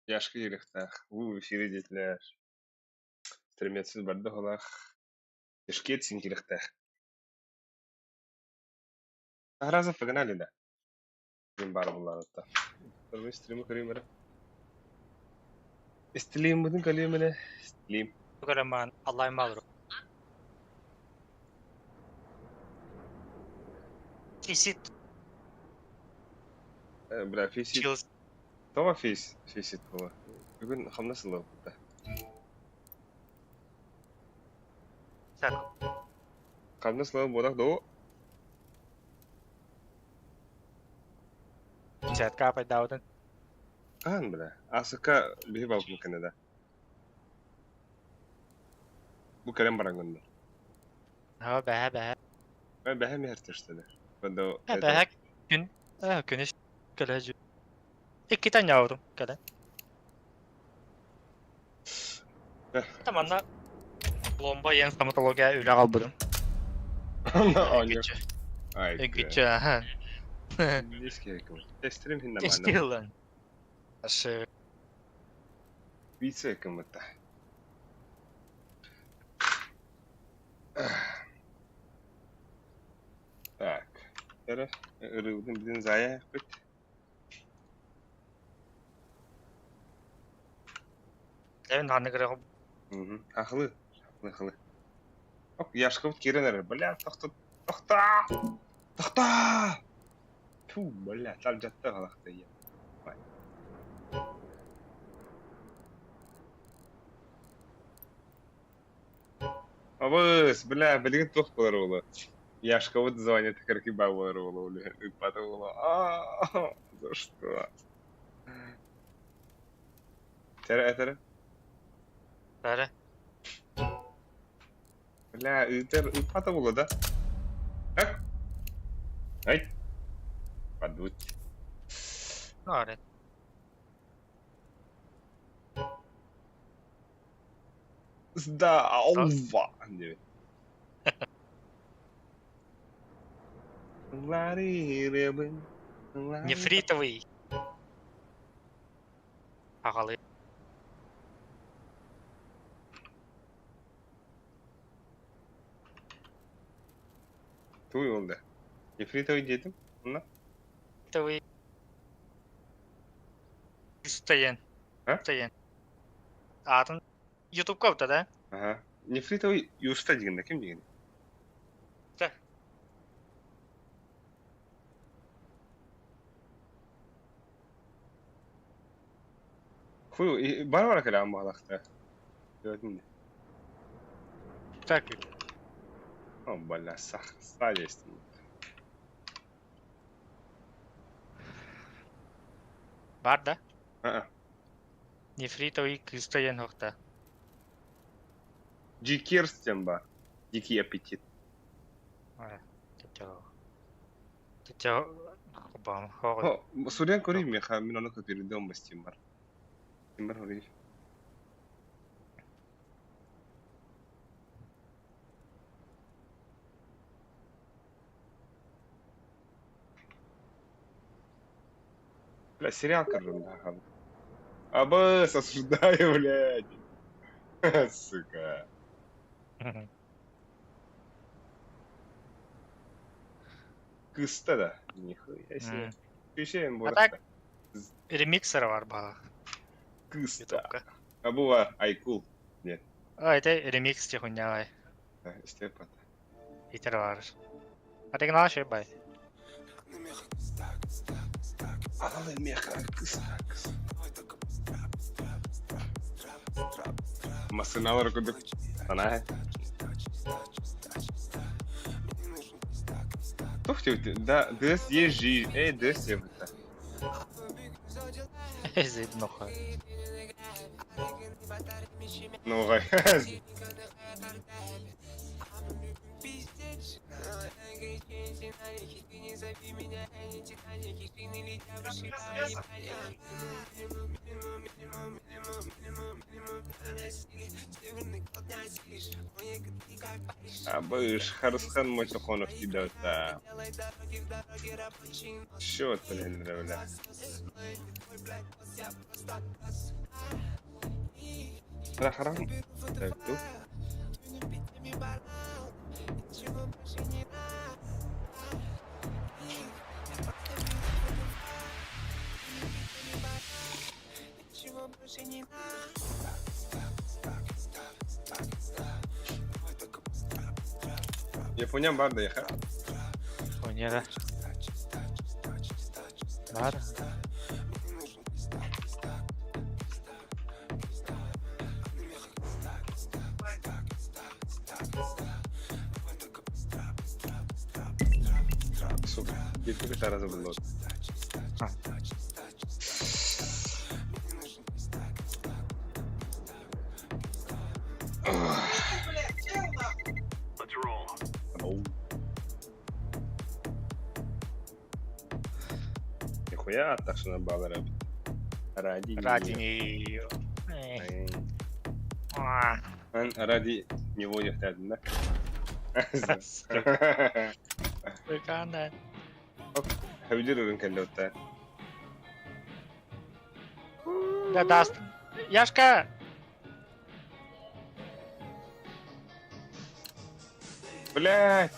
Яшкы елехтах, эфире детлер. Стреметсіз барды холах. Ешкет синкелехтах. Ахраза погнали, да. Стрим бар булларытта. Тұрмы стримі көремері. Истилейм бұдың көлемені. Истилейм. Programman Allah'ım alır. Фисит Бля, фейсит. Чилс. Тома фейсит була. Бүгін қамнасылы бұлда. Так. Қамнасылы бодақ доу. Сетка пайдаудан. Қан, бля. Асыка бейі балық мүмкені да. Бұл кәрем баран күнді. Ha be. Бәхе мехертештеді. Бәді... Be gün. Güneş geleceği. İki tane yavrum gelen. Tamam da bomba yeni stomatologiya öyle kaldım. Anla. Gücü. Ay, Gücü ha. Ne gerek var? Testlerim hinnam Geçti yılın. Aşı. Пицца кому-то. Так. Teraz rıvdım bilin zaya yapıp. Evin hanı kırığı. Haklı. Hop yaşkıp girenler. Bля, Toxta! Tüh, bля, tal jatta qalaqda ya. Абыс, бля, білген тоқ болар олы. Яшковод звонит, карки бауэр олы. Потом олы. За что? Тәрі. Böyle. Бля, потом олы да. Так? Ай. Подуть. Ne var? Здорово! Нефритовый. Ағалы. Туй oldu. Нефритовый dedim. Bunlar. Нефритовый. Стоян. А? Стоян. Атын YouTube'ga ötə də. Aha. Nefritoy Yusuf'ta degende kim degende? Də. Kuy var kelam bağlaqda. Gördün mü? Так. Oh balla sağ jestem. Var da. Aa. Nefrитовый Стоян hoqda. Дикерстен бар. Дикий аппетит. Тетя бам. О, суден көрейм мен ха мен оны көтеруден бастым бар. Ким бар орой? Бля, сериал короче, да. Абас, осуждаю, блядь. Сука. Kısta da. Nihayet. Bir şey mi bu arada? Так. Ремиксер var bax. Kısta. YouTube'ga. Ha bu var. Aykul. Нет. Это ремикс хуйня. İşte pat. Питер var. А ты гнал şey bay. Ağlı meha kısa. Masınalar okuduk. Sana. Тух ты, да, ДС есть жизнь. Эй, ДС я вот так. Зид нахуй. Ну, гай. Абыш, Харысхан Мочахонов кидал, да. Чё ты, бля? حرام. Так, тут. Yaponian var da ya. Oynayalım. Var. Супер. Gittik bir tarazı buldu. Ha. Оу. Нихуя аташына балары. Ради нее. Эй. А, Ben ради него yüklerdim de. Прикольно. Havlir ürün kelle otta. Да даст. Яшка! Блядь!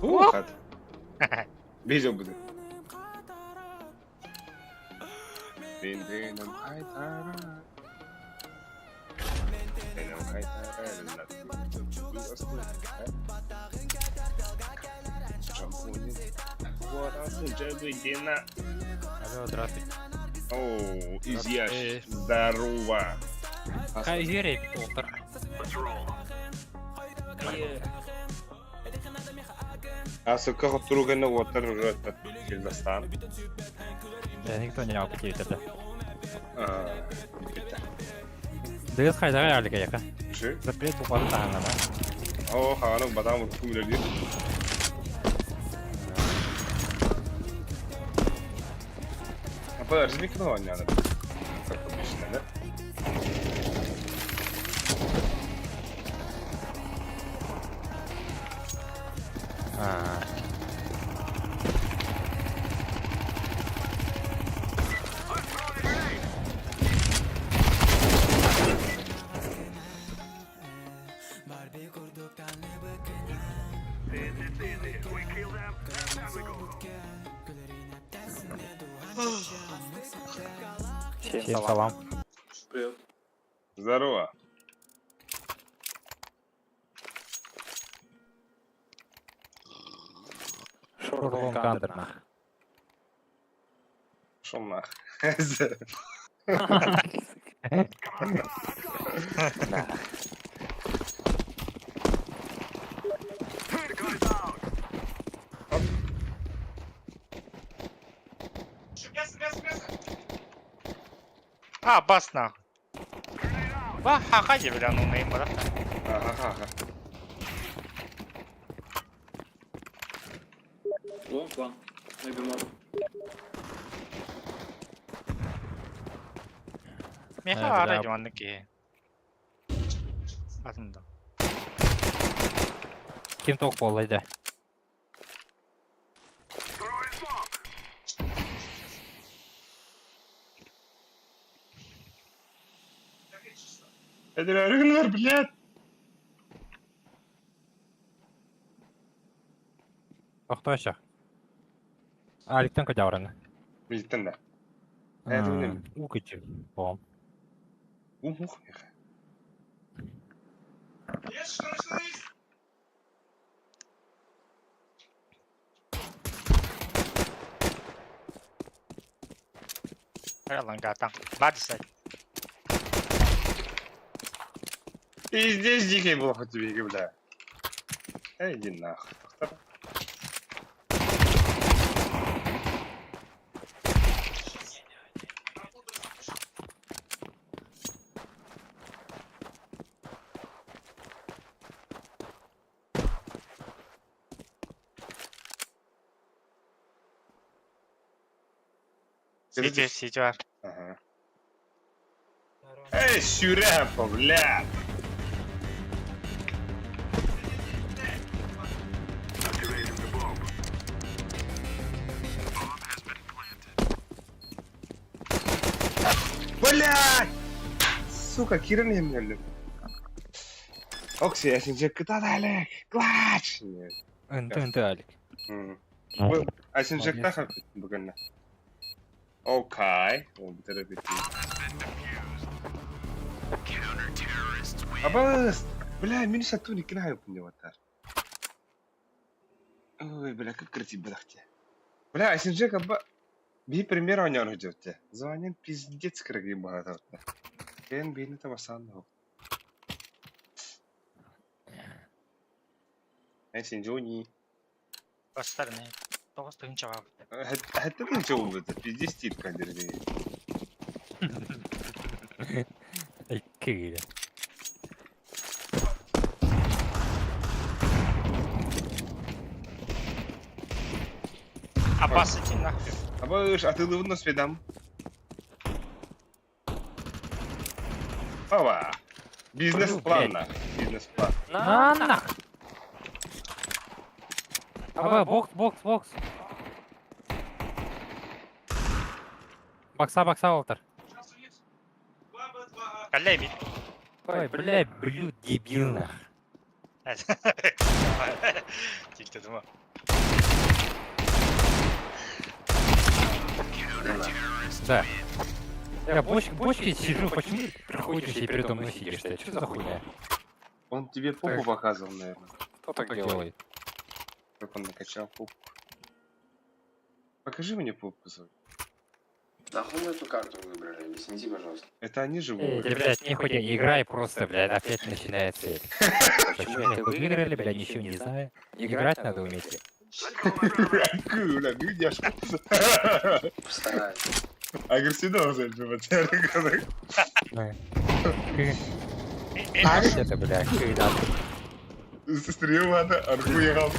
Ух, от. Видел буду. Benim kaytara. Benim kaytara. Шампунь. Вот, Джабудина. Алло, здравствуйте. Оу, изъящ. Здорово. Хайзерик, доктор. А сука, хотруга на вотер рөтө. Киргизстан. Да, никто не алып кетеді. Bitti. Дегіз қайдағы әлігі яқа? Şu. Запрет бұқары тағанама. О, ханım badam vurdu milyon. Подожди, никто не надо. Как обычно, да? Всем салам. Здорово. Шорлон Кандерна. Шо нах. А, бас нахуй. Ба, хака же, бля, ну нейм, да? Ага. One, maybe more. Меха бля. ара жуанны ки. Басында. Ким тоқ болайды? Эдерерин var, блядь. Тоқтойшы. Аликтен көте ауыраны. Bildim de. Evet, öyle mi? У күті. Бом. Ух, Ай, лангатан. Бади сай. И здесь дикий был хоть тебе, бля. Иди нахуй. Сидя. Ага. Эй, сюряпа, блядь! Блядь! Сука, Кирин я мерлим. Окси, я синжек кыта далек. Клач! Нет. Үнді Алик. Бұл Асинжекта Молодец. хапит бүгінні. Окей. Ол бітіріп бітті. Абаст! Бля, мені сату не кінаю пуневатар. Ой, бля, как красиво бадахте. Бля, Асинжек аба... Би пример ойнар ждете. Звонен пиздец кіргі бағатаватна. Кен бейні табасан ғо. Асинжони. Бастарны. Тоғыз түйін чаға. Hatta da çok oldu. Pizdes değil kandirdi. Екі кейді. Аббас иди нахуй. Абаш, а ты лывно сведам? Ова. Бизнес-план на. Бизнес-план. На нах! Аба, бокс. Бокса отыр. Кәлләй бит. Ой, бля, блю, дебилно. Тик дедім ма. Да. Я бочки сижу, почему ты приходишь и передо мной сидишь? Что за хуйня? Он тебе попу показывал, наверное. Кто так делает? Как он накачал попу. Покажи мне попу свою. Нахуй мы эту карту выбрали? Объясните, пожалуйста. Это они же Эй, выбрали. блядь, не хоть играй просто, блядь, опять начинается это. Почему это вы выиграли, блядь, ничего не знаю. Играть надо уметь. Бля, видишь? Постараюсь. Агрессивно уже, потерял. Это, блядь, когда Стрим надо, арку ехал.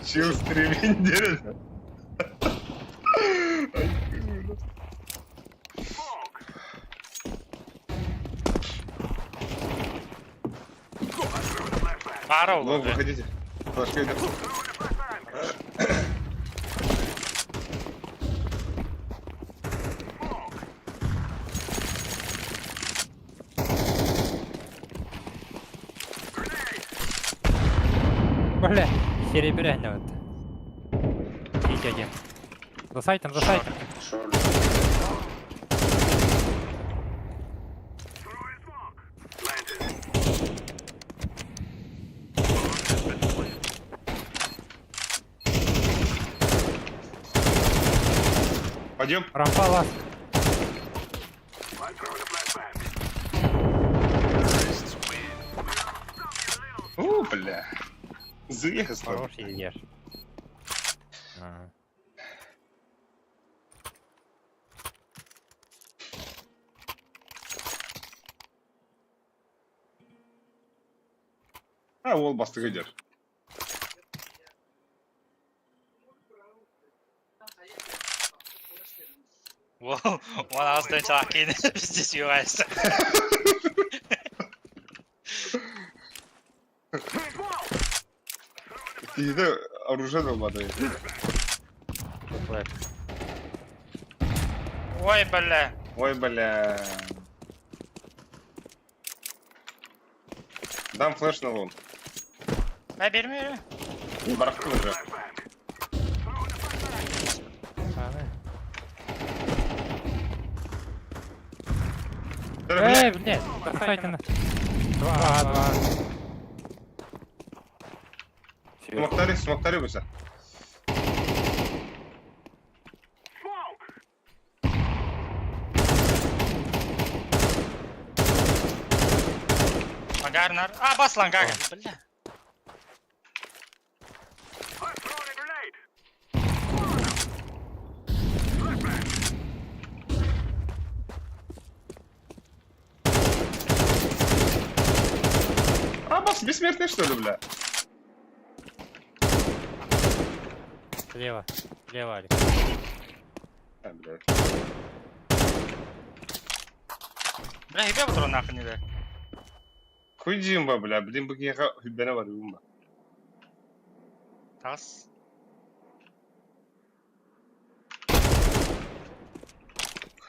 Чил стриминг делать. Бара Ну, олды. выходите. Флажка идет. Бля, серебряный вот. Идите один. За сайтом. Шорт. Пойдем. Рампала. Бля. Заехал с тобой. Хорош едешь. Ол бастығы дер. One ağızdan çakıyın. Biz de UIS. Кейде оружие olmadı. Ой, бля. Ой, бля. Дам флеш на лун. Ben bilmiyorum. Bıraktım уже. Эй, блядь, бросайте на... Два. Смоктари быса. Hangarlar. Aa bas lan kanka. Bля. А, босс, бессмертный что ли, бля? Слева, Алик. А, блядь. Bля, hebe bu durum nahın ile. Хуйдим ба, бля, блин, быки яха хübbene var yumba. Tas.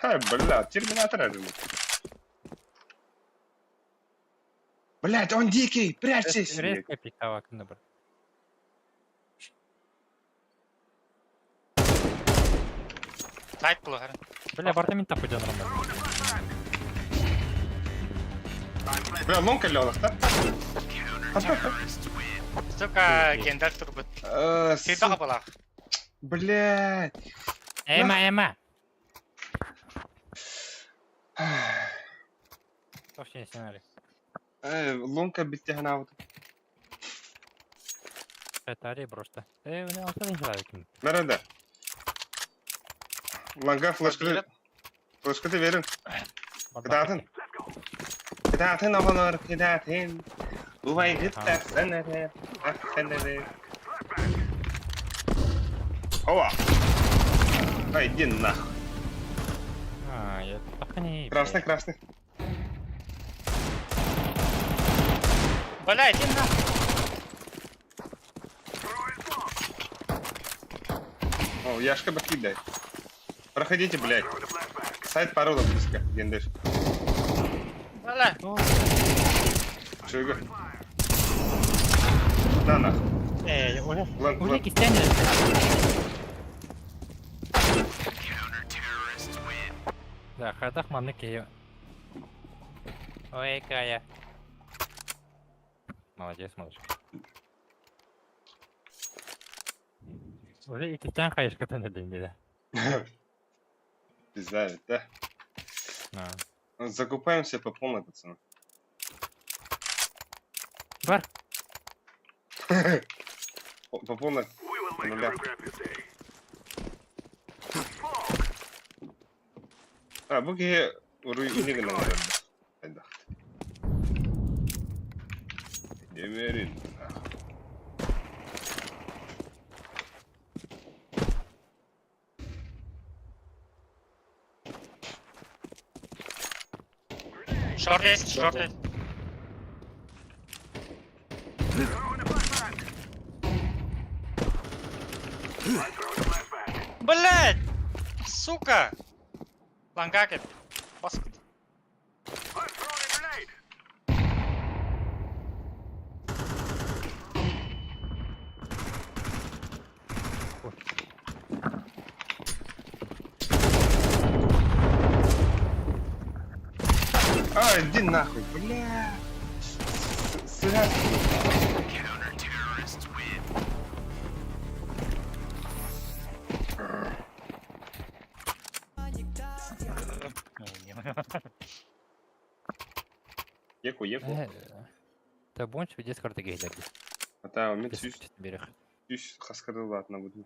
бля, терминатор один. Блять, он дикий, прячьтесь! Резко пикава, набр. Сайт булгар. Бля, апартаментта пойдет нормально. Бля, ломка лёнах, да? Сука, гендер турбут. Сида кабалах. Блять. Эма. Вообще не сценарий. Ломка биттягнавд. Это арей просто. У него алтын желаю. Nerede? Langa flash'ı verin. Kıdatın oğulur, kıdatın. Uvay gıtlar senede, senede. Ова! Ай, иди нахуй. Я охренеть. Красный. Бля, иди на. О, Яшка покидай. Проходите, блядь. Сайт парола близко, гендеш. Бля. Чего? На нахуй. Уже Лан. кистяне. Да, ходах манеки. Ой, Кая. Молодец, малышка. Уже и кистян хаешь катана деньги, да? Пизда, да? Закупаемся по полной, пацаны. Бар. По полной. Нуля. Буги уйдиген надо. Hayda. Geberin. Short is. Блять! Сука! Лангакет. Баскет. Иди нахуй, бля. Сыгай. Еку. Та бонч в дискорде гейлер. Ата, мен Без сүйіс берег. хаскарылатына будым.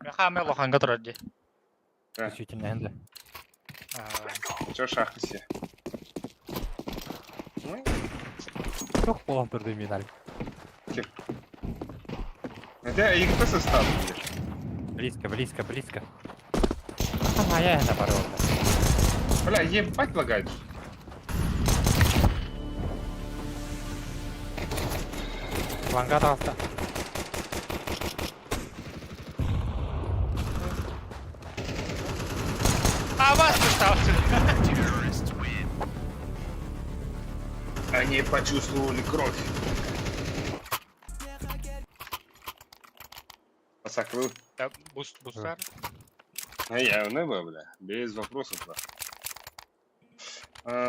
Мен хаме лоханга турады. Действительно, энде. Чё шахты се? Çok болан турды медаль. Это ИГП состав. Близко. Моя это ворота. Бля, ебать лагает. Вангар алса. Авас поставьте. Они почувствовали кровь. Посакрыл. Да, бустер. Я не был, бля. Без вопросов, да.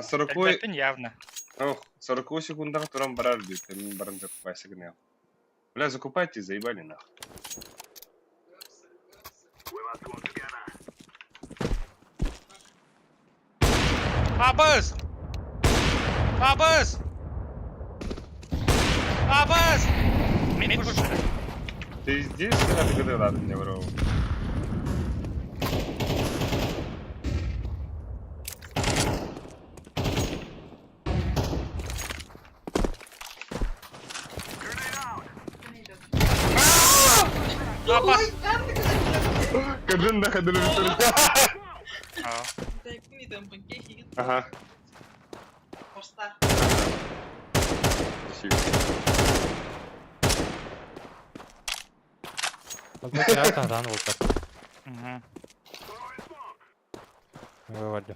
40 Әлбәттен явно. Ох, 40 секундах турам барар дейді. Мен барын закупайся гнев. Бля, закупайте, заебали нахуй. Абыз! Мені пушили. Ты здесь, когда ты когда надо мне воровал? Абыз! Kadın da kadını bitirdi. Ага. Возможно, я там заново Мгм. Выводи.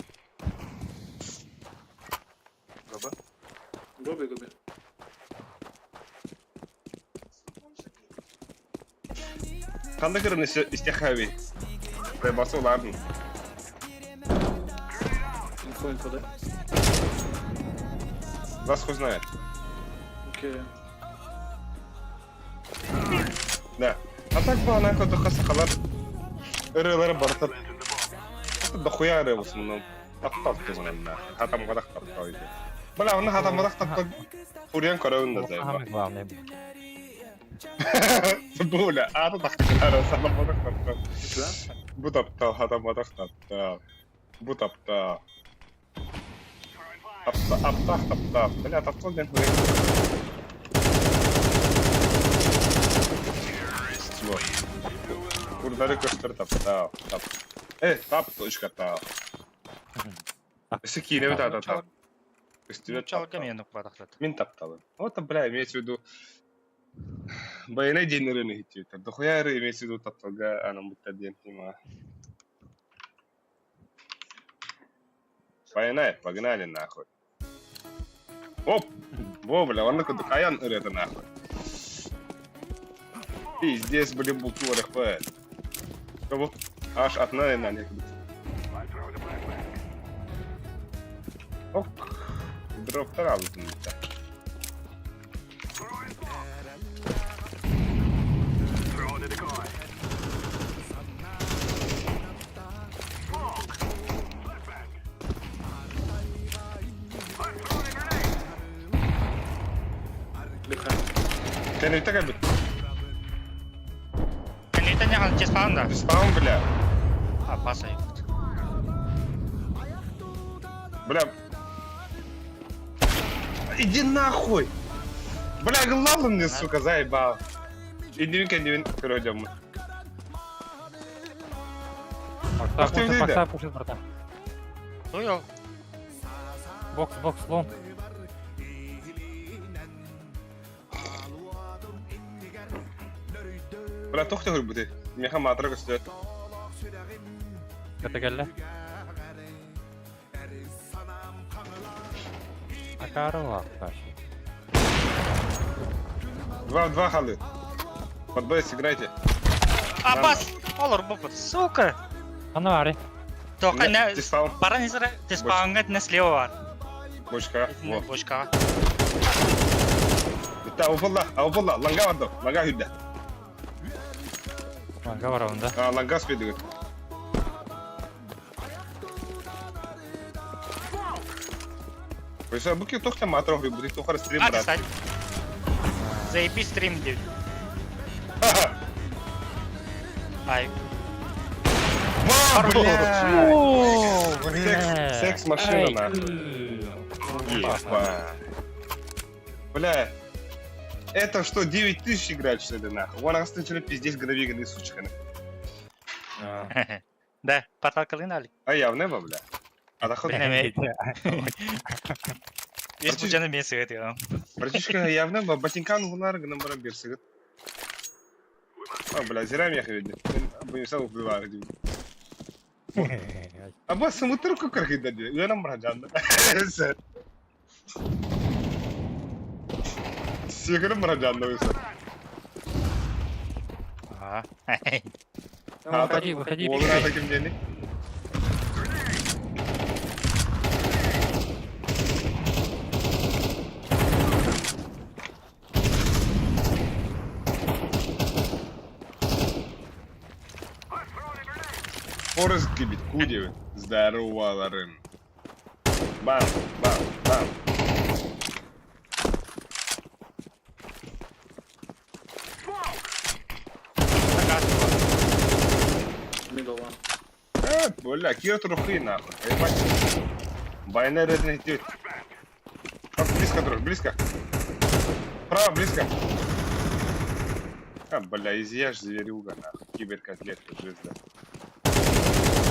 Гоба. Гоби, гоби. Қандай кірін істехави? Басы олардың. Инфо, да? Вас хуй знает. Окей. Да. А так бы она как-то хасахалар. Ырылары бартып. Дохуя ыры в основном. Аттап кызынан на. Хатам гадах таптай. Бля, он хатам гадах таптай. Фуриан караун да Вот зайба. самый главный. Буля, а то так кара самам гадах таптай. Да? Bu tapta hata madak tapta. Bu tapta. Tapta. Бля, tapta ben хуй. Вот. Курдары көстер tapta. Tap. Tap точка та. Сики не да та. Чалга мені квадахтат. Мен тапталы. Вот, бля, имеется в виду баяна денерыны хитчетер. Дохуя имеется в виду тапталга анам буттаден тима. Погнали нахуй. Оп! Во, бля, он на каян это нахуй. Пиздец, блин, бутур РХП. Кого? Аж одна на них. Ок. Дроп сразу туда. Лиха. Ты так обид. Канита не хан спаун да. Спаун, бля. А, пасай. Бля. Иди нахуй! Бля, главное мне, сука, заебал. Иди, короче, мы. Ах ты, выйди. Макса пушит, братан. Туйо. Бокс, лом. Бля, тохты говорю, буды. Меха матра көстет. Это галля. Акарова, Паша. 2 в 2 халы. Под бейс играйте. А, пас! Олар бопот. Сука! Анари. Тока не... Ты спаун. Пара не зара... Ты спаунгат не слева бар. Бочка. Не бочка. Да, ауфалла. Ланга варду. Ланга хүдда. Говорю, да? Ланга спиди. Пойса, буки тохта матра говорю, буды тохар стрим А, ты брат. стать. Заебись стрим, девять. Ай. Секс машина нахуй. Епа. Бля. Это что, 9000 играть, что ли, нахуй? Вон остается пиздец гравиганы, сучка. Да, паталкалын али. А явно, бля. А да ходи. Білмейді. Еш бұл жаны мен сығыт еғам. Братишка, явно, ботинкан гулар гынан бара берсігіт. А, бля, зирам я видел. Бұйымса ұпылар, дейм. А ба, сымытыр көкір қида де. Үйенім бұра жанды. Секірім бұра жанды өйсі. Выходи, Олар ата кім дені? Форест гибит, кудевы. Здороваларын. Бам. Middle one. Бля, кио трухи нахуй. Поебать. Байнер это не идет. Близко, друг, близко. Право, близко. А, бля, изъешь зверюга, нахуй. Киберкотлетка, звезда.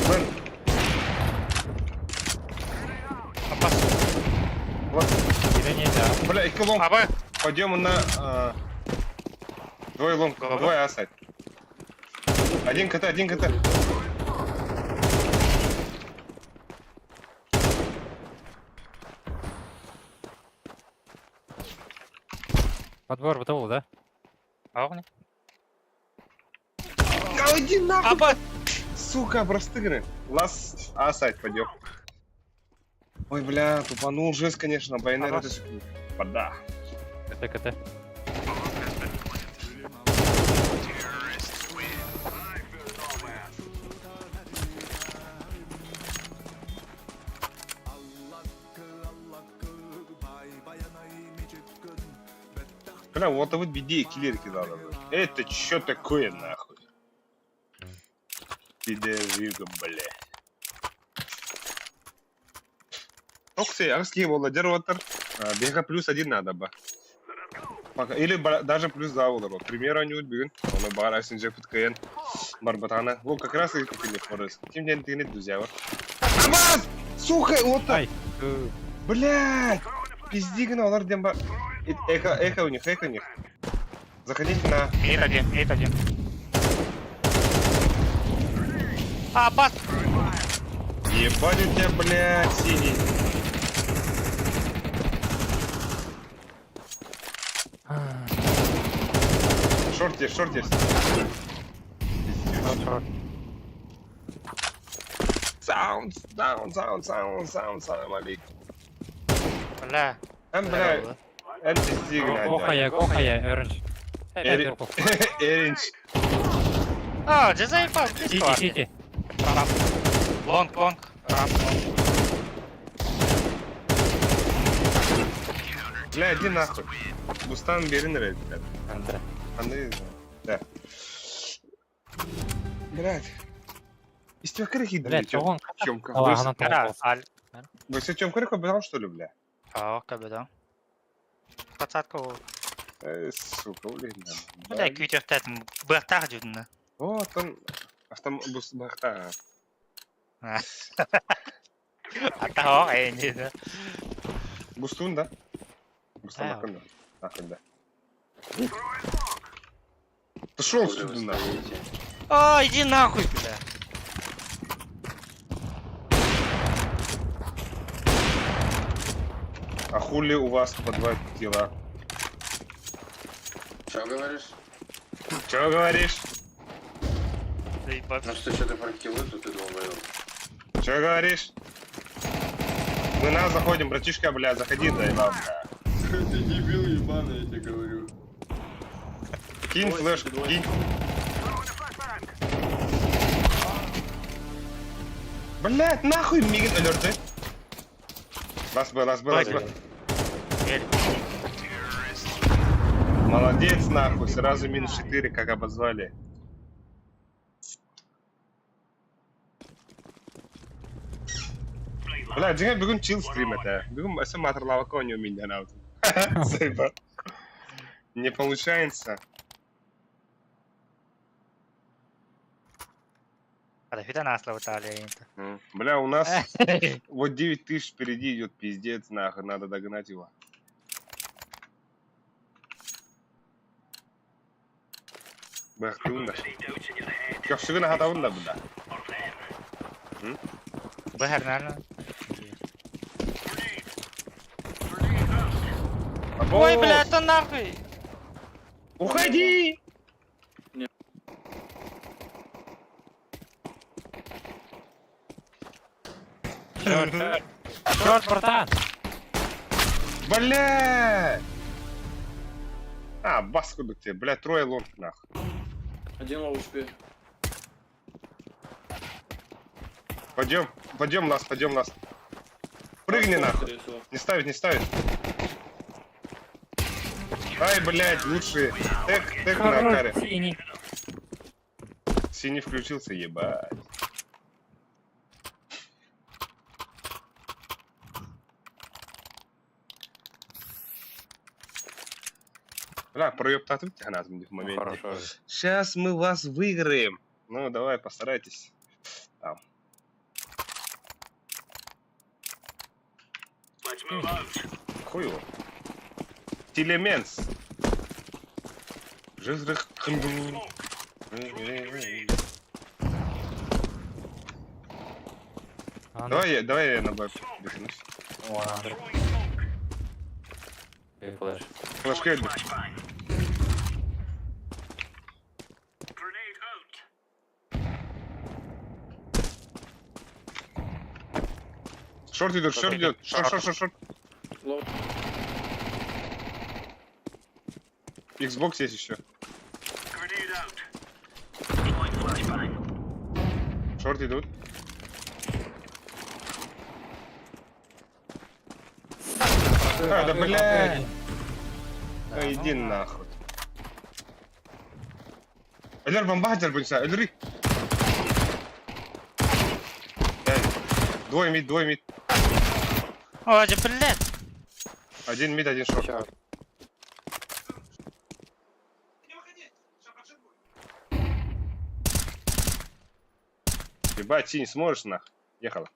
Блин. Апас. Вот. Или нельзя. Бля, и лом. Абай. Пойдем на... Двое лом, Голова. двое асать. Один КТ, один КТ. Подбор БТУ, да? Аугни. Да иди нахуй! Аба! Сука, простыгны. Лас сайт пойдем. Ой, бля, тупанул жест, конечно, байнер Ага. это ж... Вода. КТ. Бля, вот вот беде киллерки надо. Это чё такое, нахуй? Пидорюга, бля. Окси, арский володер отыр. Бега плюс один надо бы. Или даже плюс два olur. К примеру, они бүгін. Оны бар асинжек біткайын. Бар батаны. Ол как раз и купили форес. Тем не менее, друзья. Абаз! Сука, вот так. Ай. Блядь! Пиздигна, олар дем бар. Эхо у них, эхо у них. Заходите на... Эйт один. Аба! Ебать у тебя, блядь, синий. Шорт есть, шорт есть. Саунд, саунд, салам алейкум. Бля. Бля, это пиздигна. Охая, Оранж. Эринч. А, где заебал? Здесь класс. Сити. Рамп. Лонг. Рамп. Бля, иди нахуй. Бустан берин рейд, блядь. Да. Андрей, да. Блядь. Из тебя крыхи, Блядь, блядь, он... Тёмка. Ага, Кара, аль. Вы все Тём крыху обыграл, что ли, бля? А, кабеда. Пацатку. Сука, блин. Бля, квитер тет. Бертар дюдна. Вот он. Автобус бахта. Ата, не, да. Бустун, да? Бустун А. нахуй, да. Нахуй, да. Ты шел Куда сюда, вы нахуй. стоите? О, иди нахуй, бля. А хули у вас по 2 кило? Чё говоришь? Чего говоришь? Заебал. Ну что ты про киллы, то ты долбоёб. Чего говоришь? Мы на заходим, братишка, бля, заходи, заебал, бля. Ты дебил ебаный, я тебе говорю. Кинь флешку, кинь. Блядь, нахуй мигин алерты. Лас Б. Еле. Молодец, нахуй, сразу минус 4, как обозвали. Бля, джига бүгін чил стрим это. Бүгін әсі матырлавака ойнау менен аутым. Заебал. Не получается. Подожди, нас ловитали. Бля, у нас вот 9 тысяч впереди идет, пиздец, нахуй, надо догнать его. Бахтунда. Köpsüğüne hatavın da bunda. Бэхэр, наверное. Ой, бля, это нахуй! Уходи! Черт, братан! Бля! А, баску бы тебе, бля, трое лонг, нахуй. Один лоу успею. Пойдем, нас. Прыгни, нахуй. Скорее всего. Не ставить. Ай, блядь, лучший. Тэк на каре. Синий. Синий включился, ебать. Бля, проебтатывайте гранатами в моменте. Хорошо. Сейчас мы вас выиграем. Ну, давай, постарайтесь. Там. Хуй его. Телеменс. Жизрых. Давай я на Б бігнусь. One Big flash. Флешки йду. Шорт идет, шорт идет. Шорт. Лоу. Xbox есть еще. Шорт идут. А, да блядь. Да иди нахуй. Эльдар бомбардир bunsa, Эльри. Двое мид. О, да блядь! Один мид, один шорт. Short. Ебать, синий сможешь нах? Ехала.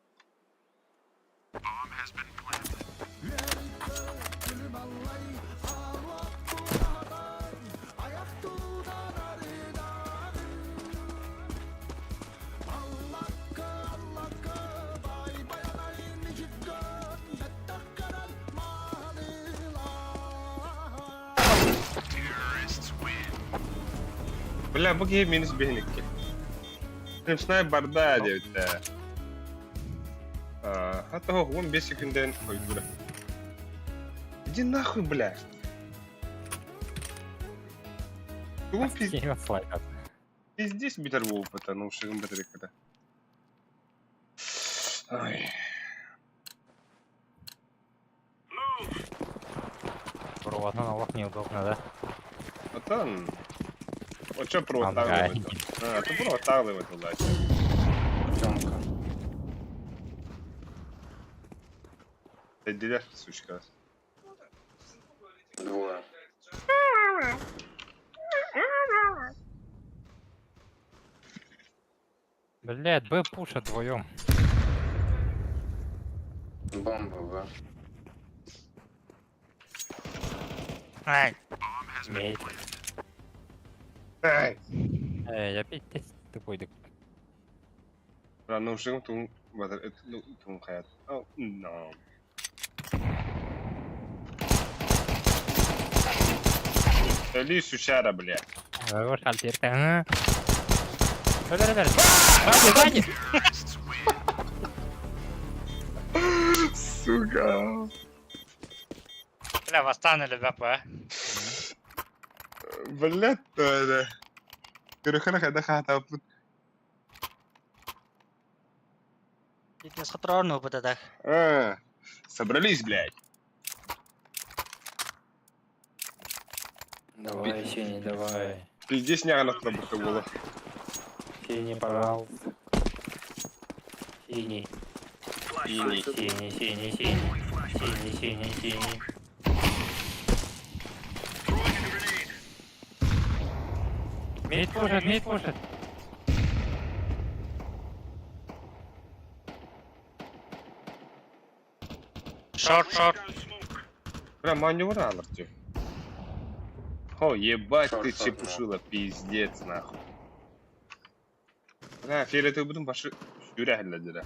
Бля, буги минус бегники. Снайпер да, девятая. А того вон без секунден. Ой, бля. Иди нахуй, бля. Ну, Скинь слайдер. пиздец битервол потонувший в батарейка. Ой. Провод на новых неудобно, да? А там... Вот что провод Ага. тагливать? А, то провод тагливать туда. Тёмка. Ты делишь, сучка. Двое. Блядь, Б пушат вдвоем. Бомба, В. Ай, Мейт. Ай! Эй, опять ты тупой дык. Рано шагом тум... Тум хаят. О, но. Ли сучара, бля. Хорош, альтерка, ага. Дай. Сзади! Сука. бля, восстанули БП. Блядь, да. Перехрах, да хата. Фитнес контрольную вот это. Собрались, блядь. Давай, синий, давай. Пиздец, няга туда будто было. Синий, пожалуйста. Синий. Синий. Синий. Мейт пушит. Шорт. Бля, маневр ты. О, ебать, Шорт, ты шорт, чепушила, пиздец, нахуй. Бля, фиолетовый будем ваши юряглядера.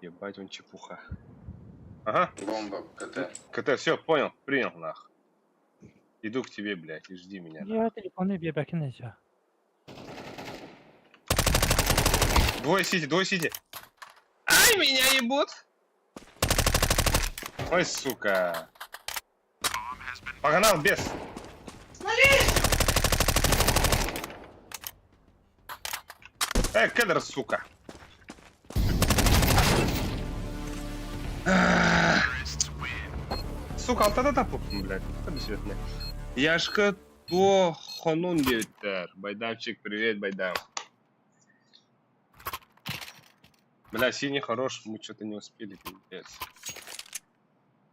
Ебать, он чепуха. Ага, Бомба, КТ. КТ, все, понял, принял, нахуй. Иду к тебе, блядь, и жди меня. Я телефоны бебекин еще. Двое сиди. Ай, меня ебут! Ой, сука. Погнал, бес. Кедр, сука. Сука, алтада тапыппын, блядь. Обещательно. Яшка то хонун девиттер. Байдамчик, привет, Байдам. Бля, синий хорош, мы что-то не успели, пиздец.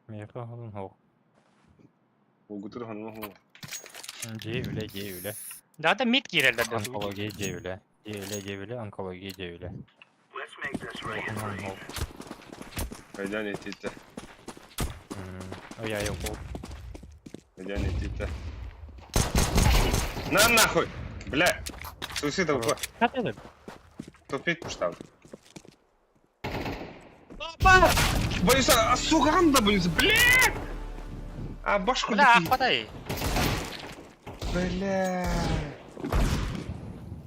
Меха голунго. Угутыр хонун. Девиля. Да, да мид кирелді біз. Онкология девиля, онкология девиля. Пойдя не тита. Я его. Пойдя не тита. На нахуй! Бля! Суицидов. Топить пуштав. Боюся, а суганда боюся, блядь! А башку Бля, дикий. хватай. Бля.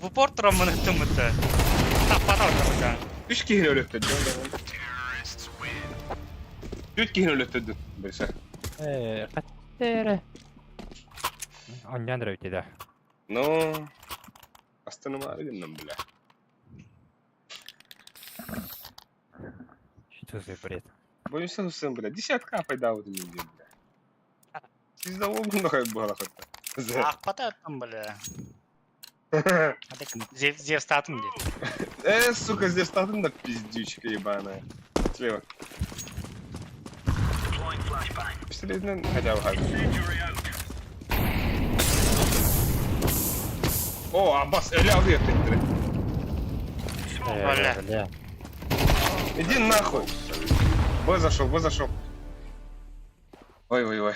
В упор треба мене тимити. Так, хватай треба. 3 кигін өлөттөдү. 4 кигін өлөттөдү. Боюся. Каттері. Ондан өтеді. Ну... Остановились, бля. Что за бред? Боюся, усім, бля. Десятка пайда вот не бля. Пизда много было хоть. А, хватай там, бля. А так, зев статом где? Сука, здесь статус на пиздючка ебаная. Слева. Пистолет, ну, хотя бы хай. О, Аббас, Эля, ты, Бля. Иди нахуй. Б зашел. Ой.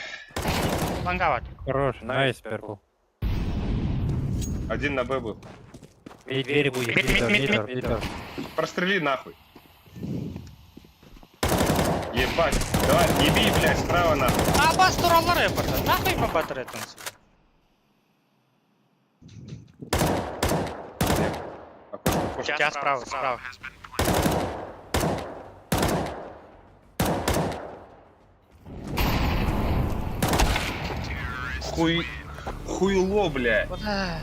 Лангават. Хорош, найс, перпл. Один на Б был. И двери будет. Видер. Прострели нахуй. Ебать. Давай, еби, блядь, справа нахуй. А, бас туралар япырды. Нахуй по батаретонсу. Сейчас справа. Хуйло, блядь. Бля.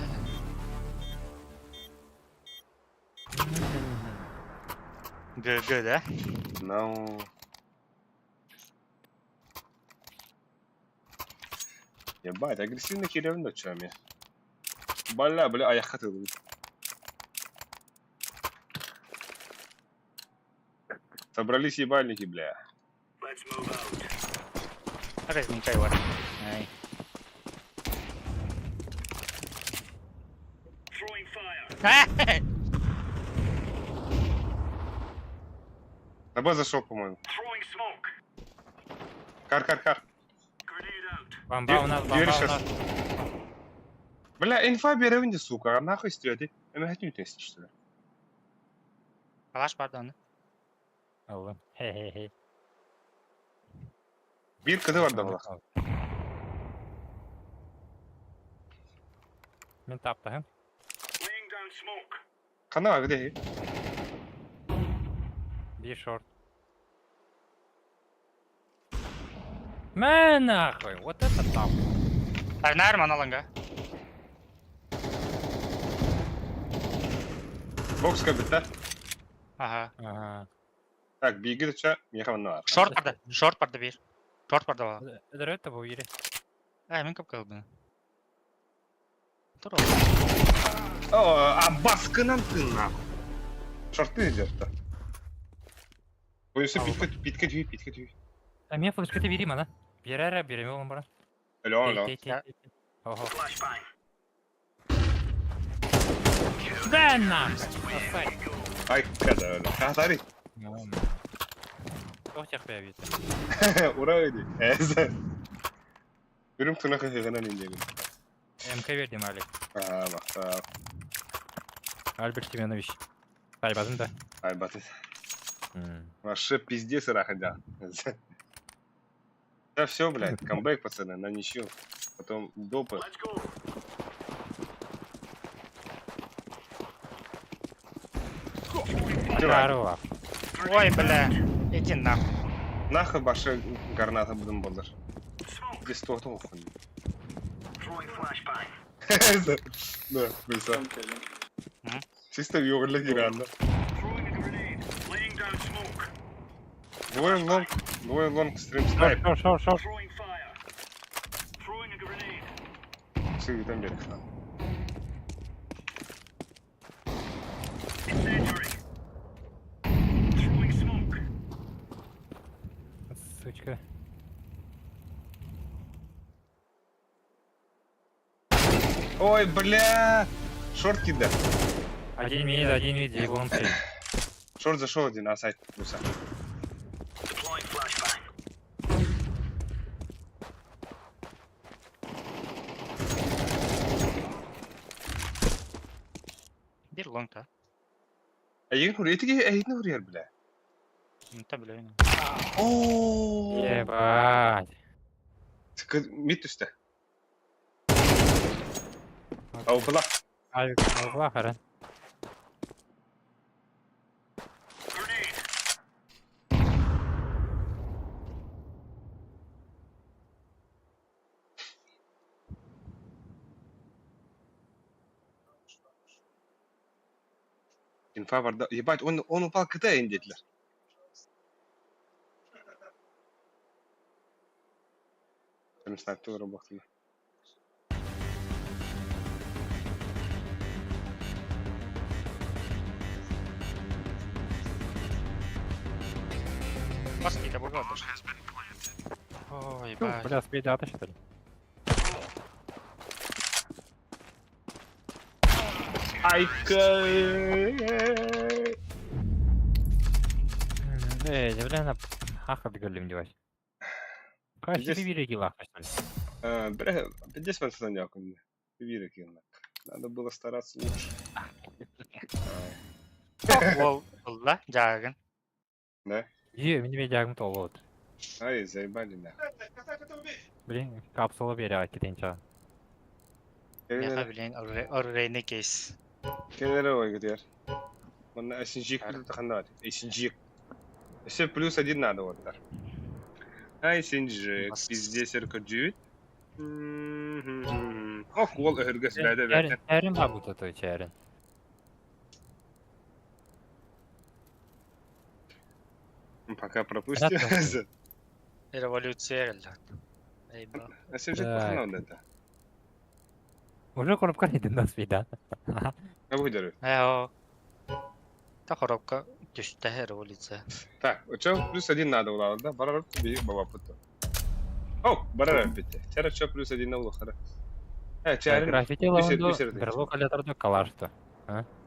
ГГ, да? Ну... Ебать, агрессивный Кирилл ночами. Бля, а я хотел. Собрались ебальники, бля. Разненько его. Ай. На Б зашел, по-моему. Кар. Бомба у нас, Дверь бомба у щас. нас. Бля, инфа беревинде, сука, а нахуй стёти? Я хоть не тестить, что ли? Калаш пардон. Алло. Хе-хе-хе. Bir kızı var da bak. Мен тапты, ха? Kanal где? Би шорт. Мэ, нахуй, вот это там. Арнар маналанга. Бокс кабита. Ага. Ага. Так, беги дача, меха var. Шорт парда bir. Шорт парда var. Это был Ири. Мен көп kaldı. Dur О, а баскынан ты нахуй. Шорты идет-то. Боюся, питка тюй. А мен флешкаты берем, ана. Берем он бара. Алло. Ого. Да нахуй. Ай, kada öyle. Hatari. Çok çakmaya bir. Ura öyle. Eze. Benim tırnak hızından incelim. МК verdim Ali. Aa bak sağ ol. Альберт Семенович. Айбадың да. Ай, батыс. Вообще пиздец раходя. Да все, блядь, камбэк, пацаны, на ничью. Потом допы. Здорово. Ой, бля. Иди нахуй. Нахуй башы гарната будем болдар. Здесь то охуй. Да, бейса. Чисто ёгля гиранда. Двое лонг, стрим снайп. Шо. Все, там берег. Сучка. Ой, бля! Шорт кида. Один мид, вон ты. Шорт зашел один, а сайт плюса. Bir long da. Ayın hürriyeti ayın hürriyer bile. Tabii öyle. Oo. Ебать. Mit üstte. Avukla. Ay, Allah herен. İnfa vardı. Ебать, он упал кыта dediler. Benim sniper'lara baktım. Москита погода. Ой, ебать. Бля, спидата, что ли? Не, бля, на хаха бегалим девать. Как Здесь- тебе виреги лаха, что ли? Бля, здесь вот что някой. Вирик инак. Надо было стараться лучше. Валла, жагын. Да? Е, мне медиагм толот. Ай, заебали, да. Блин, капсула берега кетенча. Яха билен оррейне кейс. Kenara ой gidiyor. Bana eşincik bir tıkanlar. Eşincik. Еще плюс один надо вот так. Eşincik. Bizde sirkacı. Oh, kol örgüs bade bade. Çerin var bu tutu çerin. Пока пропустил. Революция geldi. Eyvah. Eşincik Так. bakın orada da. Уже коробка не на спида. Ne bu gidiyor? О. Та коробка düştü революция. Так, что плюс один надо было, да? Барар bir baba putu. Oh, барар bitti. Çara что плюс один надо было. Çarın. Граффити лаунду берлок алятарды калашты.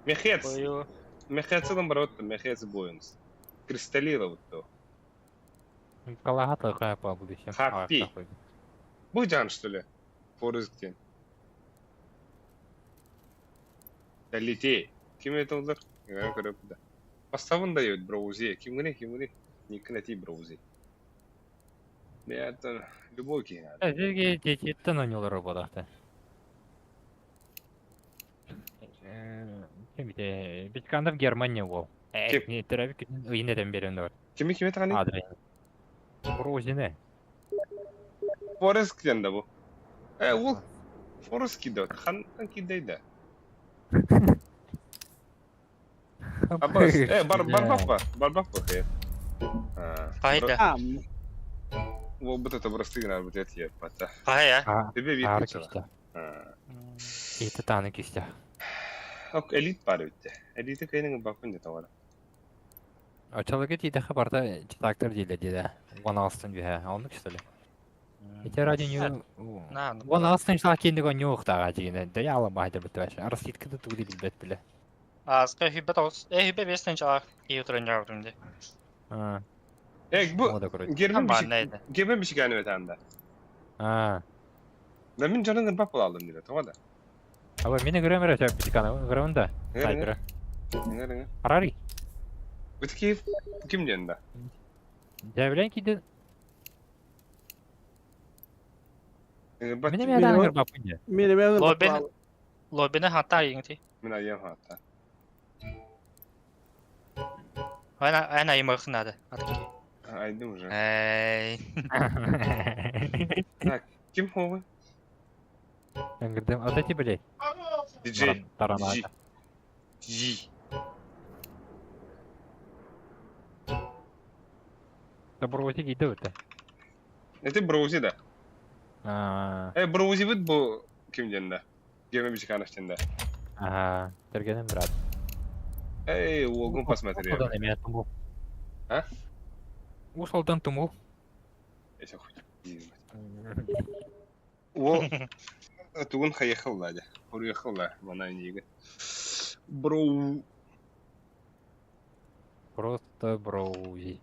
Мехец. Koyu. Мехец'den барот, мехец boyunuz. Кристаллила вот то. Калагата хая по будущем. Хаппи. Bu can что ли? Forest'ten. Лети. Kim это olur? Я говорю, да. Поставын дает браузер. Kim гыне? Никна ти браузер. Это любой ки надо. Жерге жететтен ойнолор бодакты. Кемите, биткандов Германия бол. Кем? Не терабик ыйнеден беренде бар. Kime tane? Адрес. Бурузине. Forest'ten de bu. Ул Forest kide. Хан kideydi. Abbas, barbak var. Barbak var. Kayda. Вот это просто игра, вот это я пота. Kaya. Тебе видно Аркиште. что? Ити таны кисте. Ок, элит бар өтті. Элиті кайның бақын жета бар. Ачалыгы тиде хабарда читактар дейле деде. 16 бе. Алнык что ли? Ити радио На, 16 шла кендиго нюхтага жигине. Да яла байды битваш. Арситкыды тугди билбет биле. Азга hübbe olsun. Hübbe besten çağır. İyi oturan yavrum diye. А. Bu Moda kurucu. germen bir Ama şey. neydi? Germen bir şey gelmiyor tanda. А. Ben canın bak aldım dedi. Tamam da. Aba meni göremere çap bitikana. Göremende. Снайпера. Ne? Арари. Öteki kim yanında? Девлен киде. Bak Meni mi adam gör bapınca. Lobine hatta yiyinti. ben ayağım hatta. Ana iyi mıksın hadi. Hadi ki. Aydım уже. Ey. Kim o? Ben girdim. O da ti biley. DJ. Tarana. DJ. Da burası gidi öte. Это Броузи да. А. Броузи вид bu kim yanında? Germen bir şey kanıştığında. Ага. Тергенем брат. Волгун посмотри. Ушолдан эме туму. А? Ушолдан туму. Я хуй. Ол тугун хаехал ладя. Уехал ла, мана нига. Броу. Просто броузи.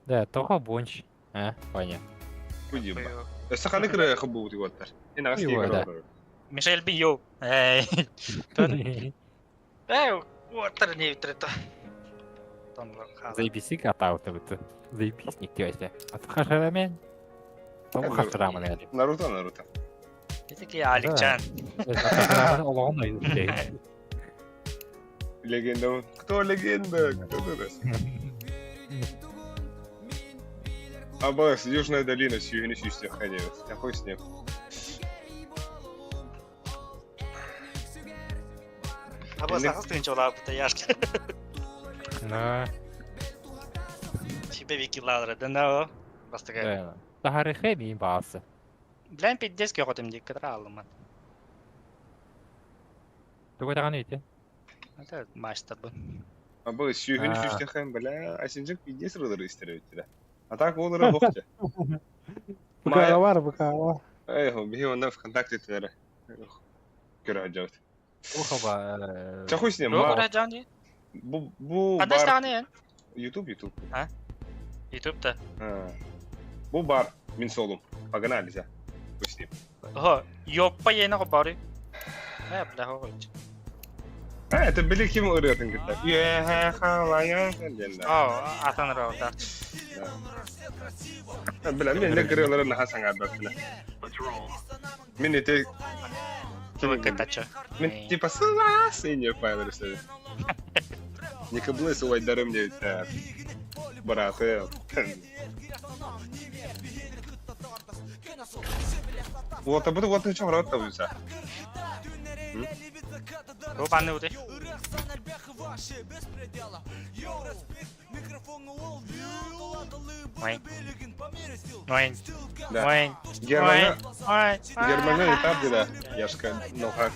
Да, тоха бонч. А, понятно. Кудиба. Саханы кыры хабу тиготтар. Ена Ой, да. гастыгы. Мишель Бийо. Эй. Эй, вот не это. Там Заебись, катал ты вот. Заебись, никто если. А ты хашарамен? Том хашарамен yani. Наруто. Эти Аликчан. Хашарамен олоғын айды. Легенда. Кто легенда? Кто это? Абас, Южная долина, сюгенись стихания. Какой снег? Абас нахастын чола бұта яшты. Ну, Себе вики ладра, да на. Бастыға. да. Тахарихе мейін бағасы. Блин, 50 көтім дейік кідір алым. Түгі таған өйте? Это матчта бұл. Абас, сюгенись стихания, бля, а сенжек 50 рылары истеревит тебя. А так олары боқты. Букаға бар. Эй, бихи онда ВКонтакте тәрі. Көрі ажауд. Охаба... Чахуй с ним, Бұл бұра жан dey? Бұл Адас бар... тағаны ең? YouTube. Ютубта. Бұл бар, мен солым. Погнали, за. Хуй с ним. Ого, ёппа ейна ғой бары. Бля, ғой. Это были кем уретін кітті. Халая. Atan раудар. Бля, мен не көрелерін наға саңа бәптілі. Мен ете... Твой катача. Мен типа сыласы не пайлар сөз. Не каблы суайдарым не бараты. Вот, а буду вот на чем рот тавыса. Бұл баны өте. Ойн. Ойн. Да. Ойн. Германия этап деда. Яшка, нога.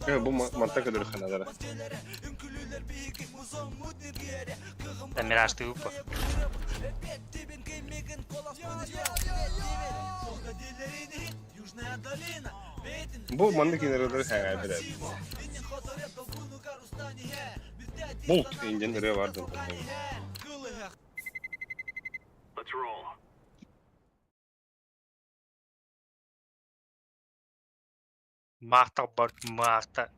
Бұл манта кадыр ханадара. Да мираж ты упа. Бұл манды кенерелері хәңә біледі. Болт инден ірі барды. Мақта бар, мақта.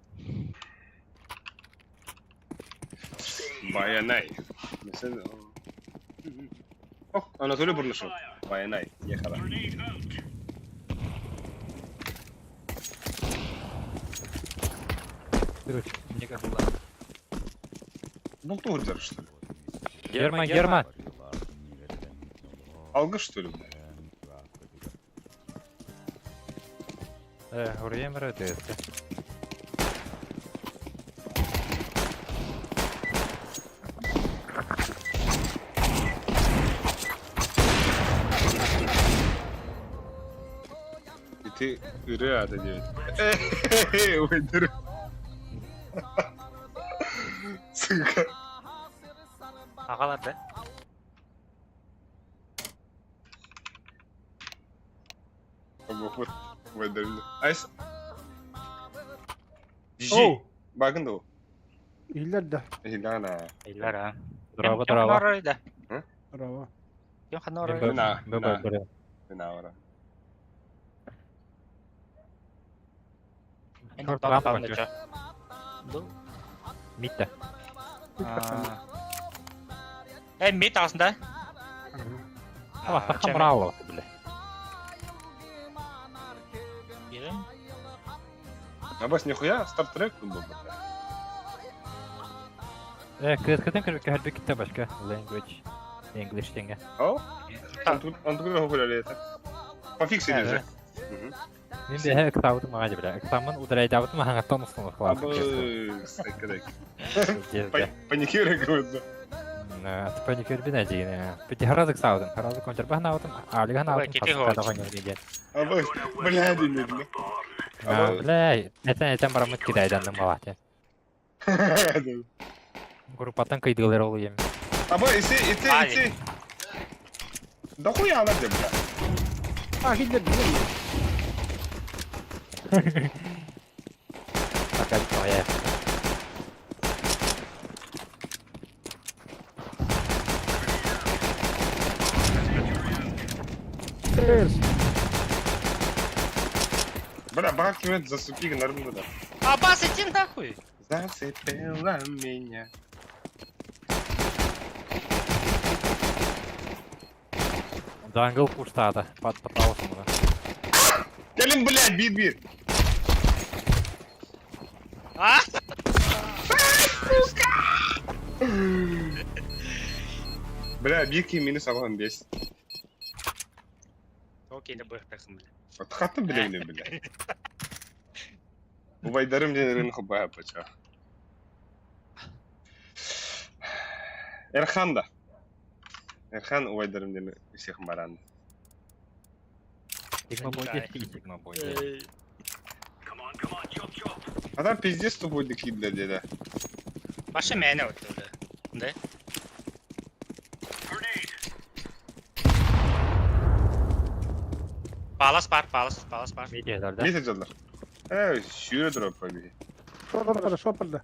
Баянай. Mesela... Oh, Anatoly Burnushov. Баянай, ехала. Короче, мне как было. Бултугер, что ли? Герман. Алгы, что ли? Время РТС. И ты рада делать. Ой, дыры. Сука. Ағалар да. Ой, дыры. Айс. Жи. Оу. Багын да ол. Үйлер да. Илана. Илар, а. Дрова. Оройда. Браво. Кем хана оройда? Мен авара. Шорт рампа кончу. Митта. Мид астында. Тахам браво, бля. Ерім. Абас нихуя стартрек был. Кыскатын кырбекке хәрбек китте башка. Language. English теңге. Ау? Он тут гуляли это. Пофиксили же. Мен бе эксаудым маға бля. Эксамын ударайдабытым маған тонусын қылап. Абы, стайкадек. Кезде. Паникируй, говорит. Ты паникер бина дейін. Пети харазык саудым. Харазык кончар бахна аутым. Алиған аутым. Кете хоч. Абы, бля, демедлі. Бля, этен барамыт кидайданным балахте. Группаттан кыйдылар олу ем. Абы, иси. Да хуя она где, бля? Хиллер değil. Пока твоя. Стейрс. Бля, бак тебе засупи, нормально, да. Аббас, иди нахуй! Зацепила меня. Джангл пуштата. Пытался уже. Келим, блядь, бит. А? Бля, бики минус алған бес. Окей, да бэх тахым, бля. Отхатты білеміне, бля. Убайдарым денерін құбай апача. Эрхан да. Эрхан убайдарым денерін всех баранды. Сигма бойде, сигма бойде. Адам пиздец тупойды кидлер деді. Başı mene oturdu. Ne? Palas var. Медиаларда. Не сәджалар. Сүйре дұрап побеги. Шопырда.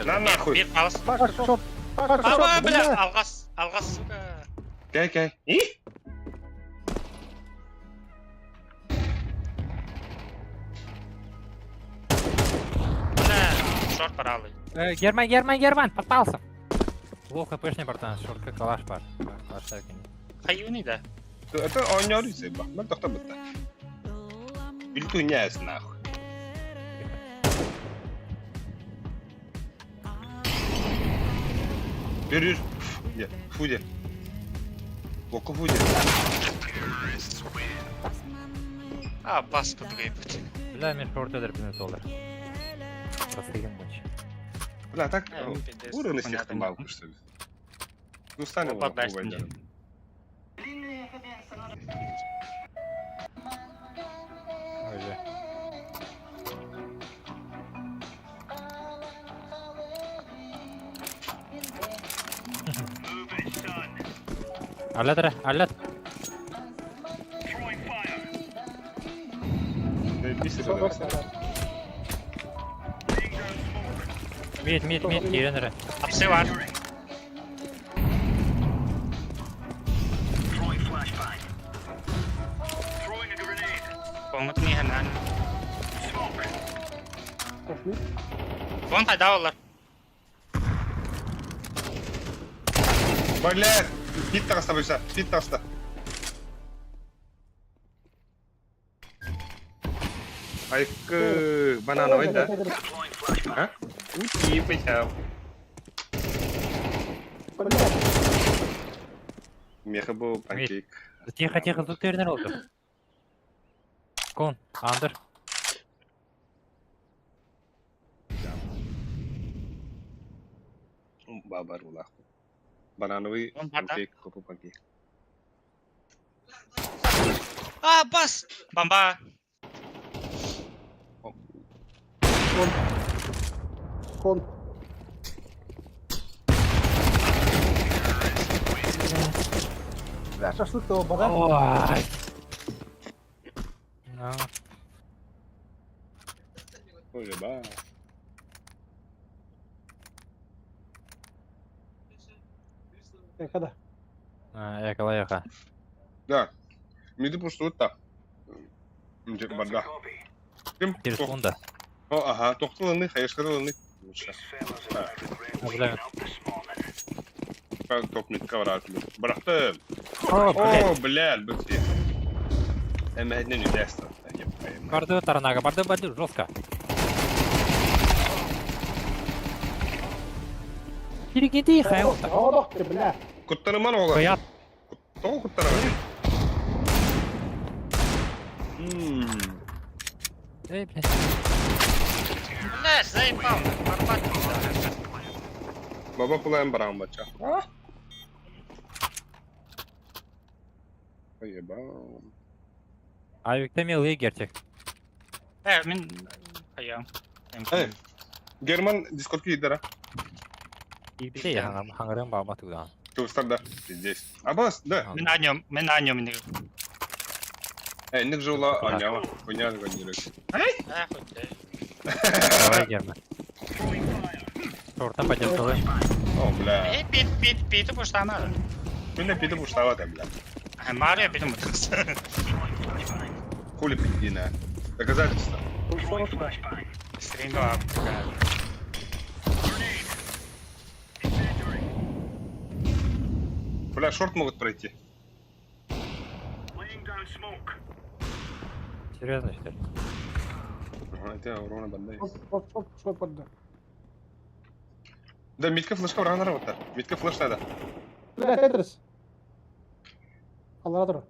На нахуй. Bir palas. Бак, шоп. Бак, Ama шоп. bile algas suka. Кәй. И? Bile short var alı. Герман, попался. Лоу хпшный, братан, шортка калаш бар. Калаш такой. Hayuni da. Это ойнyoruz bak. Ben toxta bitti. Ülkü oynayarsın nahуй. Yürü. Фуде. Боку фуде. Abbas kudurayıp. Бля, мен шорт өдір бізін солар. Простыгын больше. Бля, так пиздец, уровень понятно. слегка балку, что ли? Ну, стань его Попадаешь убайдаром. Öyle. Hallet. Bir sürü de Mid, girenere. Hapsi var. Konut niye hemen? Kon fayda olur. Блядь! Пит таста бойса, пит таста. Айкы, банановый, да? А? Ути, пойдем. Меха был панкейк. Тихо, тут тернер oldu. Кон, андер. Бабар улах. Банановый Он бата. панкейк, копу панкейк. Abbas! Bamba! Кон. Бля, шашлык-то оба, да? Ой. Ой, ба. Когда? Yakala. Да. Миды пустуют так. Мидик бада. Ким? Телефонда. О, ага, тоқтылыны, хайышқырылыны. Бля. Как топ-мид кавратылы. Бырақтым. О, О, блядь, бөтсе. Әмі әдінен үдәсті. Барды таранага, барды, жестко. Перегиди, хайота. Ох ты, бля. Құттарыман оға. Коят. Тоғы құттарыман. Эй, блядь. Бля, заебал! Барбатился. Баба пулайын барам бача. Ебал. Ayıkta mı gerçek? Мен... Hayam. Герман дискотки идара. İyi bir şey ya, hangarın bağma tuğdan. Туыстар да. Здесь. Абас, да. Мен на нем не... Ник жила анява. Понятно, как не Хоть ты. Давай gelme. Şorta bacakları. О, бля. Питу пуштана. Мен пиды пуштава там, бля. Марио бедем мутас. Хули пиздина. Доказательства. Шоротка. Стринго ап. Бля, шорт могут пройти. Серьезно, что ли? Ага, это урона бандай. Шорт подда. Да, мидка флешка урана работа. Мидка флеш надо. Бля, Тетрис. Аллара тұр.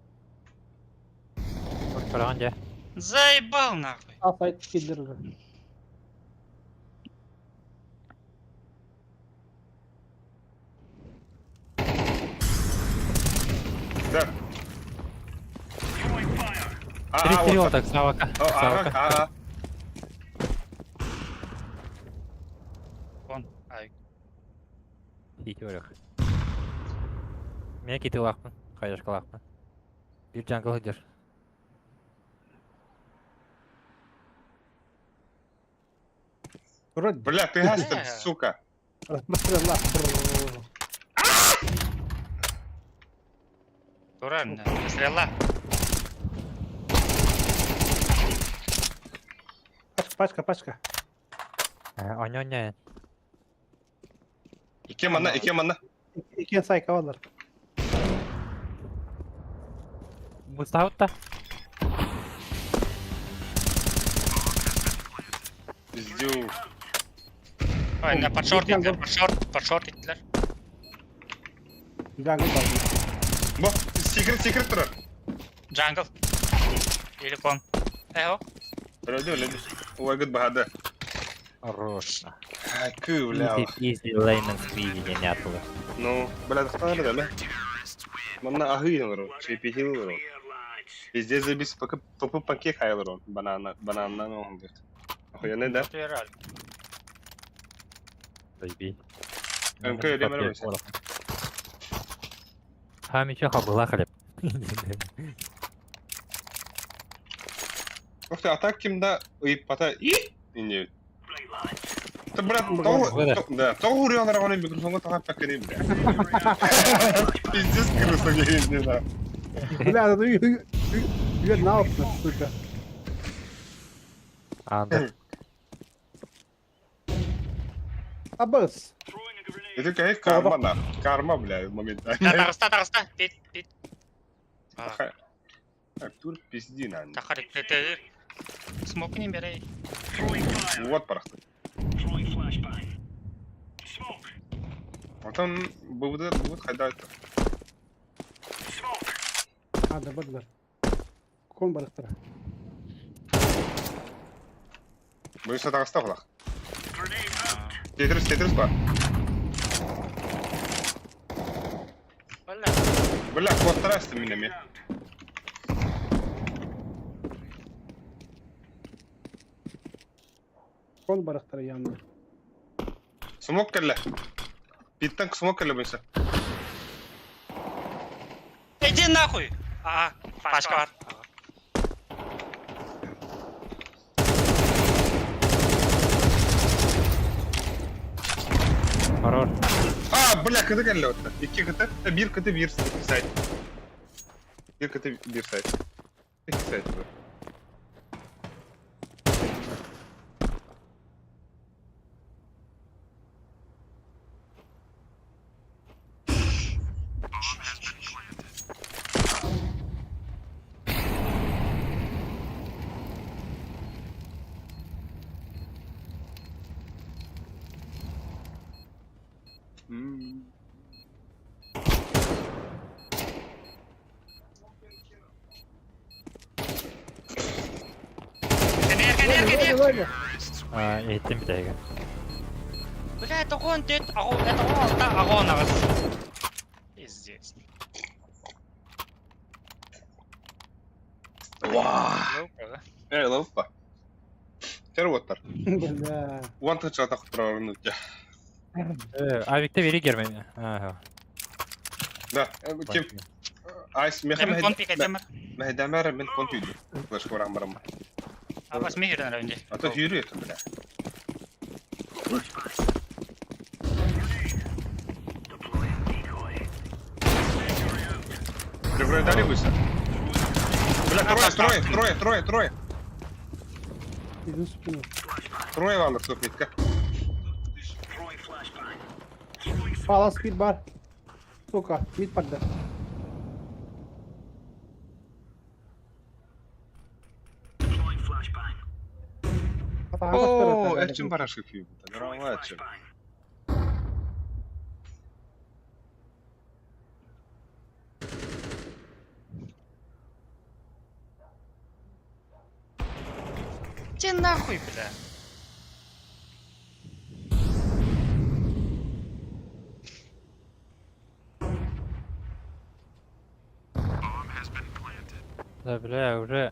Қараған же. Заебал нахуй. А, сайт киллер уже. Да. Перестрел так, Савака. Ага, ага. Он. Ай. Хит өрек. Мен кетіп лақпын. Қайдашқа лақпын. Bir jungle gider. Вроде. Бля, ты гастер, сука. Расстрела. Туран. Стрела. Пачка. Oyna. İki mana. İki sayka varlar. Mustafa da. Пиздю. Ой, на под шорт иттилер. Jungle var. Бо, секрет тұрар. Джангл. Или кон. Эхо. Өледі. Уайгыт бағады. Хорош. Кü, бля. Easy layman speed не атылы. Ну, бля, дақтан да, бля. Мана ахыйын ұру, чепетил ұру. Везде забис топы панкек хайыл ұру. Бананнан оғын дерт. Охуяны да? Реаль. Зайби. МК елемер өйсен. Хам еще хабыла қалеп. Охты, атак кимда ұйып бата и? Инде. Ты, брат, тоғы ұрионлар ғаны микрофонға тоғап пәккені, бля. Пиздец кірісі кейінде, да. Бля, ну ее на опыт, сука. Анда. Абыс. Это как карма, да. Карма, бля, моментально. Тағыста. Бет. Актер пизди, наверное. Тақар иттелер. Смок не берей. Вот парақты. Потом будет хайда это. Hadi bıdılar. Kon barıktıra. Bu işte dağısta kulak. Tetris var. Валля. Бля, хвостарасты минами. Kon barıktıra yanına. Смок кәлі. Биттен смок кәлі бұйса. Иди нахуй. Пачка бар. Хорош. Бля, кіді кәлі өтті. Екі кіті, бір кіті, бір сайт. Бір кіті, бір сайт. Екі сайт бұл. Кенер. Eğittim bir dakika. Бля, это он, это он, нағыз. Пиздец. Лауфа. Тервоттар. Bля. One touch атақ тұрарын өтте. Avik'te biri girmedi. Aha. Да, кем? Айс, Мен конфиг айтамар. Мәхедәмәрі мен конт үйді. Флеш көрам барам. Абас мехерден рәвінде. Ата хүйрі еті, бля. Пролетарий выше. Бля, трое. Иду в спину. Трое вам ступнитка. Пала спид бар. Сука, мид подда. О, Эрчин барашек фью. Здорово, Эрчин. Иди нахуй, бля. Да, бля, уже...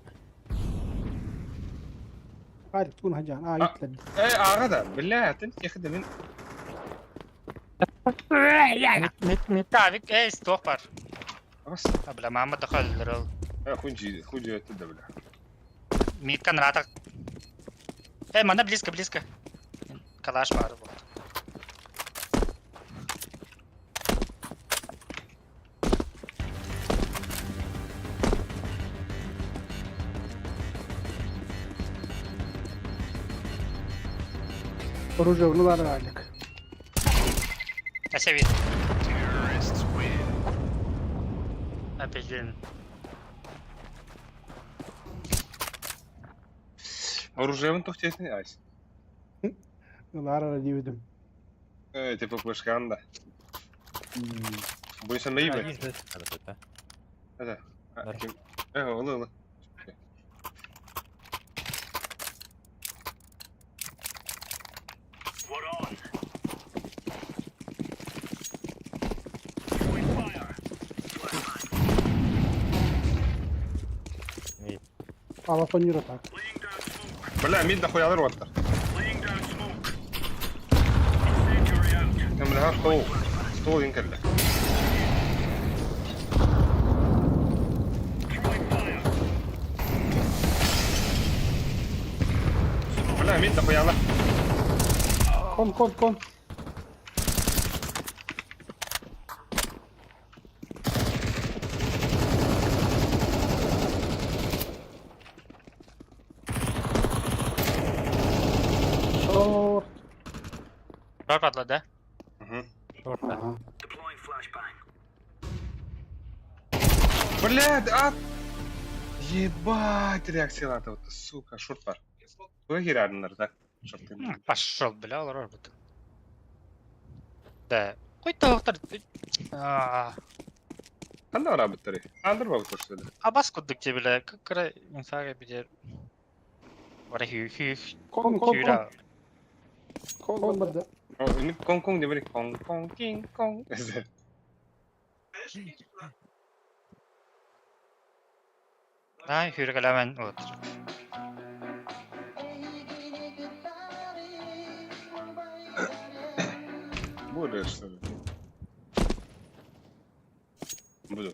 Hadi تكون هجان يتلد. ايه غدا بالله انت يا خدم من Mid ستوب بار. بس بلا محمد دخل الرول. خونجي تبدا بالله ميد كان راتك. مانا близко. Калаш бар вот. Оружие в нула ралик. Я себя вижу. Опять. оружие вон тухтесни айс Нула ралик видим. типа пушканда будешь наибать Один же это. это Да. والله Пала планирует так. بلا مين دخل على الوتر كملها طول يمكن له بلا مين دخل على Кон. Шорт. Рок отла, да? Шорта. Ага. блядь ебать реакция вот сука шорт бар Какой рядом так шорт Пошел, бля, робот. Да. Какой доктор? Anda ora bittiri. Andır baba toşladı. Абас куддук тебе, бля, как раз инфага бедер. Вара хü. Кон. Хюра. Кон бада. O ünlü kong kong diye böyle kong kong king kong. Хюра каламен вот. Буду что ли? Буду.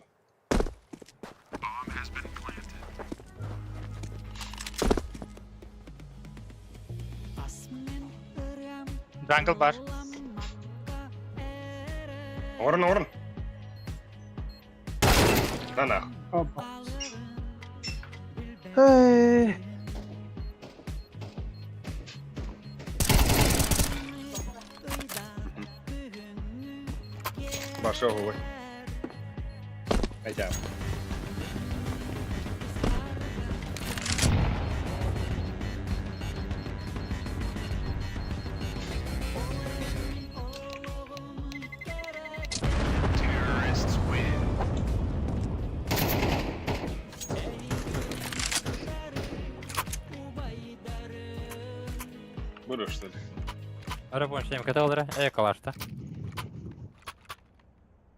Джангл бар. Орын. Да нахуй. Опа. Эй. Пошел его. Хотя. Буду что ли? Рабочий МКТ олдыра, калашта.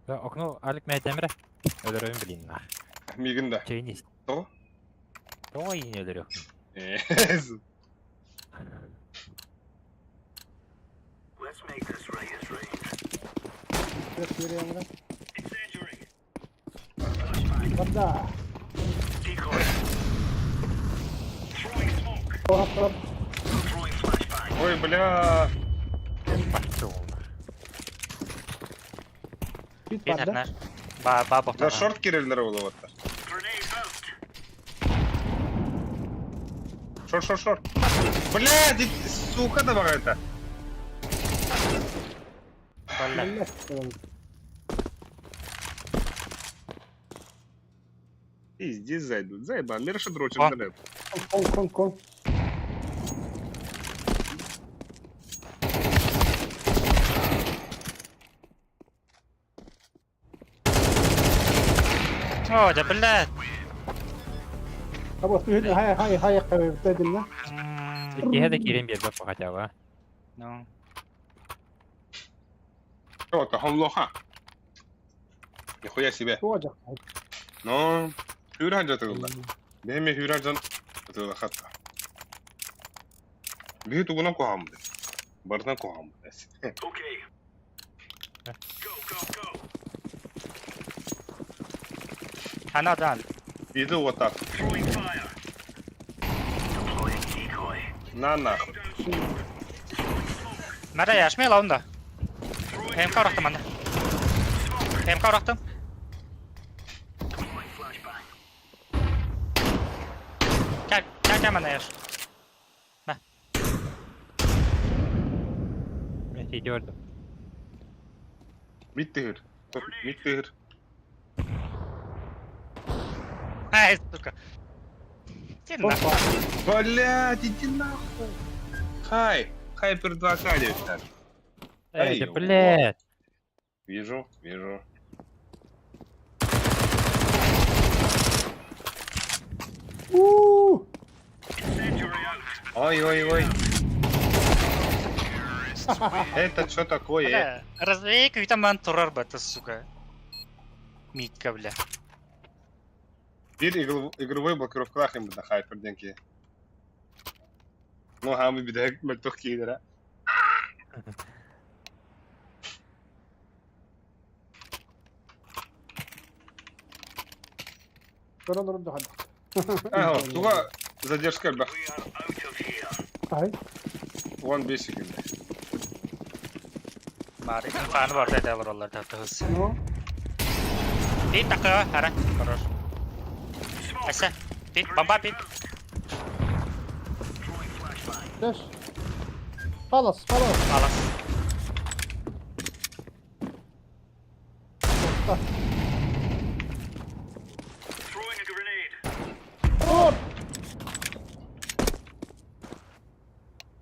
Окно алик мәйтемре. Өлөрөм билин нах. Мигында. Чейнис. То? Ой, не өлөрөм. Бада. Оп. Ой, бля. Пошел. Спид Питер бада. наш. Бабок. Да шорт кириллер болуп атты. Шорт. Блядь, сука да бага это. Болла. Пиздец зайдут. Заебал, Миша дрочит Кон. интернет. Кон. О, да блядь. А вот хай, бтедим, да? Икеһе да кирен бербеп хотя бы. Ну. О, это хомлоха. Нихуя себе. Тоже. Ну, хюран жатыгылда. Беме хюран жан жатыгылда хатта. Бихи тугуна кохамды. Барна кохамды. Анадан. Иди вот так. На нахуй. Мара яшмай лаунда. МК урақтым анда. МК урақтым. Кәл мана яш. Мен сейді өрдім. Bitti hür. Bitti hür. Ай, сука. Сен нахуй. Блядь, иди нахуй. Хай перед 2К девочка. Эй, Да блядь. Вижу. Ой. Это что такое? Бля, развей витамин турар бата, сука. Митка, бля. Bir игровой блокировкалах им да хайпер деньги. Ну, мы беда мальтох кидера. نرد حد. Туга задержка бах. هاي 15 секунд. Мари, фан бар да алар таптыгыз. نو Бит такая, хара. Хорош. Аса. Бит, бомба бит. ليش خلاص Алас.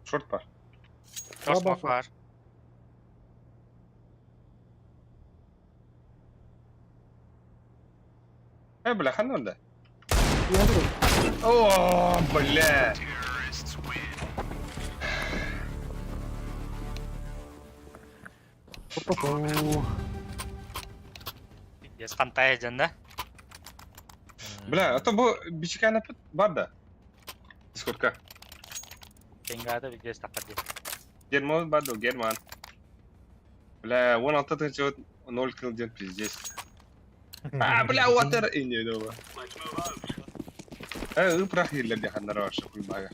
Шорт бар. Тосмок бар. Бля, ханон да. يهدروا О, бля. Без фантазия, да? Бля, а то bu бичикана бар да. Дискордка. Теңгады видеос тақады. Герман бар да, Герман. Бля, 16 жыл 0 килл ден пиздец. Бля, water ине доба. Упрахилер де ханнара аша кулбага.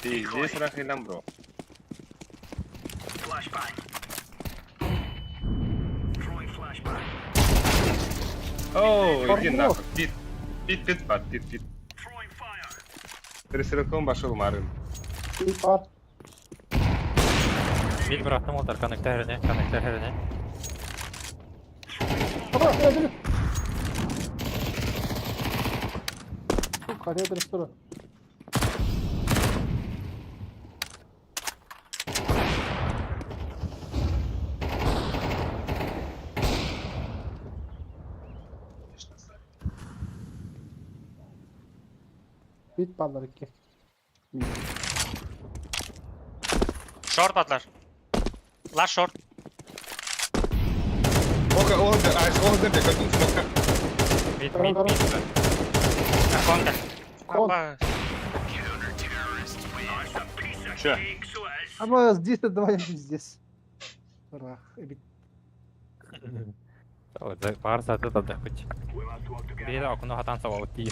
Пиздец рахилам, бро. О, иди нахуй. Пит бар, пит. Перестрелком пошел Марын. пар Мен бір аттым отыр коннекторіне. خلاص يهدروا خليه يدرس Bit balları ki. Шорт атлар. Лаш шорт. Олдер де готов смока. Мид. Конка. Кон. Опа. Че? Ama здесь давай здесь. Рах, бит. Бар саты да хоть. Бейді окуну хатан сава өтті.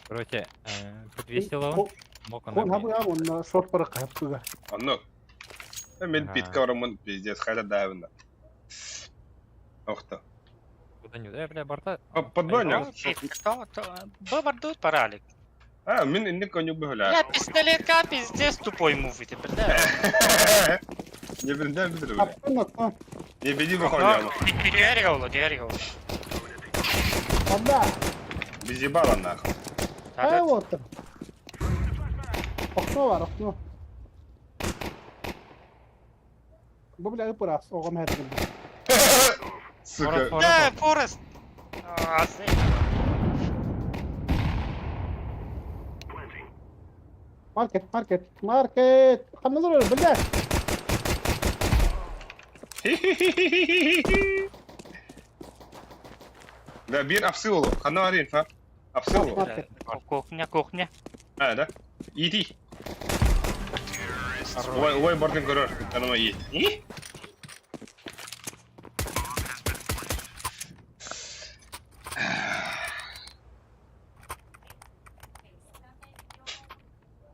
Короче, тут весело. Кон хабы он шорт пара кайыптыга. Анно. Мен Ага. питка орамын пиздец, хотя давно. Ох ты. Куда не бля, барта. Подбонер. Б бардут паралик. А, мен инде конюк Бля, бөхөлә. пистолетка пиздец тупой мув ити, бля. Не билдем бидер. Attın attın. Не биди бөхөлә. Диğeri oldu, diğeri oldu. Abla. Бизи бала нахуй. Hey otur. Okno var okno. Bu bile yapıras. Oğlum her gün. Сука. Да, Форест. А, сейф. Market. Kanlı duruyor bile. Да, бир апсылу. Кана арин фа. Апсылу. Market. Кухня. А, да. Иди. Ой, бортын көрөр. Таныма и.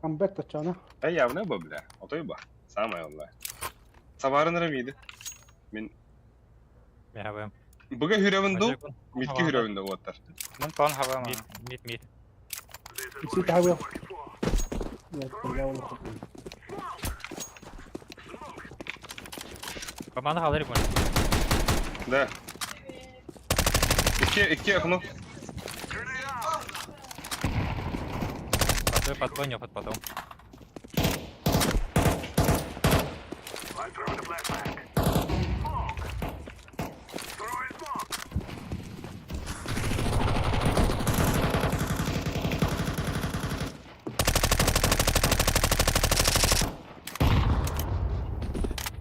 Comeback da çana. Ай, явно бы, бля. Отой ба. Самая, والله. Сабарын рамиди. Мен Я бэм. буга хүрәвендү, митки хүрәвендү оттар. Мен кон хава ма. Мид. İçi daha yok. Evet, ya olur. Команда халыры бон. Да. Икки окно. Подбонер потом.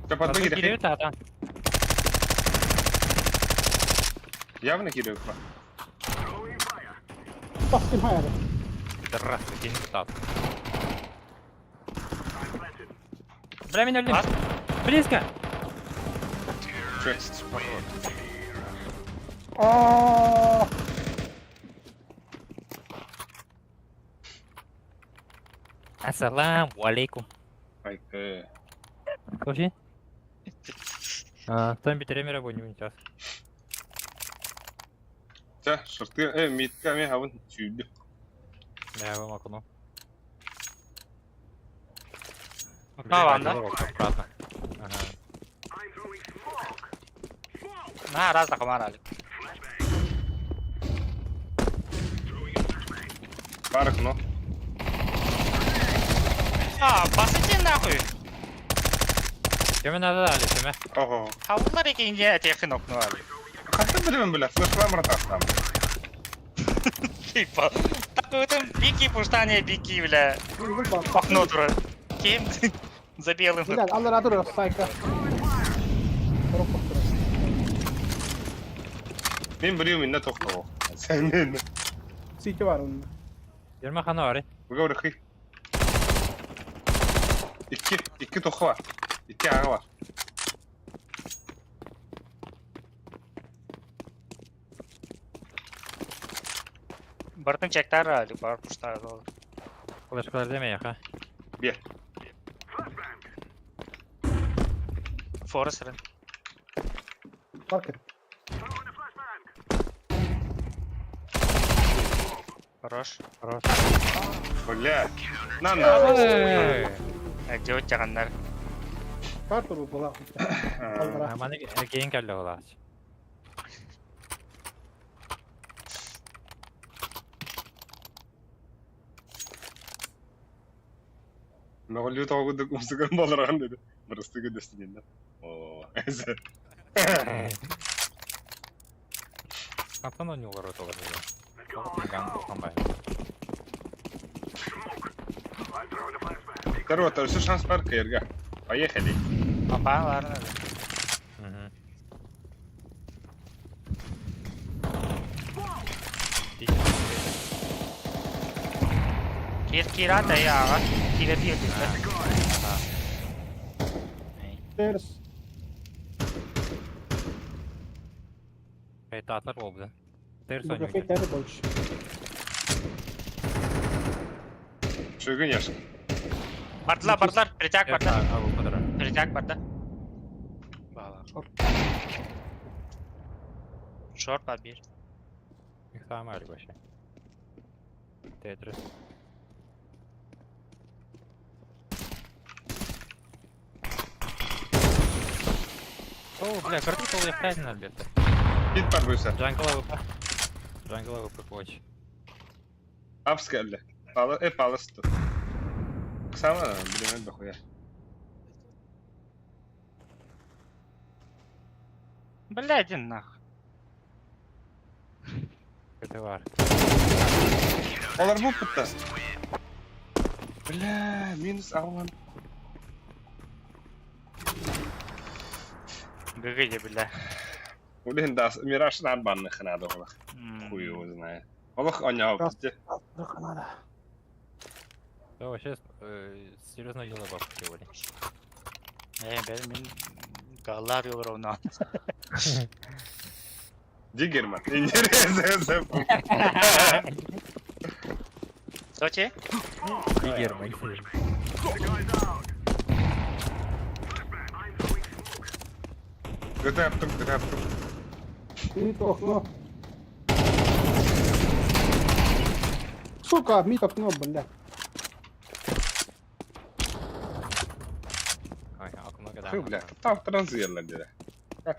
Капатты Киреви кире. тата. Явно кире. Bastım hayal. Здравствуйте, не тата. Бля, меня блин. Бас. Близко. Че? Aa! Ассаламу алейкум. Ай, Слушай. Там битеремер абонемент сейчас. Та, шорты, митка мен хавын чүйдү. Я вам окно. Lavanda. Обратно. Ага. На, раз захомар алик. Бар окно. А, басите нахуй. Кеме надо дали, кеме? Ого. Havlular ikinci tekin oknu alик. Хатта билем биле, флешламыр тастам. Типа. Такой-то бики пуштане бики, бля. Dur bak. Окно тура. Кем? За белым. Bilal Allah razı olsun sayka. Korok korok. Мен билем инде токтоо. Sen мен. Siki var onun. Yerme xana var. Буга урахи. İki toku var. İki ağı var. Бартын чектар алик, бар пуштар olur. Флешкалар деме яха. Bir. Forest run. Market. Хорош. Хорош. Бля. На. Где у тебя ганнар? Kartı bu bula. Kaldıra. Маны кейін келді олар. Нағылы тауғыды көмсіген балырған деді. Бірістігі дөстігенді. О, әзі. Қантан ойны олар өті олар. Ган болған бай. Короче, все шанс бар кайырға. Поехали. Папа, ладно. Kira da ya. Kira bir Ters. Kayıtta atlar oldu. Ters Bu oynuyor. kafayı ters boş. Çögün yaşın. Bartlar, притяг, А, вот подара. Jack var da. Var. Short var bir. Их самый аль вообще. Тетрис. О, бля, карту пол я правильно албетте. Git var buysa. Джангла ВП. Джангла ВП коч. Apps geldi. Palas'tı. Kısama bilemem de koyar. Бля, иди нахуй. Это var. Olar bu pıtta. Bля, minus alman. Гыгыди, бля. Ulihin das Mirage'ın abanını kınadı ola. Kuyu uzunay. Ola anya hapıttı. Kanada. Да, вообще серьезное дело бабки сегодня. Benim gallar yolur ona. Digerman. İngilizce. Сочи? Герман. Kötü yaptım. Мид окно. Сука, мид окно, бля. Ой, окно когда. Tüh bля. Tahtadan yerler dedi. Tak.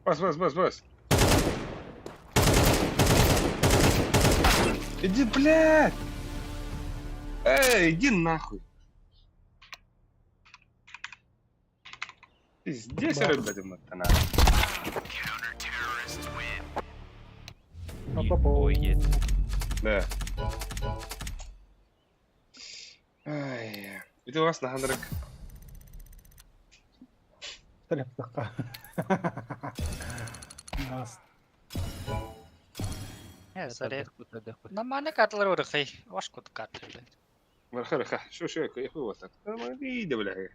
Бас. Иди, блядь! Эй, иди нахуй! Ты здесь, ребята, матана? Ой, Да. Ай, это у вас на хандрак. Салям такая. Нас. Sorry. Нормально карталар өрөхэй. Вашкут картлар. Мархараха, шо, я хуй вот так. Иди, бля.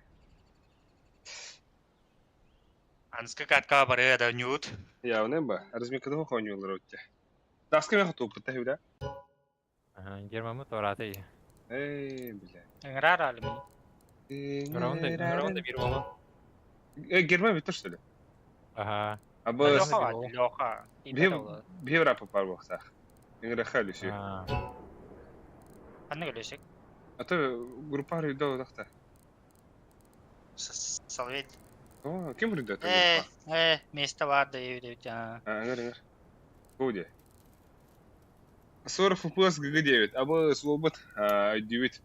Анска картка бары да нют. Я в небо, размекадого хоню лротте. Даска меня хоту пытаю, да? Герман Тораты. Эй, бля. Энграр алми. Раунда bir oğlum. Герман ведь то, что ли? Ага. А Лёха. bir rapı var baksa. İngilizce xali şey. Anne gülüşük. Ata gruppa rüyda o dakta. Salvet. O, kim rüyda? Место vardı evde. Angır. Худи. 40 FPS GG9, а мы слобод 9,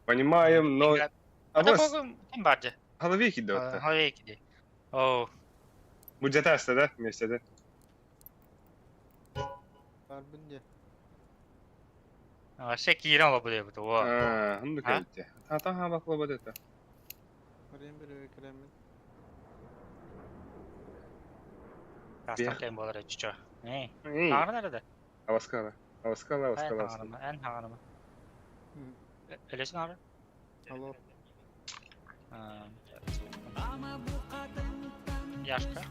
понимаем, но... А вас Kim vardı? головейки да? Havaya gidiyor. Oo. Bu Jetasta да, вместе, да? Harbinde. Şey kiran var buraya bu. Ну кайте. Та бак лобод это. Kastan bolar açıyor. Ne? Ağrı nerede? Аваскала. En ağrı mı? Öylesin ağrı. Алло. Yaşka.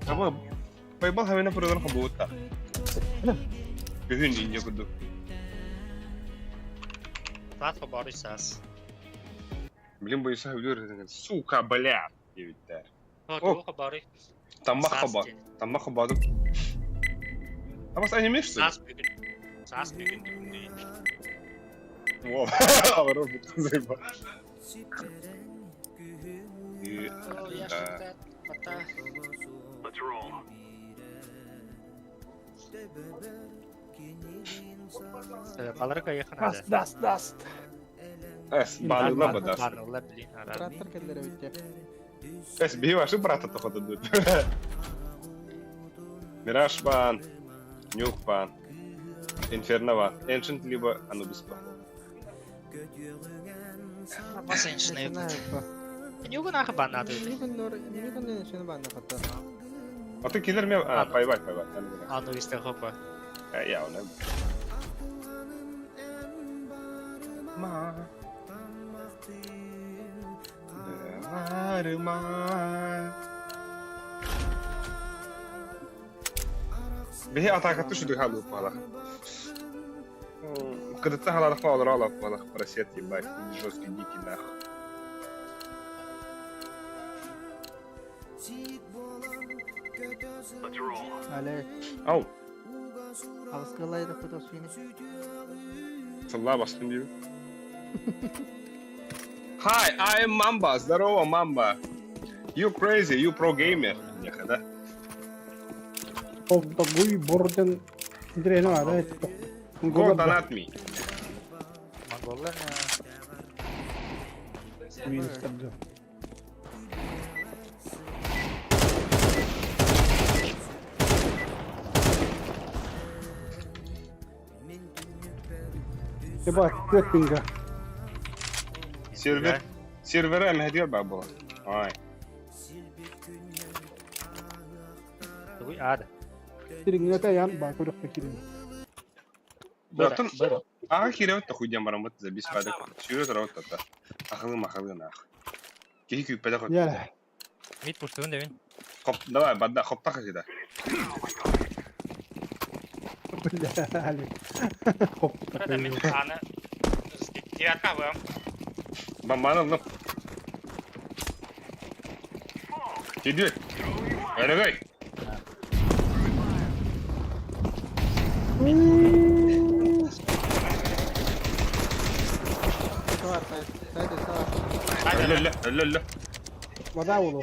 Ama Paybal havena puradan kabuta. Gühün ince kudu. Platform barışsız. Блин, боюсь, говорю, сука, бля, девять-то. Doğru haber. Там хабаду. А вас аниме что ли? Sas bir gün. Во, Аваров заебал. Yaşka. Hatta. Baları kayıkın hadi. Даст. Эс, банула бадас. Banırlar bilin. Трактор келдер өтте. Эс, бей ваши брата то ходу дут. Мираж бан, Нюк бан, Инферно бан, Ancient либо Anubis бан. Nasıl işine yapıyor? New'un akı banladı. Нигунда шені банда хата. А ты киллер меня... А, пайбай. Anı işte hopa. Я он. Bihi atakatı şu düha loop bala. Kıdıtta halalık olur alıp bala. Просет ебать, жесткий дикий нахуй. Alek. Au, Alskılaydı fotosunu. sallığa bastım diyor. Hi, I am Mamba. Здорово, Mamba. You crazy, you pro gamer. Яхада. Topta bu bordan direne var. Evet. Go donate me. Mongoller ne ya? Minister. Bak götünga. Server. Server'e em hediye bak bu. Ay. Bu ada. Tiringine tayan bak udah pikirin. Zaten ага херевет та хуйня марамат за без файда. Сюрет раут та. Ахлы нах. Кихи күйпеде хот. Yala. Mid pushtuğun devin. Хоп, давай, бадда, хоп так сюда. Ali. Hop. Burada min anı. Девятка вам. Бомбаны лып. Gidiyor. Ergay. Ölle. Vada ulu.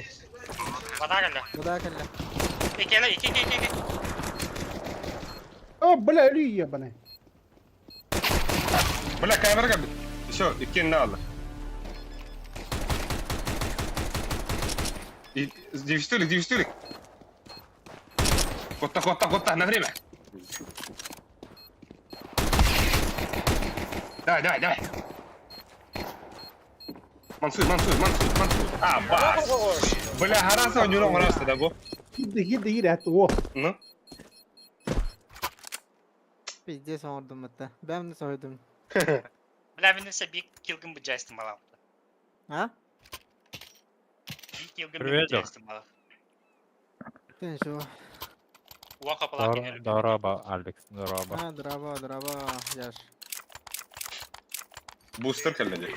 Vada geldi. Vada kalla. İki hele iki. Oh bala ölüyor ya bana. Bıla kamera kapı. Şu ikinci aldı. Девятюлик. Кота, на время. Давай. Мансуй. А, бас. Бля, гараза у него раз да бо. Gitti et o. Ну. Pizza sordum hatta. Ben de sordum. Bля, ben ise bir kilgin bu jestim alam. Ha? Bir kilgin Привет, bu jestim alam. Sen şu. Uva kapılar gidelim. Дорога, Алекс, дорога. Ha draba. Yaş. Бустер келмеди.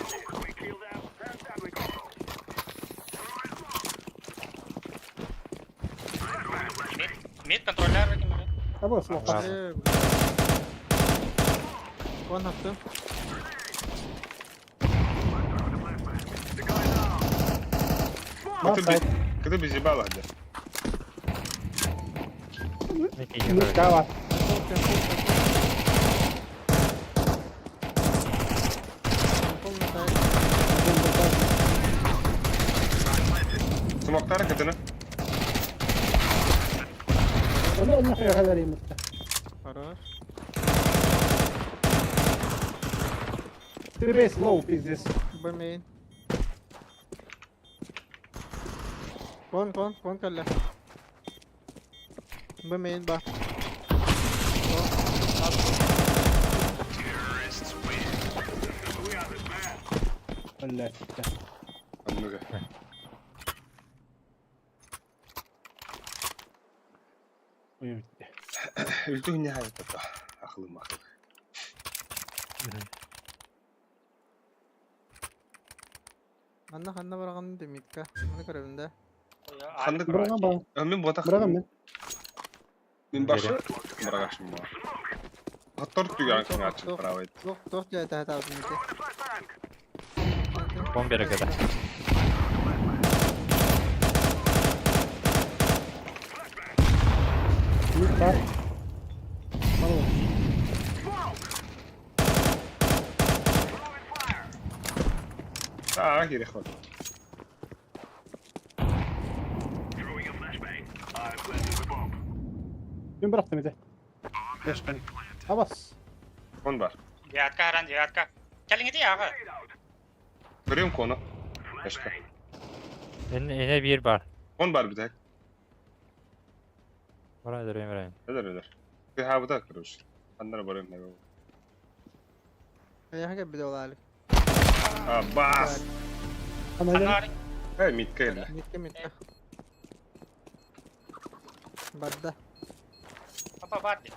Mid kontroller kim bilir? Ama smoke. Ладно. Kon attım. Куда без ебала где? Mutka var. Смоктары кадını. Allah kadar iyi mutka. Хорош. Three slow pieces. Bu main. Kon kalla. Bu main bak. Allah. Anladı. Buyur bitti. Üldü nihayet da. Aklım. Anna bırakalım demeydik. Bunu görevinde. Sandık Bırakın bana. Ömün botak. Bırakın ben. Min başı. Bırakışım var. Hatta tüygen kim açık pravaydı. Dört cahit hata aldım ki. Бомбера kadar. Mutka. Tamam. Geri xol. Ben bıraktım bir de. Beş tane. Havas. On var. Девятка. Келin gidiyor aga. Görüyorum konu. Başka. Yine bir var. On var bir tek. Buraya vereyim. Öder. Bir ha bu da kırmış. Anlara barayım ne bu. Ayağa bir de olaylık. Ha bas. Ama öyle. Anlar. Hey mitka ile. Mitka. Badda. Папа, Барди.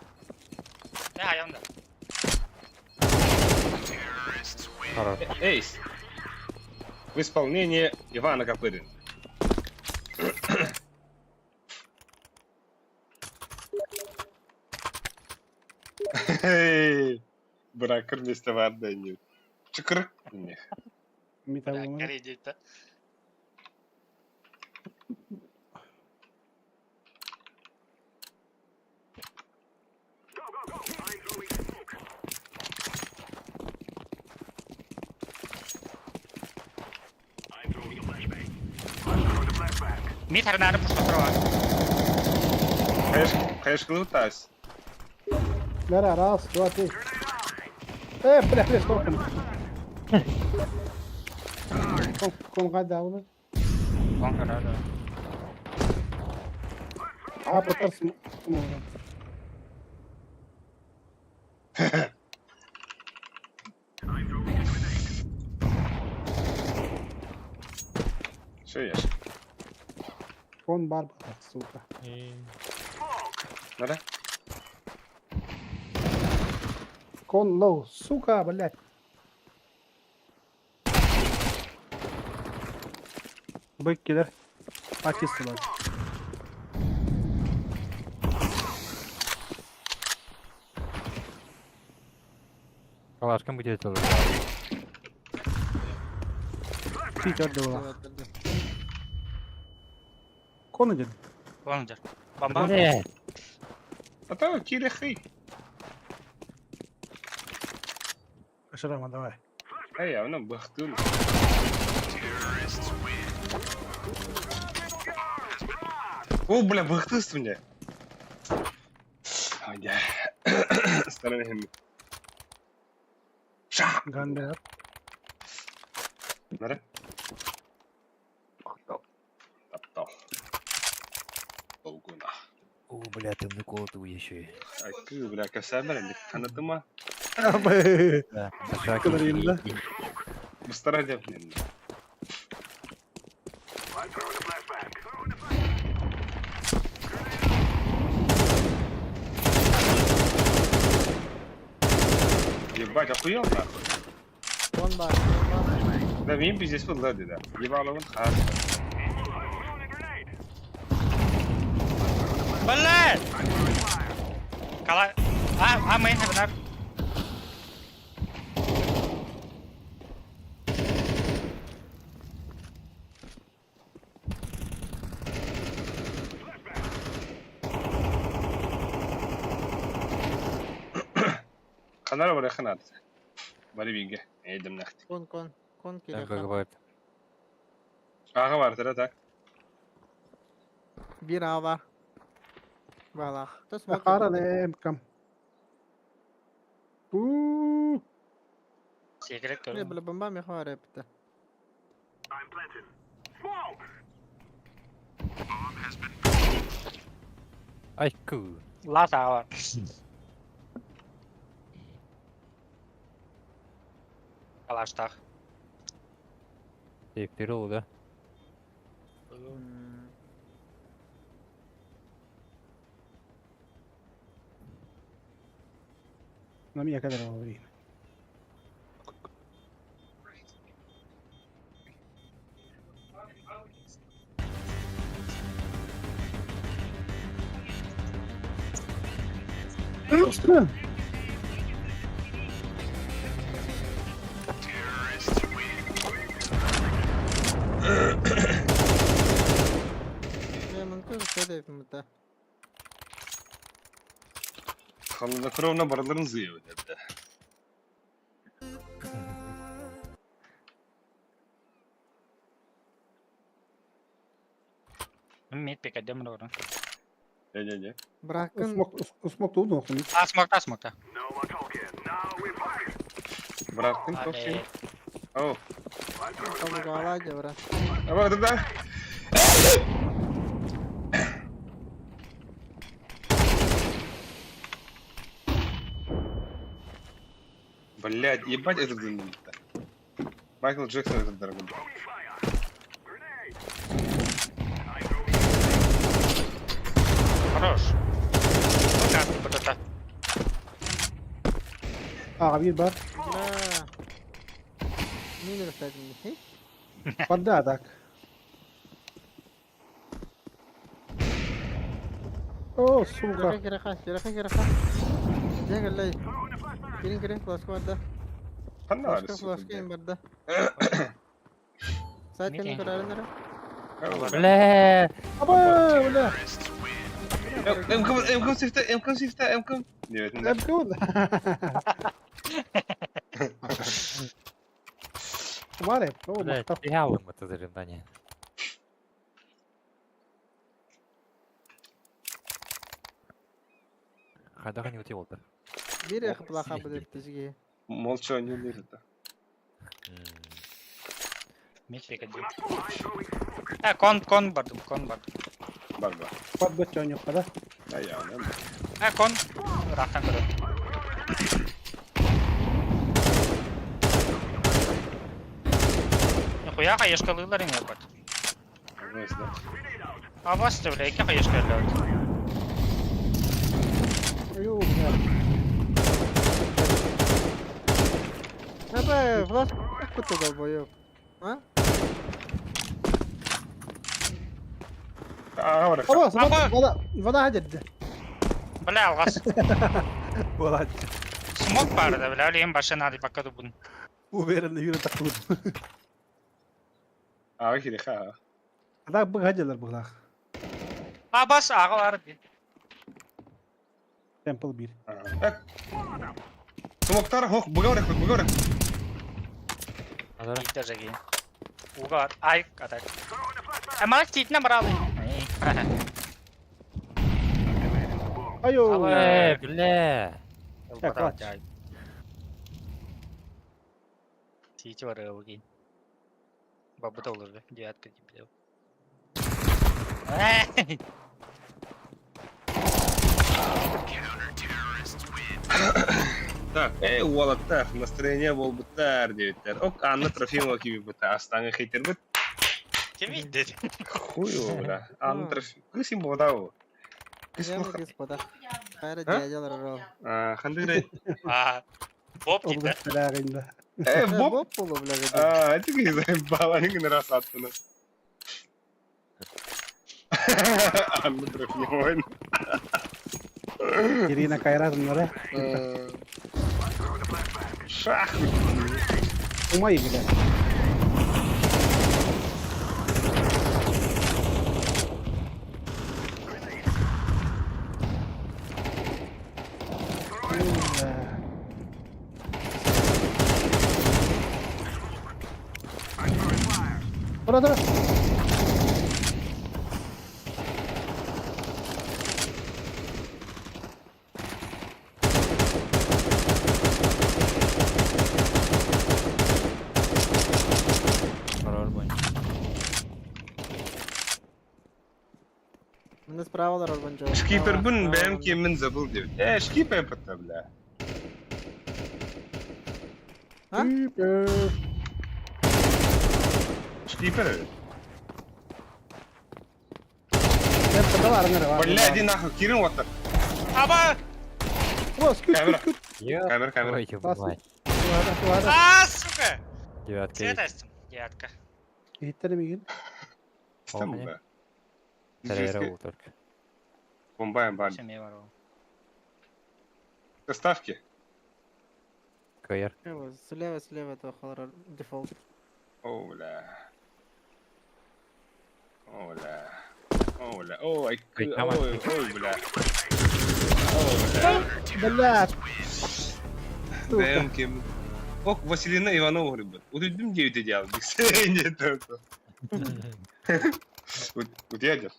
Да, yanında. Хорош. Эйс. В исполнении Ивана Копырина. Bırakır mı işte var deniyor. Çıkır. Ne? Bir tane bunu. Nereye gitti? Mid har nära på stora. Конечно, лутась. لا راس دلوقتي. بلا كم كم قاعد داونه. Kanka nerede? بطرس Что ешь? كون بار بطرس سوكا. Надо? كون لو سوكا بلات. Bak gider. Açısılar. Kalaşkın bu geçti olur. Teacher de var. Öldürdü. Konu dedi. Olunca. Bamba. Ne? А то кири хи. Kaşırama давай. Эй, я ну бахтун. О, бля, бахтыст мне. Hadi. Sana ne hem? Şah. Gander. Nere? Aptal. Olguna. O bля, темный колоту еще. Ay kız bırak keserler elini. Tanıdın mı? Abi. Да. kadar yerinde. Mustara yapayım. Ебать, охуел нахуй. Kon var. Да мин пиздец фуллады да. Ебаловын хас. Balle! Kala. Main benar. Kanara var yakın artık. Bari bilgi. Eğdim nakti. Kon. Kon Так kire. бывает. Ağa var tıra tak. Bir A var. Valla. To smoke. Kara ne kam. Secret Ne kör. böyle bomba mı var hepte. Ay ku. Last hour. Kalaştak. Tekleri oldu. Hmm. Na minha cadeira vou abrir. Nossa! Ne mümkün şey de yapayım da. Halıda krovna baraların zıyıyor dedi. Mid pick edeceğim oradan. Gel. Bırakın. Usmok tudo, não Smoke'ta smoke'ta. Bıraktın çok şey. Oh. Kamu galayca bırak. Ama dur da. Блядь, ебать этот динамит. Майкл Джексон этот дорогой. Хорош. Пока. Ağa bir var. لا مين اللي فاتني؟ هي؟ Faddadak. Oh, suka. جرخي جا قال لي كرين فلاسكو ده خلنا على فلاسكو السوق فلاسكين برده ساعد كان مين؟ يقول لنا لا Aba, ولا. يمكن سيفتا يمكن Hep kul. Var hep. O لا muhtaf. فيها أول منتظر ثانية هذا غني وتي والله Bir yakıp lakabı da tezgiye. молча oynuyor da. Mid bekedi. Kon bardım. Bak bak. Fad bachon yok kada. Ay ya ne? Kon. Raktan kırı. Нихуя хаешкалылар иңер бар. Neyse. А бас да бля, эки хаешкалылар. Yok ya. Abi flask kutu da boyup. Ha? Aa var. Aba, Aba. vada hajed. Бля, алгас. Vada. Смок бар да бля, эң башын алып бакады бун. Bu verin de yürü takılır. Aa kiri ha. Adak bu hajalar bu dak. А бас ага бар ди. Temple 1. Смоктар хох бугаврек. هذا Ите жаги. Уга ай атак. Мана титне баралы. Ayo. لا بالله clutch. Тити бар оги. Бабыта olur be. Девятка типа. Так, Уолат, так, настроение был бы тар, девятер. Ок, Анна Трофимова киви бы та, астаңа хейтер бы. Кем иди? Хуй его, бля. Анна Трофимова. Кысим бы водау. Ya mı господа? Hayır diyeceğler ro. Хандыгрей. А, Боб O типа. da selagında. Боб. Bob bulu bile gidi. Тільки не заебала, не на раз оттуда. Анна Трофимова. Irina kayrar bunlara. Шах. Umayı bile. Burada. قرار باين Bunu spravalar ol bence. Шкипер бун benimki min zabıl diyor. Şkiper yapıttı bile. Ha? Süper. Шкипер evet. Temple var nere var. Валя, иди нахуй, Кирин вот. Аба! Bas küt Камера. küt küt. Камера. Ой, Бас. ебать. Var. А, сука! Девятка Цвет есть. астım. Девятка. Hitleri mi gel? Там, Помни. да. Тарейра был только. Бомбаем, бан. Семей var o. Ставки. Кайер. Слева то дефолт. О, бля. О, бля. О, бля. Ой, Прикольно. ой, бля. Beller. Benimki. Ок, Василина Иванова, ребят. Вот идем 9 идеал. Нет, это. Вот я дел.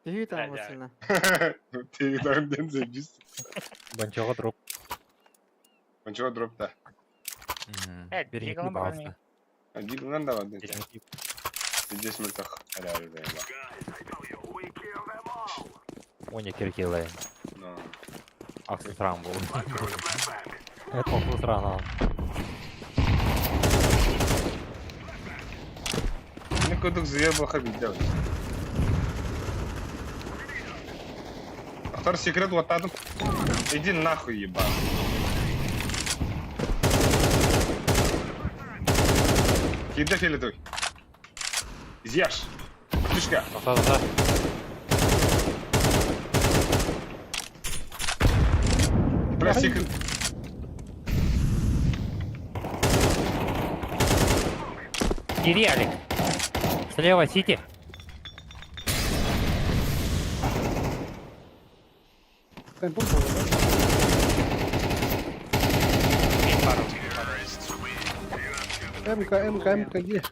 Тихи там Hadi Василина. Ты там ден забис. Банчога дроп. Он чего дроп-то? Evet, Birinci Deagle'ın bastı. bakalım. Дигл да ладно. Birinci Здесь мы так халяли, да. 12 килла. Но. Аксыл срам был. Это аксыл срам al. Ne kadar zayağı bakabilir. Ahtar секрет вот там. Иди нахуй, ебан. Кидай фиолетовый. Изъешь. Фишка. Ата. Пластик. Иди, Алик. Слева, Сити. Темпом було, да? Мид пару. МК є.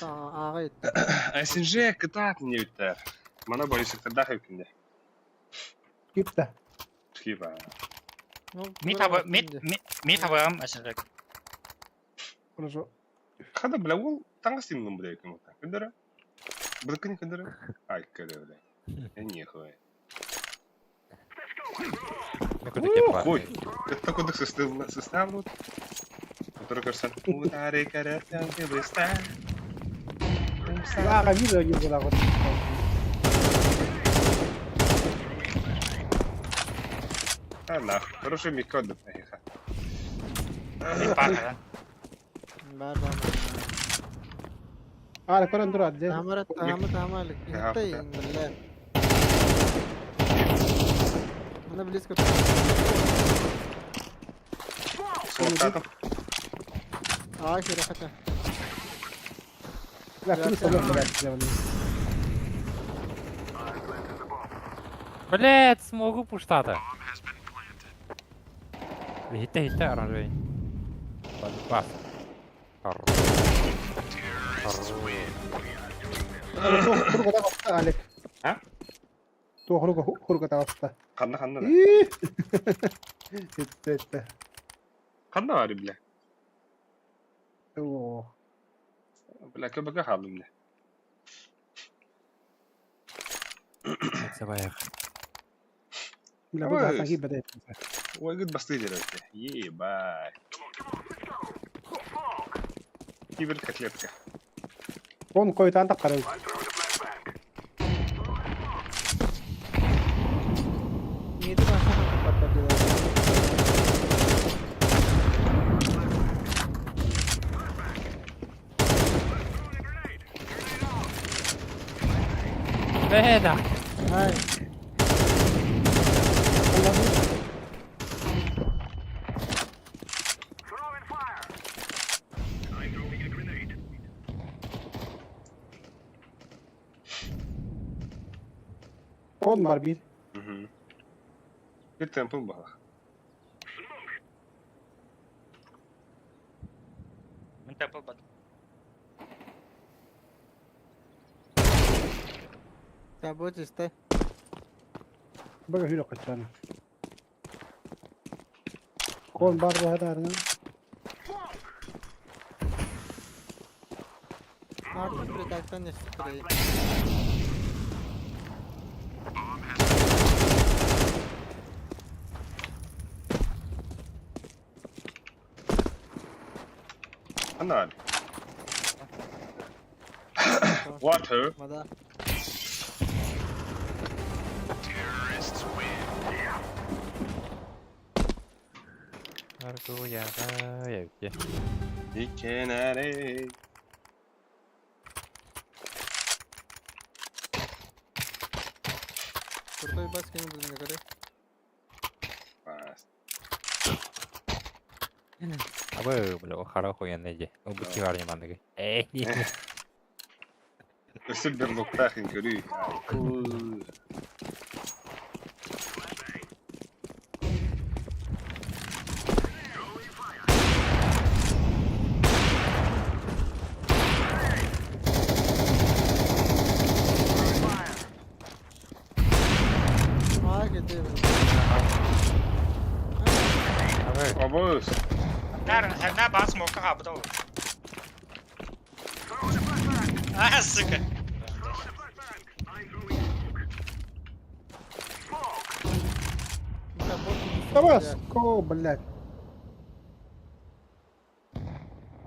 Ағайт. Әсінже кітап не өттер. Мана бойсы кырдах өкінде. Кипті. Тхиба. Мид табам әсірек. Хорошо. Хада бля ол таңғы сенің бұдай екен ұта. Күндірі? Бұдықын күндірі? Ай, көді бля. Не хуй. Ну, куда тебе Хуй. парни? Ты такой дых состав вот. Который кажется, удари каретан ты быстро. Аға видео не була вот. А нахуй. Хороший микод да поехал. Мид пару, да? Бар бар. Аға көрін тұрады. Де. Тамалик. Ага, Интай, да. бля. Она близко. Солдатом. Ахи, рахата. Бля, куди собі блядь, Блядь, смогу пуштата. Хитта, оранжевый. Подпас. Хурга тағапты, Алек. А? Туа хурга тағапты. Қанда да. Етті. Қанда бар бля. О. Бля, көбігі қалдым бля. Забаях. Бля, бұл Ой. да таки бәді. Ой, гүд басты дер өте. Ебай. Кибер котлетка. Он қойтан да қарау. Миді басана капатты. Беда. Ай, Он бар bir. Bir tempim bağlı. Мид табал бат. табот isтай. Baga hülo kaçana. Kon bar bu hadar ne? Artık bir dakika ne sıkırayı. Anal. Water. Mada. Argo ya da ya. Dikenere. Kurtoy bas kene bulunca göre. Bas. Абы, бля, хара охуенный де. Убытки var немандығы. Эй. Өсіп бір луктахын көрейік. Aa gidiyor. Абы. Abuz. Не бас смока хабда. А, сука. Tabas. Ko блядь.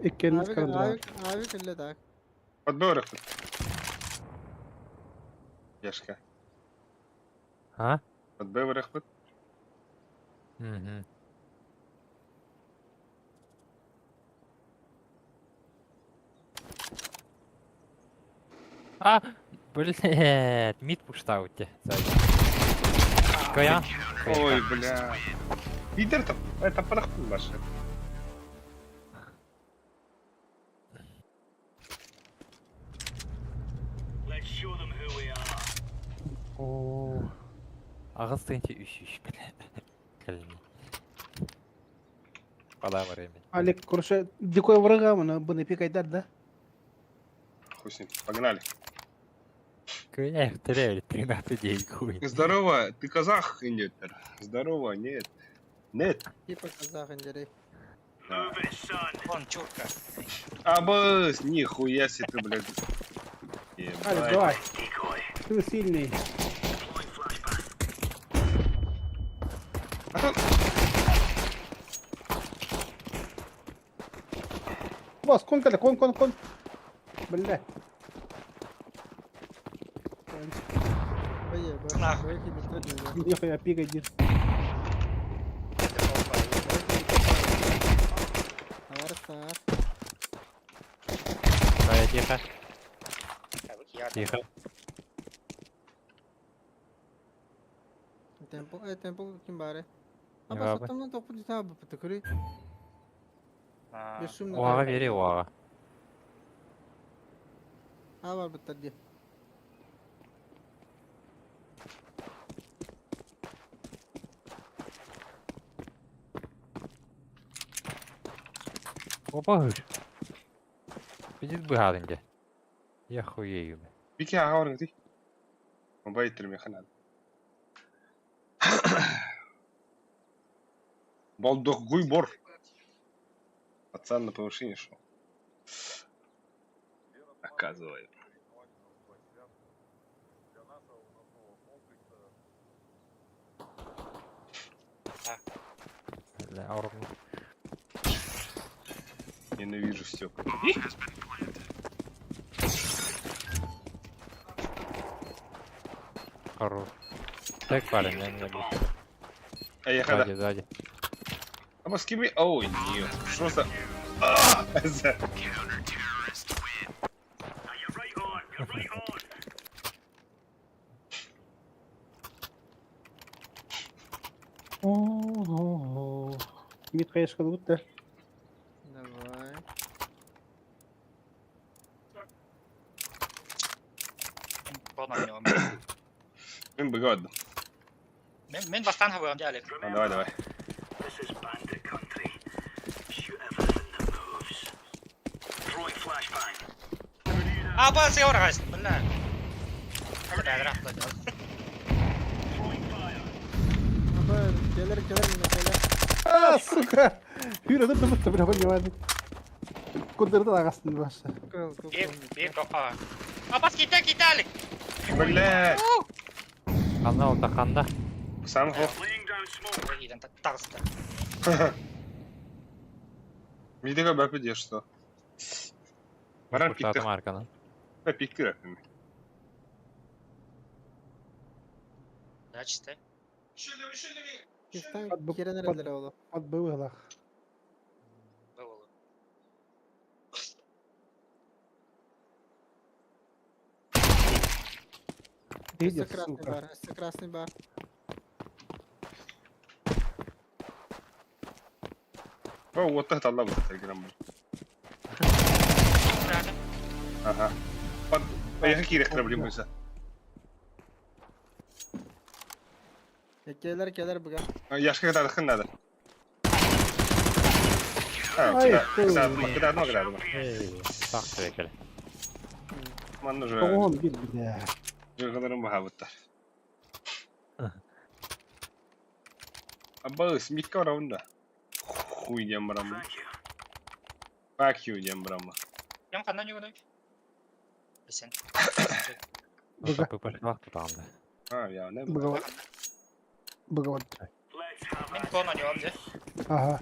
İkiniz kalın durad. Abi kille tak. Подборок. Яшка. А? Подборок. Мгм. А, блядь, мид пушта у тебя. Коя? Ой, бля. Пидор-то, это подохуй наше. О, Ağız tenti üş, bля. Калини. Подай время. Олег, короче, дикой врага, мы бы напикать дать, да? Хуй с ним, погнали. Коя, теряли 13 дней, хуй. Здорово, ты казах? Нет. Здорово, нет. Нет. Типа казах индирей. Вон, чурка. Абас, нихуя себе ты, блядь. Олег, Ебать. давай. Ты сильный. А тут Босс, кон, Коля, кон. Бля. Бeye, Нахуй. belki bitirmiyor. Нихуя пикать здесь. Varsa. Коя, тихо, Я тихо. Tempo kim bari? Ne Ama abi? satamdan topu abi patakuri. Bir şum Уага бери, уага. Ha var bitter diye. Опа, гыш. Пиздец быгадын де. Я хуею, бля. بيكي عاورك دي موبايل ترمي خلنا Балдох гуйбор. Пацан на повышение шел. Оказывается. Бля, аурум. Ненавижу стекла. Хорош. Так, парень, я не люблю. А я Сзади, когда? сзади. А с кем? Ой, нет. Что за... За- Ого. Мид, конечно, будто. Давай. Вон на него. Блин, богат. Мен бастан хавы он дялик. Ну, давай. А, бас, я урагайс. Бля. Бля, драхта. Ama gelir yine gelir. А, сука! Юра, ты просто, бля, понимаешь. Куда ты агастын башта? Kıl kıl. Bir доқа. А, бас, кита, киталик. Блядь. Канал таханда. Сам хо. Идем, тағысты. Видео бәп идешь, что? Баран пикті. Пуштатым арканы. Пикті рәпін. Да, чистай. Kistan Hadi bu- kire nerelere oğlum? От бывых. Было. Видишь, Üstü krasный сука. bar. Üstü krasный bar. О, вот это Allah вот это грамм. Рядом. Ага. Поехали кирек проблемуйся. Gelir bu gel. Яшка когда дыхын надо. Ай, Когда одно градус. Эй, сақ тірекел. Манны же. Он, бля. Жығылырым баға бұттар. Абба, смитка бар ауында. Хуй дем барамы. Факью дем барамы. Ям қандан жүгіді? Бесен. Бұзапы пашылақ тұтағында. А, я не Быговат. Быговат. Мен кон ойнауым де. Ага.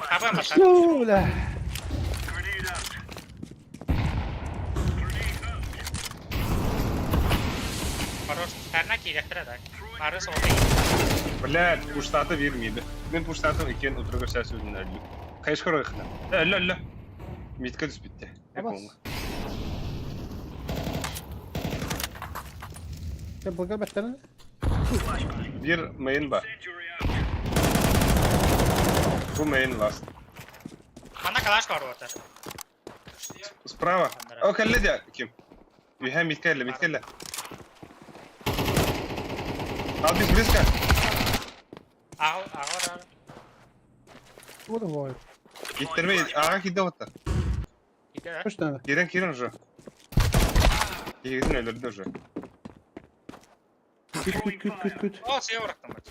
Абай маша. Ну, бля. Хорош. Әрна кейдек бірі да. Arı soğuk. Bля, puştatı vermeydi. Ben puştatım iken oturup aşağı sözünü öldü. Kayış kuru ıkhına. Öyle. Mitka düz bitti. Abbas. Gel bakalım betlerine. Bir main var. Bu main last. Bana kalaş var orada. Справа. О, кelle kim? Ühe mitkelle. Al biz близко. Ağır ağır. Bu da var. Gittirme. Ağa giddi otta. Gidiyor. Kaç tane? Kiren уже. Yigidin öldürdü уже. Küt. O şeye bıraktım bak.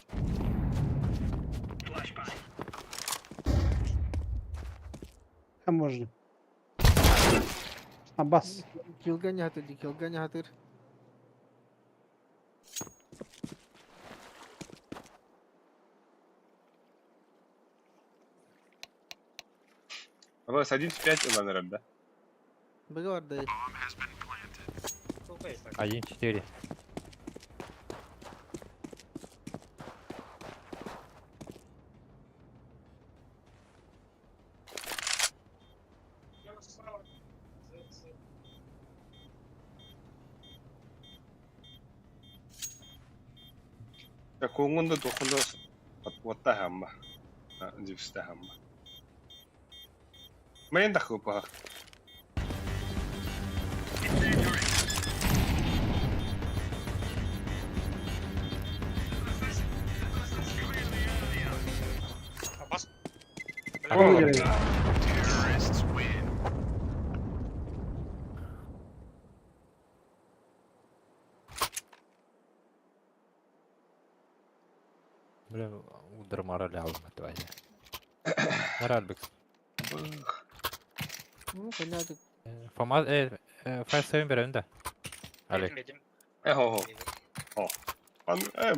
Hem можно. Abbas. Kill'ga ne hatır? Ama 1.5 ulan herhalde. Bagi var dayı. Çok iyi. 1-4. Ya kongun da dokundu. Watta hamma. Cipste hamma. Main da kupa. Bas. Ona göre. Бля, удар морали aldım hatta ya. Moral bak. Kanya hatır. Famaz fast 7 bir önde. Alek. Bedim. Ho.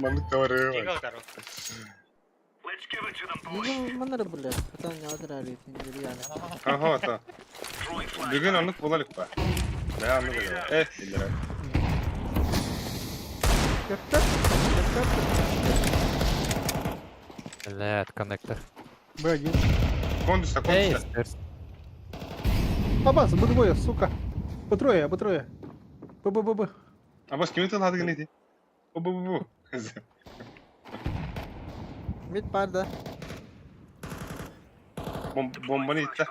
Manlık da var. Gigal karo. Ini mana ada boleh? Kita nyawa hari ini yani. Aha ta. Bugün anlık bulalık var. Ne anlık ya? İllere. Cepat. Lat connector. Böyle. Koндуса. Stairs. Abbas, bu двое, сука. По трое. Бу. А бос kimi tılhadı neydi? Bu. Mid parda. Bombanı itti.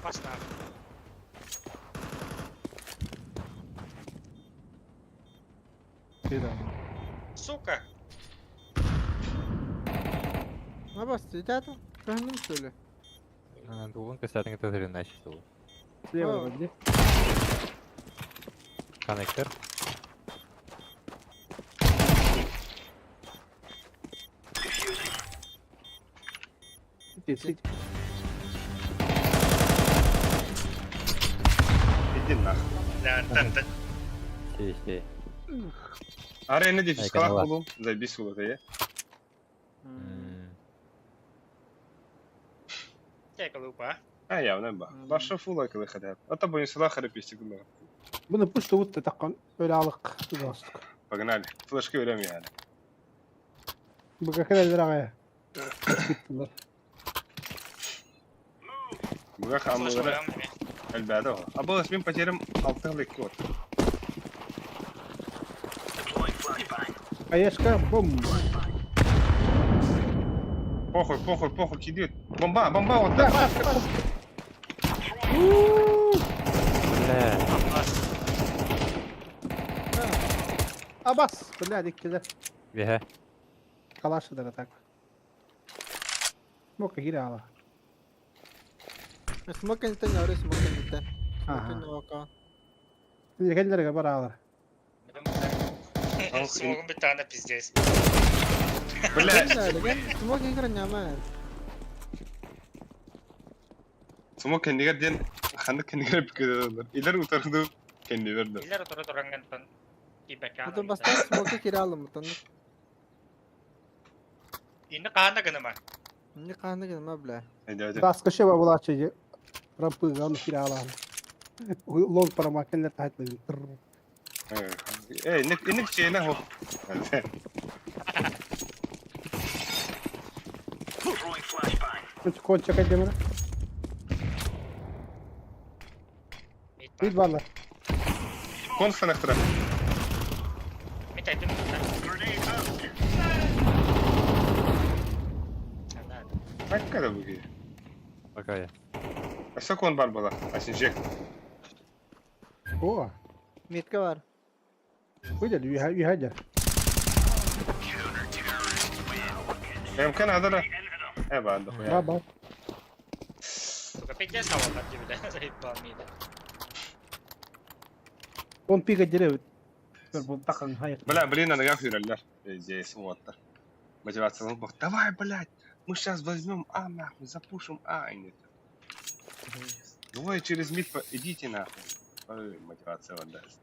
Bas da. Şeyden. Сука. Ne bastı? Jatuh. Kendim söyle. Doğun keserden getirin ne işte bu. Слева О. где? Connector. Сидит. Gidin lan. Lan. Şey. Araya ne diye Ay, fiskalak kanala. bulun. Zaybis olur diye. Kayak lupa. Ha ya ne bak. Başka full akıllı kadar. Hatta bu insanlar harap istikler. Bunu puştu vutta takkan. Öyle alık. Dostuk. Bakın hadi. Flash'ı ölemiyor yani. Bu kadar liraya. Gittiler. Bu kadar Flash amılları koyalım mı? elbette o. Ama benim paçarım altın lekki var. Ayashka bom. Похуй, gidiyor. Bomba orada. Bля. Abbas. Bля, dik keder. Vehe. Kalaşı da tak. Moka gire ala. Smoke kita nyari smoke kita. Aha. Smoke nyawa ka. Şimdi kendileri kadar ağlar. Smoke'un bir tane pizdeyiz. Bля. Ada kan? Smoke kira nyaman. Sumo kendi geldiğin kandı kendi gelip gidiyorlar. İleri utardı kendi verdi. İleri oturan kan ibek Itu basta smoke kira alam betul. Ini kahana gana man. Ini kahana kan mabla. Hadi. Baskı şey var bu açıcı. Rampı galı kira ala. Long para makinler taht edin. Evet. انك شيء هو كون شكل جمرة Mid بيد var. والله كون سنخترع Mid I didn't. هكذا بقي Какая? بس كون بالبلا عشان شيك اوه Mid ka var. وجد يهاجر يمكن هذا لا بعد بابا Tuo pitää savata kyllä. Se hippaa niitä. كون بيك الجريب منطقة نهاية بلا блин, я фюрер, здесь вот. Мотивация, он говорит, давай, блядь, мы сейчас возьмем А, нахуй, запушим А, и нет. Двое через мид, идите нахуй. Ой, мотивация вот даст.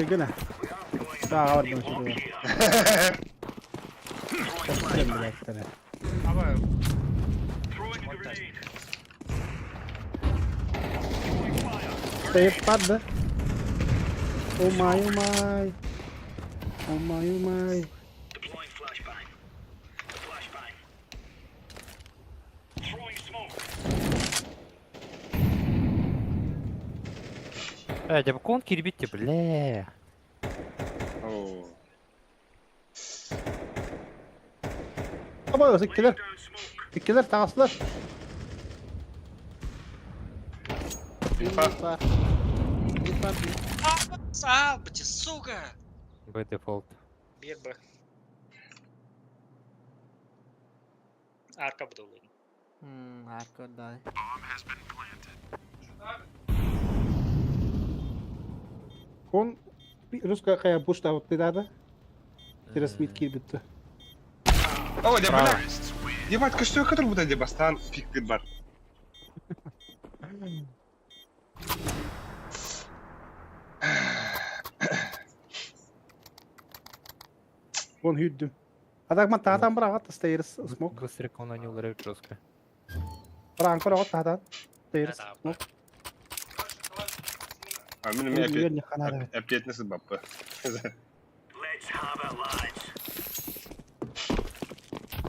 كنا ساعة ولا مش Ama طيب بعد او ماي او ماي او ماي او ماي جاب كون كيربيتي بلا. О, ابا الكلر الكلر تعصلر Mid инфа. var. Mid var. sabıcı suka. Б дефолт. Bir B. Arka bu dolu. Arkadan. كون رزق كيا بوشتا وطيدا ترى سميت كير بت О, да, бля. Ебать, что я который будет дебастан, фиг ты бар. كون هيدم هذاك ما تعطى برا غط ستيرس سموك Быстрее он не ударит жестко. برا انكر غط هذا ستيرس سموك А мне يرني خنا опять на бабка.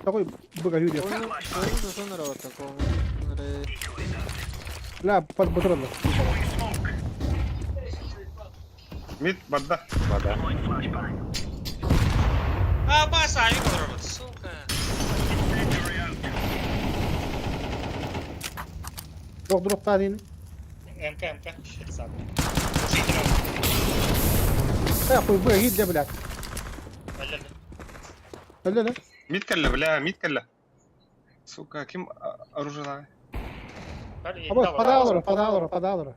تقول بقى هيدي Oyunu da sonra bakalım. Bunları لا بطل الله Мид, бада. Aa bas abi olur suka. روح دروب ثاني MK. Sağ. يا اخوي بقى هيد جبلك Öyle. لا لا Мид калла, бля, мид калла. Сука, кем оружие дали? Hadi. ابا فداورة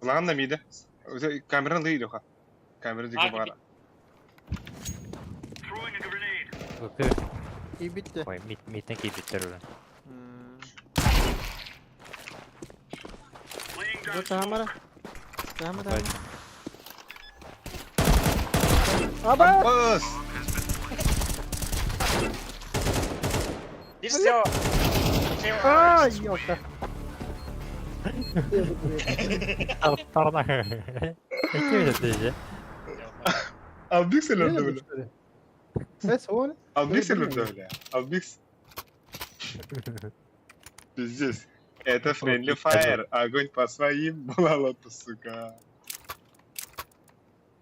Лаган на миде. Камера да иде ха. Камера диге Abi, бара. iyi bitti. Ой, митен кирбиттер öyle. Bu tamara. Tamara. ابا Бас! Bir Seo. اه يوكا Taraftarına. Kim edildi? Албикс или бля? بس هو Албикс или бля? Албикс. Пиздец. Это friendly fire. Огонь по своим. Балалата, сука.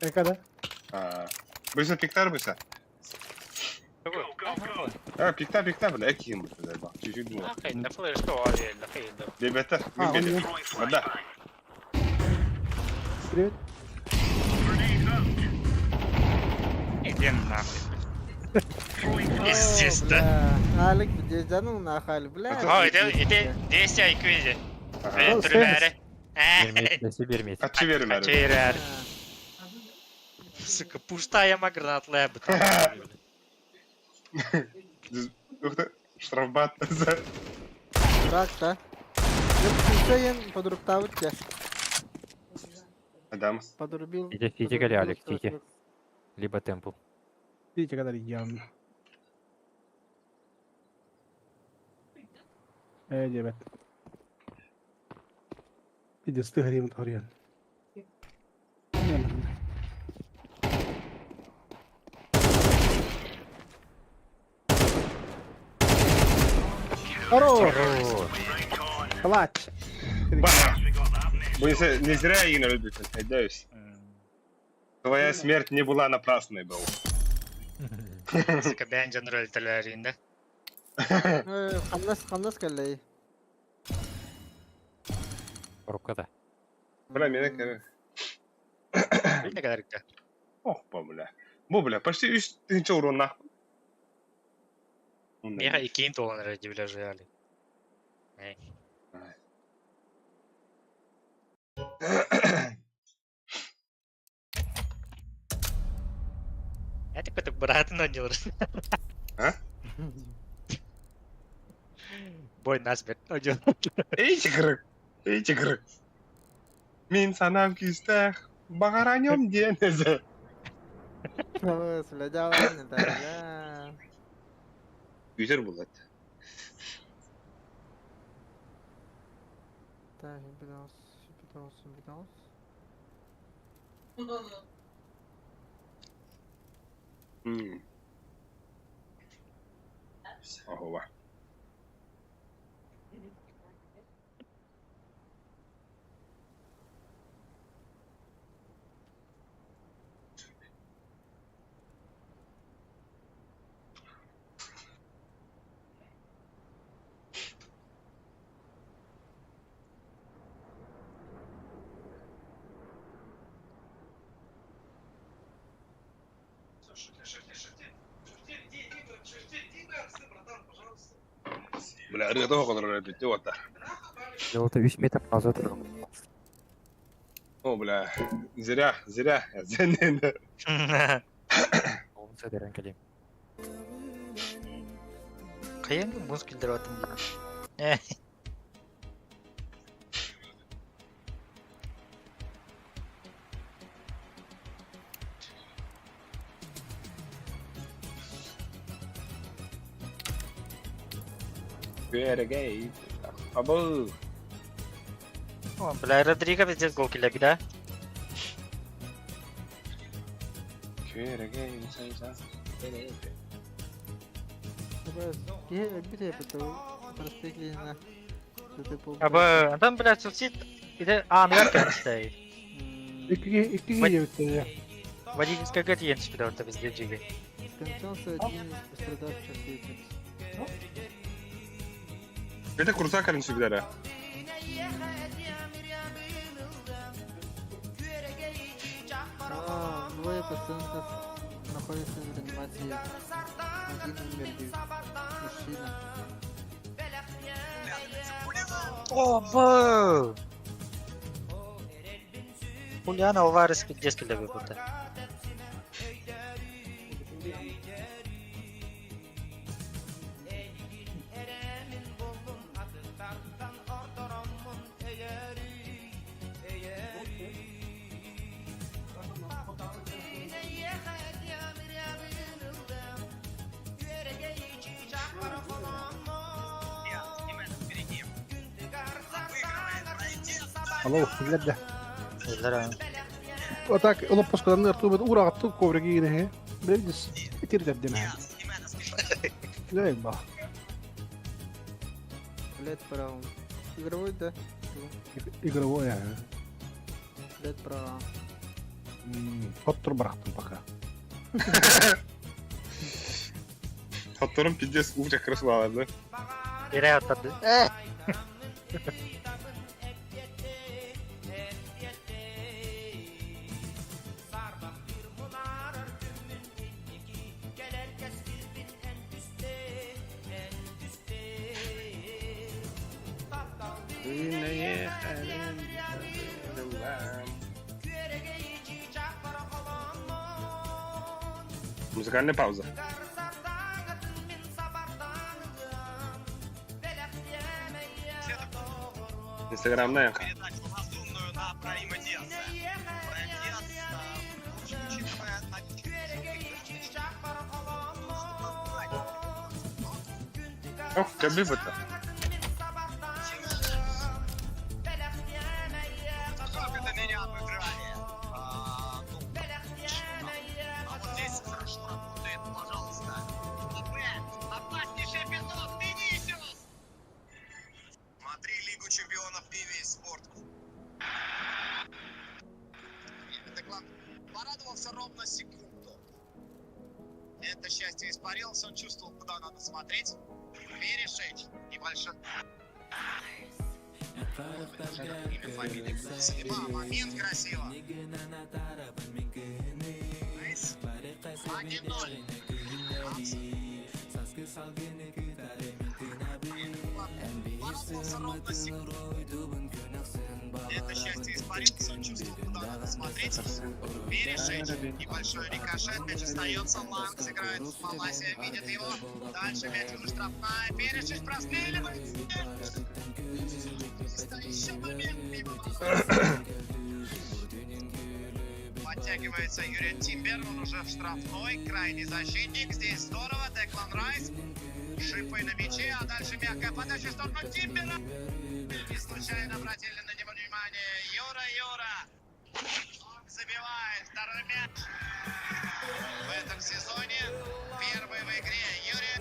هكذا Быстро пиктар, быстро. Пикта, бля, эким, бля, чуть-чуть думал. Okej, det får det stå av det. Det är bättre. اه Min bil. Bada. بريد İdin nafis. Pissist. Alik canım nakal bile. Ja, det är jag kvinnor. Ага. Vet du det här? Bir mit. Kaçı verin abi. Kaçırır. Сука, пустая магнат лэб. Ух ты, штрафбат. Bırak da. Yok Hüseyin подругта uçya. Адам. Подруbil. Фити или Алекс, Фити. Либо Темпл. видите когда регион ايه جبت Videosu تهريم طريان. Хорош! Клатч! Бах! Не зря Игорь любит, надеюсь. Твоя смерть не была напрасной, был. Sıkı ben general telerinde. خلص قال لي Рукада. Бля, меня короче. Ne kadar güzel. Ох, бля. Bu почти 3 урон нахуй. Mega 2 dolar ödevler yani. Ey. Я так это брат надел. А? Бой нас бет надел. Эй, тигры. Мин санам кистах. Багаранем денезе. sudah jalan ntar ya. Güzel bulat. Так, impedance. Ого. Бля, рыгы kadar öğretti o da. Yolda 3 metre fazla duralım. О, бля. Зря. Sen de. Olmasa deren geleyim. Kayın mı buz güldür atım gibi. Güere gay. Abo. Bля, Родриго пиздец гол килля bir daha. Güere gay. Bir de yapıyor. Perspektifine. Abi adam bля сусід іде. А, ну як işte. İki geliyor ya. Водительская гатьен сюда вот без диджиги. Скончался один из пострадавших лиц. Это крутой короче, бля. Двое пациентов находятся в реанимации. Один умер, мужчина. Oba! Juliana Alvarez пиздец килля выпута. Allah billah ده. Eller ha. وتاك الله بس كنا نرتو بدورة عطو كوبرجينا هي بنجلس كتير جدنا لا يبا Лет право. Игровой, да? يقربوا يعني Лет право. حطوا براحتهم بقى Hatlarım piddes uçak kırısı bağladı. Yere atladı. Музыкальная пауза. Инстаграм на эхо. Ох, как бы это. порадовался ровно секунду. Это счастье испарилось, он чувствовал, куда надо смотреть, перешить небольшой. Имя, фамилия, снимал момент красиво. Найс. 1-0. Порадовался ровно секунду. Это счастье испарилось, он чувствовал, куда надо смотреть, перешить. Небольшой рикошет, мяч остается, Ланг сыграет, Малайзия видит его, дальше мяч уже штрафная, перешить простреливает. Еще момент мимо. Подтягивается Юрий Тимбер, он уже в штрафной, крайний защитник, здесь здорово, Деклан Райс, шипы на мяче, а дальше мягкая подача в сторону Тимбера. Не случайно обратили на него внимание. Юра забивает второй мяч в этом сезоне. Первый в игре. Юрий.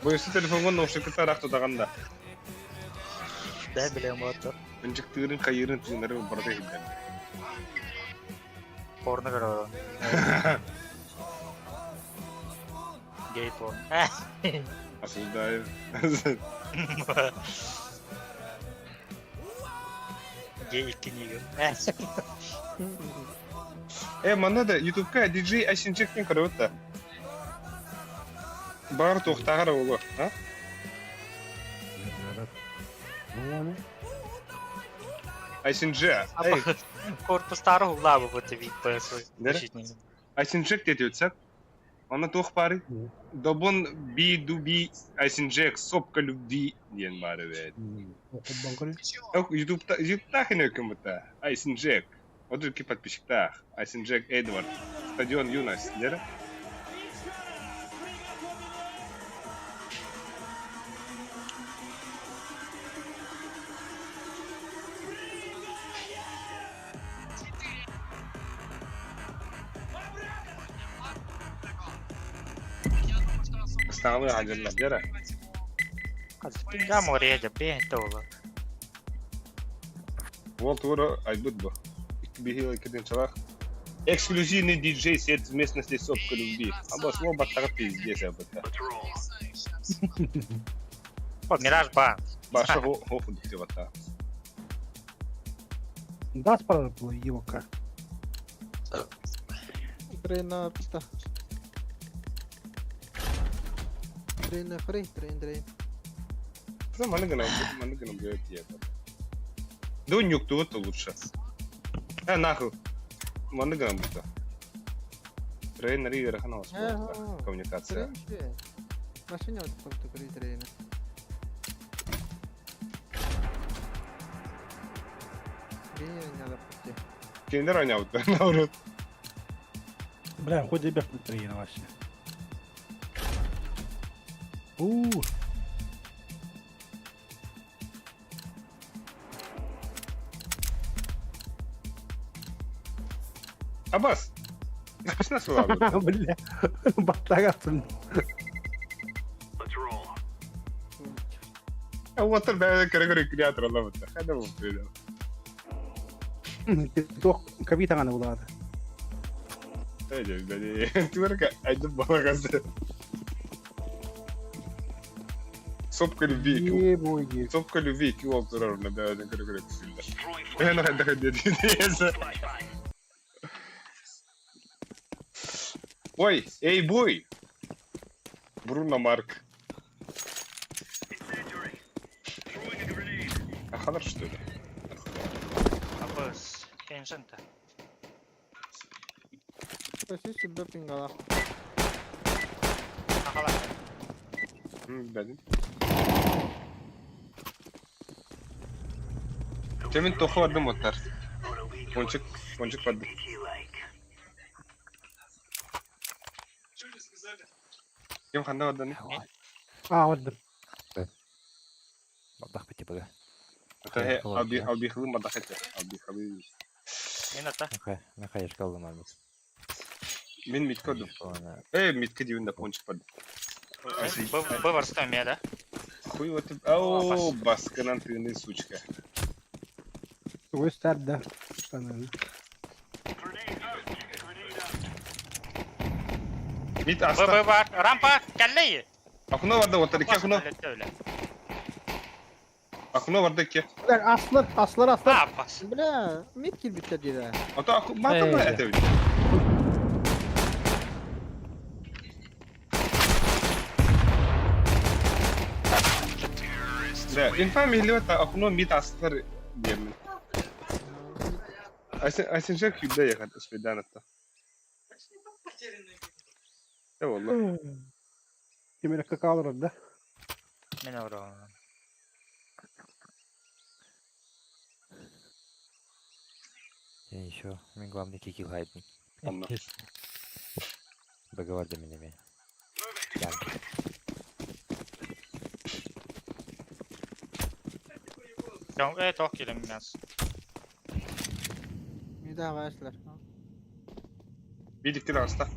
Боюсы телефонgon наушниктар ақтудағанда. Да, білем отыр. Үнжіктігірін қайырын түйіндері барды келген. Порно көріп. Гей порно. Осуждаю. Гей книга. Мана да ютубка диджей Айсинчектен көріп өтті. Бар тоқтағыр олы. Айсинже. Корпустары улабы вот вид по защитнику. Айсинжек деді өтсек. Оны тоқ бары. Добын би дуби Айсинжек сопка любви ден бары бәді. Ютубта хен өкім бұта. Айсинжек. Одрыки подписчиктах. Айсинжек Эдвард. Стадион Юность. Дері? Станлы ғажырлар. Дері? Пинга мореде, пейнтовы. Ол туыры айбыт бұ. Бихил кетен чалақ. Эксклюзивный диджей сет в местности сопка любви. Або слово баттағы пиздец абыта. О, Мираж ба. Баша хофу дите бата. Да, спара было его как. Грената. Дрейн фри, дрейн. Маны гына бьет ебать. Да он нюк то лучше. Нахуй. Маны гына будет. Трейн ривер хана коммуникация. Машине вот просто говорит дрейн. Не надо пойти. Киндер аняут наоборот. Бля, хоть тебя внутри вообще. Аббас. Написано слово. Бля, батагатым. Вот тогда категория креатора ловится. Хай давай придем. Тох капитана улады. Ты только один балагасы. Сопка любви. Сопка любви киол турар на бязен категория ксилда. Я на хай доходит. Ой, эй, бой! Бруно Марк. Ахалар, что ли? Абыз, кеншінті. Спаси себя пингала. Ақалар. Бәдім. Темен тоқы бардым оттар. Пончик барды. Кем қанда барды не? Вот. Бардақ бітті бұға. Албихылым бардақ әтті. Албихылым. Мен ата. Мен қайышқа алдым әлбіз. Мен митке өдім. Митке дейін пончик барды. Бұл варсты өме, да? Хуй өтіп. Ау, басқынан түйінді сучка. Твой старт, да. Mid Bu asta. var. Rampa kelleyi. Akuno vardı otur iki Akuno. Öyle. Akuno vardı iki. Ulan aslar. Ha bas. Bля, mid kill bitirdi de. Ata aku mata mı Eyvah. etebilir? Da, infam milli ve Akuno mid aslar diyelim. Aysen şarkı yüzde yakın isminden hatta. Ya vallahi. Yemek kalır orada. Ne olur. Я еще, мне главное кикил хайпник. Anladım. Договор до меня. Çok gidelim biraz. Mid daha başlar. Bir dikti de hasta.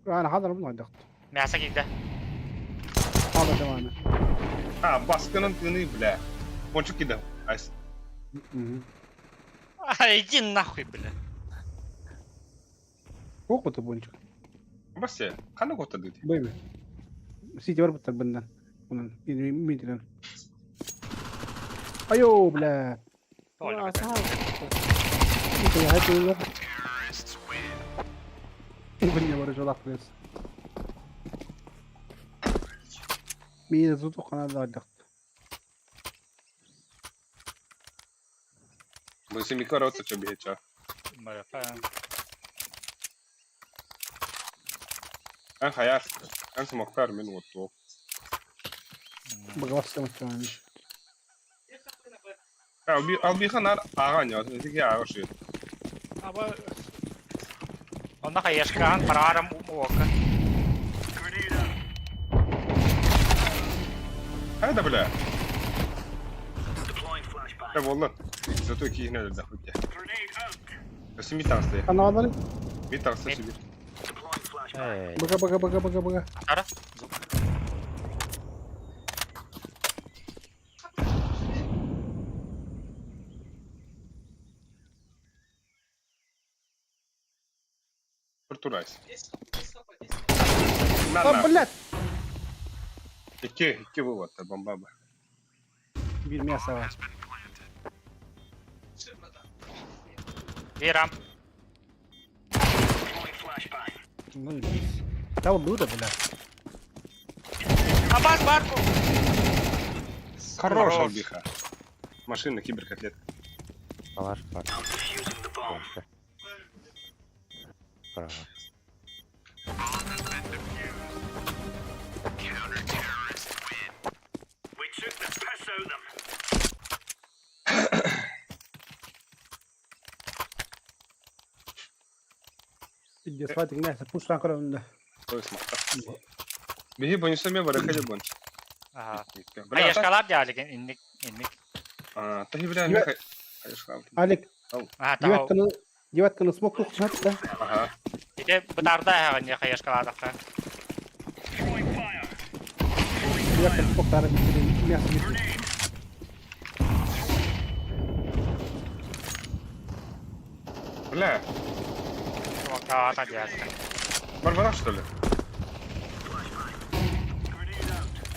Yani hadar bunu oynadık. Miyasa gitti. Hadi devam et. Ha baskının tığını bile. Boncuk gidelim. Aysen. Ay иди нахуй, бля. Yok mu boncuk? Bas ya. Kanı kota dedi. Böyle. Siti var bu benden. Bunun midden. Ayo bla. Öyle. Sağ İşte hep öyle. Bu ne var jolak biz. Mide tutu kanal aldık. Bu isim bir kere otur bir hecha. Ben hayal. Ben smoke'lar min otu. Bagwas sama tamam. Al bir kanar ağan ya. Çünkü ağır şey. Ama onda hayışkan pararam oka. Hadi bile. Ya vallahi. Zато iki yine öldü. Nasıl bir tanesi? Kanalları Bir tanesi bir. Эй, baga. Ara. Kurtulays. Lan bılat. İki bu var bomba. Bilmeye sava. Bir ramp. Tamam bu da bılat. Абаз бар. Хорош Албиха. Машина киберкотлет. палаш, пар. Бомбка. Право. Idzie spać gniazda, puszczam koronę. То есть махта. Беги бонуса мне барахали бонус. Aha. Бля, так. Hayışkalar geldi indik. Ты бля, мне hayışkal. Alik, Aha tamam. девятканы смог тут да? Ага. Bir de bu darda yani hayışkalar da. Девятканы смог тары bitireyim. Мясо bitireyim. Бля, Vaka geldi. барбарах что ли?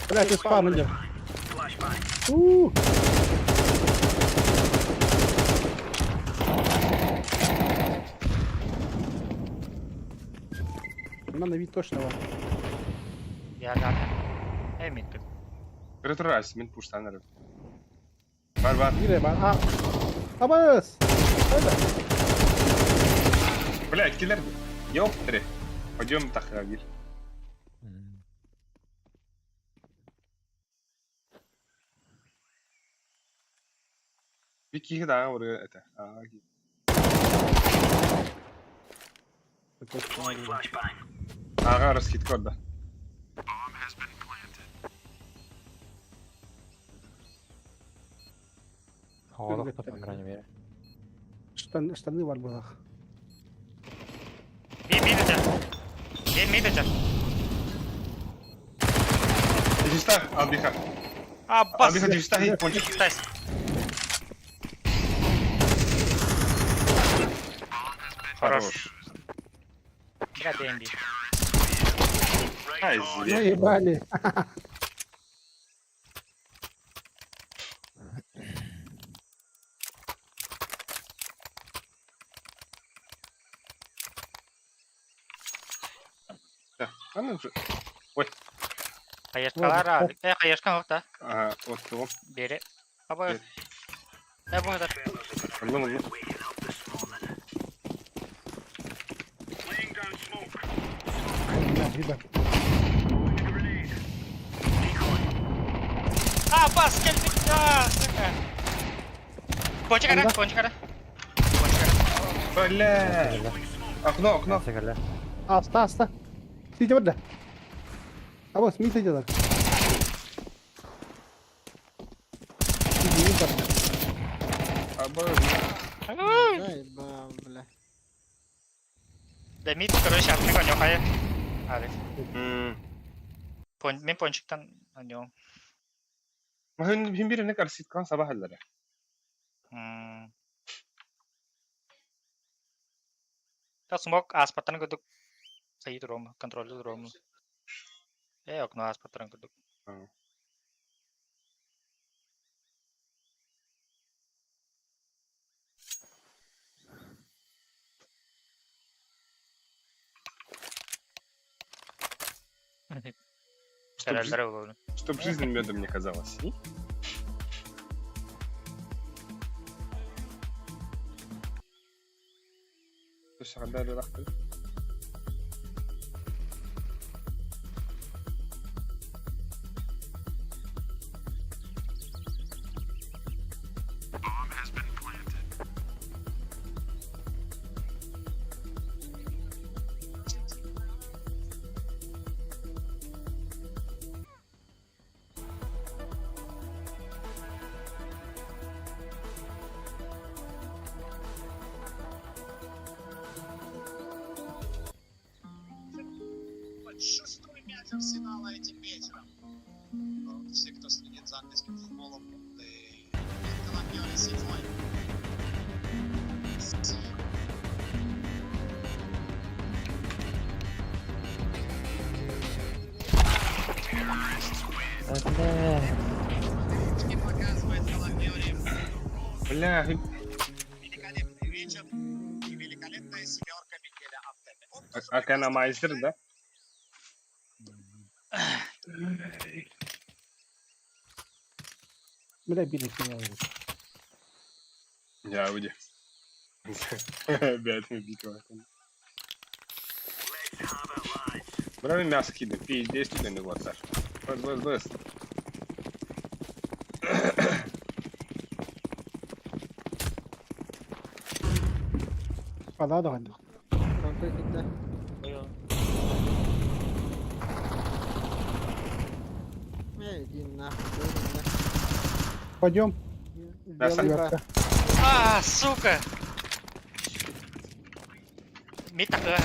Бля, ты спам идёт. Надо вид точно var. Geldi. Emin kız. Retrorais, min pushtanırım. Var. Yine var. Ha. Abas. Hadi. Бля, киллер. Yok три. Пойдем тахрагир. Bir kişi daha oraya ete. Aa, Ага, расхит код, да. Havalı top, по крайней мере. Штаны var burada. Bir de. Bir de. Дивиста, Албиха. Abbas. Албиха, дивиста, и пончик. Test. Хорош. Тира ДМБ. Ай, Ну, звір. ебали. Аны вже. Хаешкалар abi. Хаешкан yok da. Ага, от того. Beri. Ama Evet. ne bu kadar? Anlamadım. Ебать. Ah bas geldi. Ah suka. Boncuk ada, boncuk ada. Boncuk ada. Öyle. Okno, okno. Sekala. Asta. Sini cepat dah. Apa? Sini saja dah. Sini kan. Або Заебал, бля. Да mid короче atmak oynuyor hayır. Abi. Ben ponçuktan oynuyorum. ما هن هم بيرن نقر سيت كان صباح اللي Ta smoke aspattan geduk. Sahih tuh rom, kontrol tuh rom. Okno aspattan geduk. Herhalde olur. Чтоб жизнь медом не казалась. И? بس عندها رقم. Шестой мяч Арсенала этим вечером. Все, кто следит за английским футболом, Коломбиоли седьмой. Öyle. Показывает Коломбиоли Бля, великолепный вечер и великолепная семерка Мигеля Артета. Он тоже а كان مايستر ده Beda bini sini. يا ودي بعد ما بيك واحد بلا من الناس كده في 10 كده نقول بس Ada ada. Kanka gitti. Иди нахуй, иди Пойдем. Да, нахуй. Делай Девятка. Ah suka. Mid tak ke?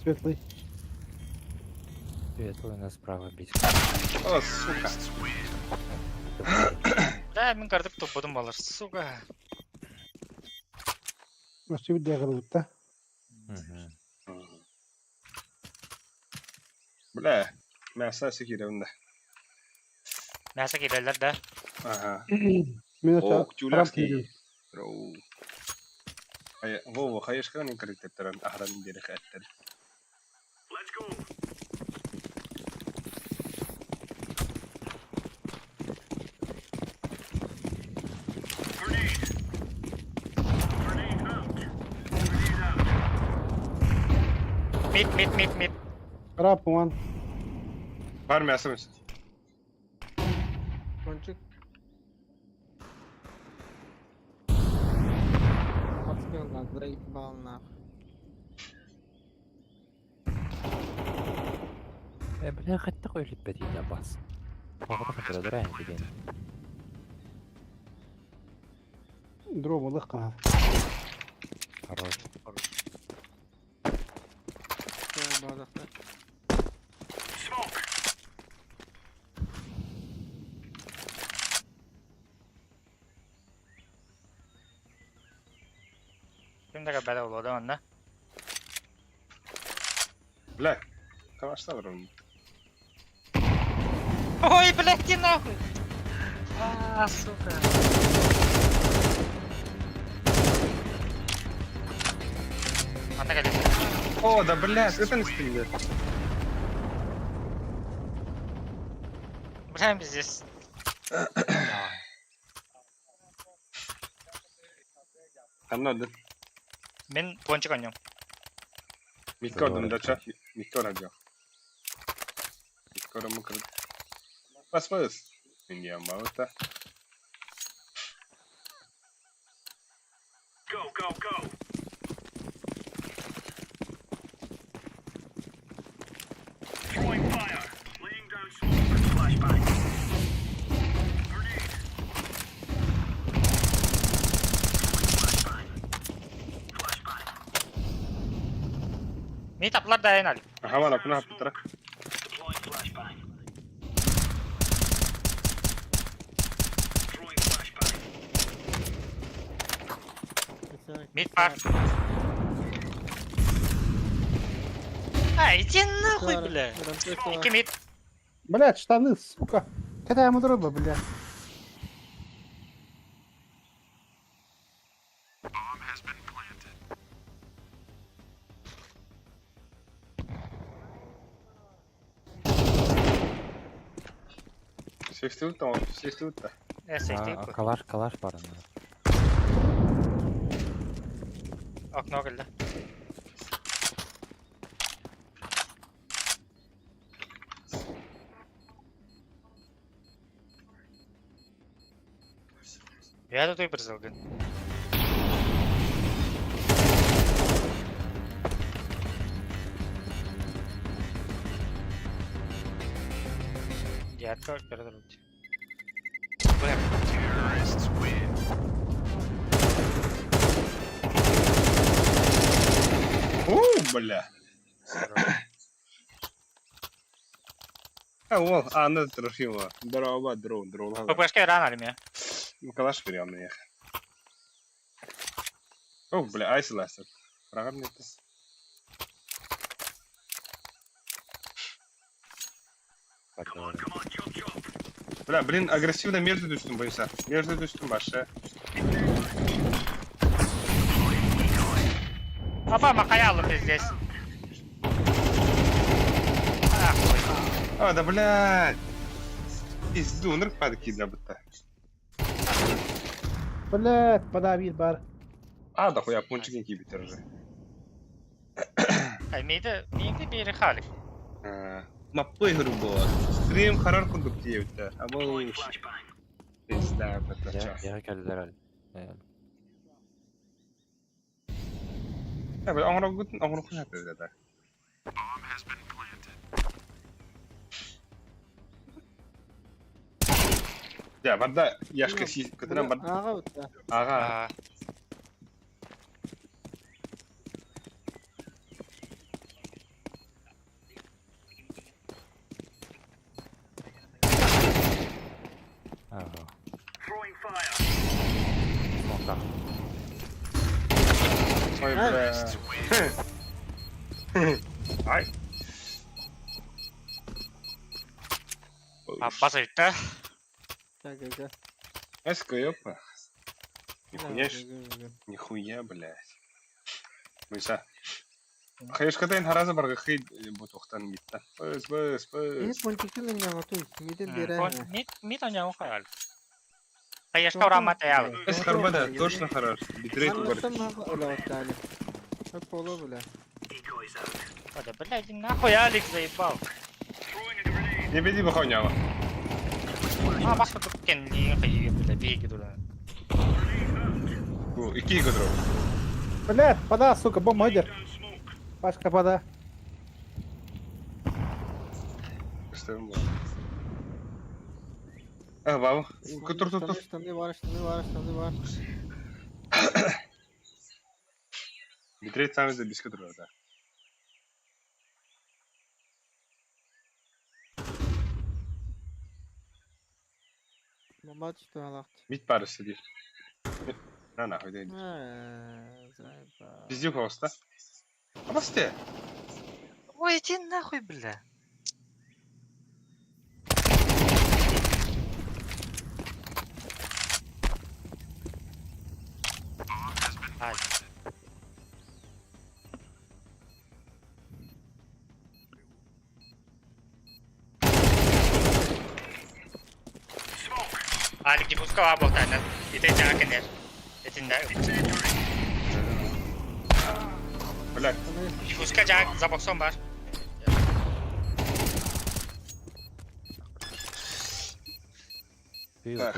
Светлый. Светлый нас справа близко. О, сука. Да, мен картып топпадым балар. Сука. Nasıl bir değerli da. Мгм. بلا ما اساسي كده ونده Nasa giderler de. اها Minus اوه كتولاسكي Arap رو هو خيش كان ينكر تترن احرم دير خاتر Mid. Arap one. var mı asımız Кончик. Отспел нас, заебал нахуй. Бля, хоть такой лет بديل باص. والله خطر دراهم بدينا. Drop'u lıkkana. Хорош. Бардакта. Kimdagi bala bo'ladi onda? Бля, калашта вырвал. Ой, блядь, иди нахуй! Сука. Анда келе. О, да блядь, это не спиннет. Блин, здесь. Там надо. Мен пончик ойнайм. Микордым да ча. Микор адё. Микор мыкыр. Бас. Мен я маута. Ми таплар дайын али. Ага, мана куна хапытра. Мид пар. Иди нахуй, бля. Iki mid. Блядь, штаны, сука. Когда ему дроба, бля. Сефти ульта, он сефти ульта. SSD. Калаш бар анда. Окно келді. Я тут и призылгын. Дядька передруть. Бля. Ол, аны Трофимова. Дрова. ППшка рано ли меня? Калаш берем на них. О, бля, айсластер. Программ нет. Бля, блин, агрессивно между düştüm бойся. Между düştüm başa. Папа, макаялы ты здесь. А, да блядь. Пизду, нырк падки забыта. Блядь, подавил бар. А, да хуя, пончикинки битер же. Миді бері халі. Маппой грубо. Стрим харар кудук диевте. Або пизда, патача. Яга келдилер али. Ya böyle amına koyun yapıyor da. Ya bada yaşka şey kadına bada. Аға өтті. Aga. Смокта. Ой бля. Ай. Папа зайта. Так. Эска ёпа. Нихуя, блядь. Мыша. Хайшкатайн хараза барга хей бутухтан гитта. Быс. Энд пончиктен инген отуй. Миден бере. Мид ойнайм хаял. Хайшка урамат аял. Эс харбада точно хорош. Битрейт бар. Олаваттали. Как поло, бля. Да, блядь, нахуй Алик заебал. Не беди бахоняла. Басқа тұткен дейін қиы, бля, бейгі дұрын. О, iki кадров. Блядь, пода, сука, бомбардир. Пашка, пода. Представим. А, бабу. Тур. Штаны бар. Битрейт самый за бискет рада. Момач то алахт. Мид пары сидит. На нахуй, да иди. Заеба. Пиздюк хоста. А басте. Ой, иди нахуй, бля. Ай. Алик, не пускай болтай, да? И ты тяканешь. Это не Блядь. пускай тяк, за боксом бар. Так.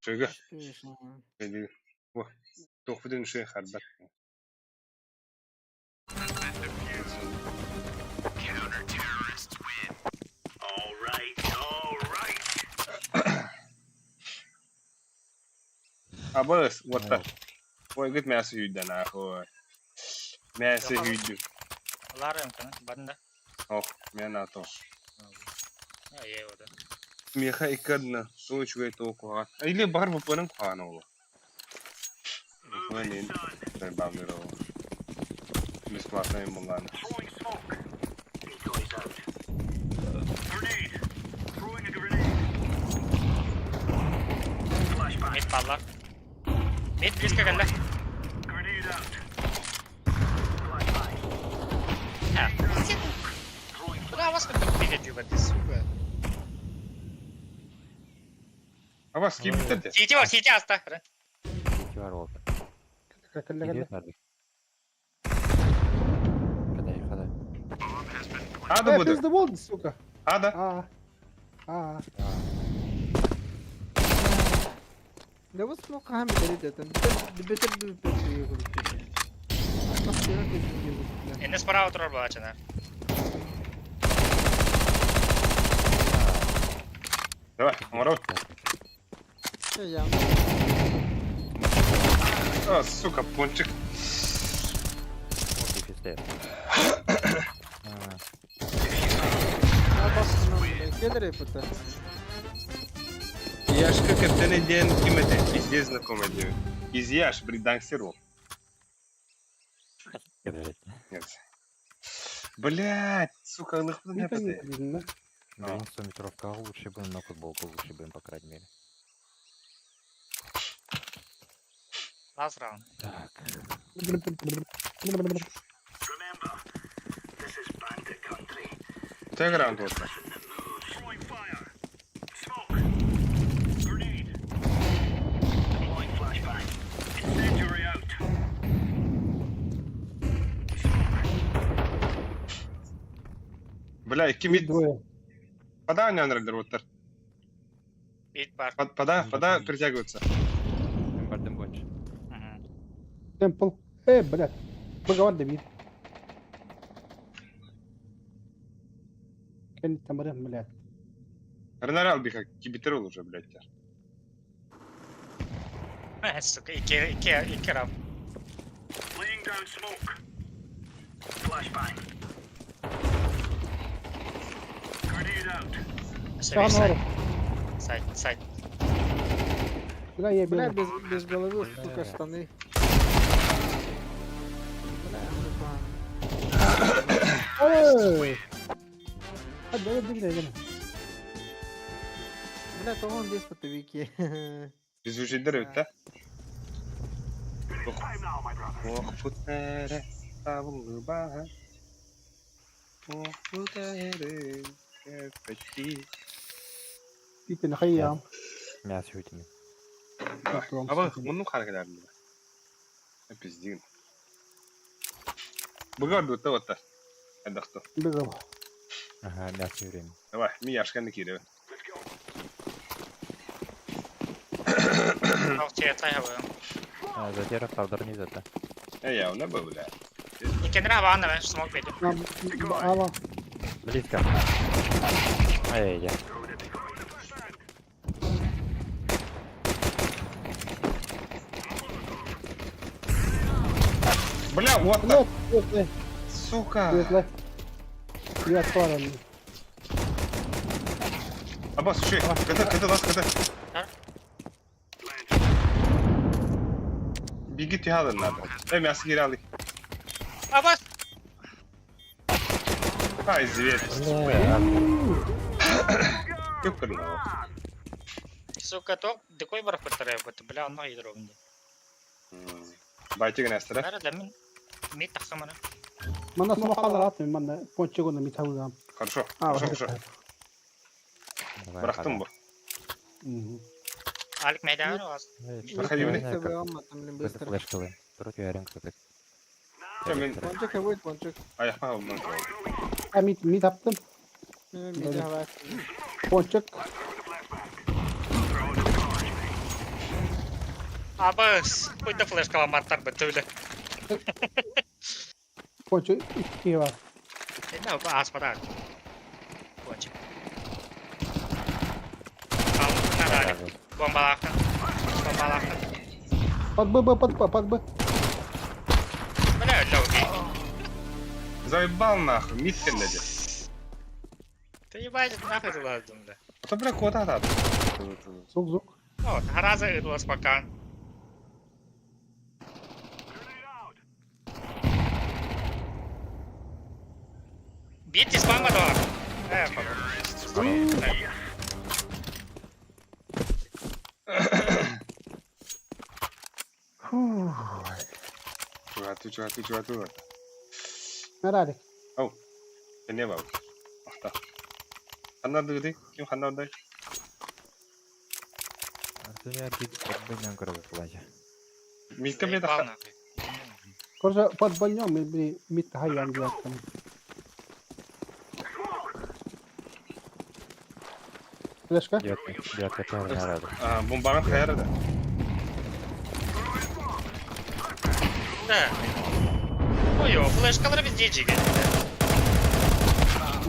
Чего? Шишна. Иди. О, тохфудин шей харбат. А бос, вот так. Ой, говорит, мясо юда нахуй. Мясо юда. Ларым, конечно, банда. Ох, меня на то. А, я его, да. Меха икадна, сочует окуа. Или бар выпорен куану. Ванин, дай бамнеро. Бесплатно ему лан. Мид падла. Мид близко ганда. Куда вас как бегать, ебать, сука? А вас кибитте? Сети аста. Var oldu. كلا Gidiyor كلا. tabii. Kadar. Hadi budur. Пизда болду, сука. Hadi. Да вот смог хам говорит это. Бетер бетер. Энне справа турар бачана. Давай, Амаров. Что я? А, сука, пончик. Вот и пиздец. Кедры пута. Я ж как это не день кимете, пиздец знакомый день. Изъяш, бридансеров. Нет. Блять, сука, лыхну не поте. Да, 100 метровка лучше бы на футболку лучше бы, по крайней мере. Last round. Так. Ты грант вот. Бля, кимит. Двое. Пода не анрегдер. Мид бар. Пода притягиваются. Бардым больше. Темпл. Блядь. Поговор Давид. كان التمرين блядь. Ренарал бика, кибитерол уже, блядь. Сука, iki round. Сам нору. Сайт. Бля, я Бля, бил. без головы, сука, штаны. Бля, Ой! Давай, бегай. бля, то вон здесь потовики. Biz vücudları öte. Oh putere, tavulu bahar. Oh putere, kefeti. Ты нахуя? Мясо ütümü. Ama bunun hareketlerini. Hep izleyin. Bu kadar öte öte. Hadi кто. Бегал. Ага, мясо время. Давай, мияшка не кидай. Тебе тайгавы. Затера савдар не зата. Я не был, бля. Никендра ванна, мен смог беди. Ала. Близко. Ай-яй-яй. Бля, вот Блядь, так. блядь, Сука. блядь. Я отпарен. Аббас, şu. Kıtı bas kıtı. Bir git ya alın lan. Hem yası geri alayım. Abbas! Ay zivir. Yok kırın o. Сука, то дикой барах потребувати, бля, он ноги ровні. Bayçı gene astıra. Зараз да ми тахсамана. Mana smoke kadar atmayayım ben de. Ponçak onu bir tavuğum. Хорошо. Ha, Хорошо. Bıraktım bu. Алик майдан вас. Проходи мне. Себе алматым, блин, Кызык быстро. флешкалы. Турут уярен кызык. Hemen Пончик будет, пончик. ayakma aldım. Ha mid attım. Миди хавай. Ponçak. Abbas! Kuyda flash kalamantar betulü. Ponçak 2 var. Ne bu aspadan? Koçum. Kalmışlar hali. Bombalaktan. Bombalaktan. Под Б. Bля, логи. Заебал нахуй. Миткен dedi. Ты ебать, нахуй ты лазил, да. А то бля кота atadı. Zuk. Вот, раза иду спокан. Бить из мама да. Çuvatı. Herhalde. Oh. Ne var? Ahta. Hanlar dedi. Kim hanlar dedi? Артуня подбыням кыргыз кылача. Mitken bile de Короче, под больнем мы мид хайян yaptım. Флешка? Девятка тоже не рада. bombanın kayarı da. Да. Ой, флешкалары везде жиген.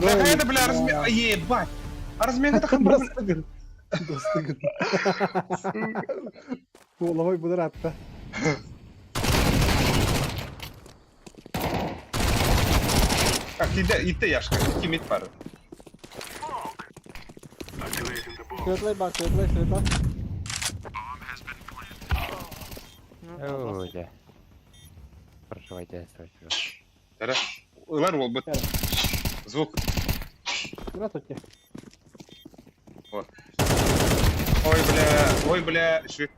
Да это, бля, размер... Ебать! А размер это хабар... Достыгın. Bu olayı budur hatta. Как иди яшка, кимит пары. Светлый бак, светлый. Ой, да. Проживай, действовать. Тара. Ular ol bit. Звук. Здравствуйте. Ой, бля, şu.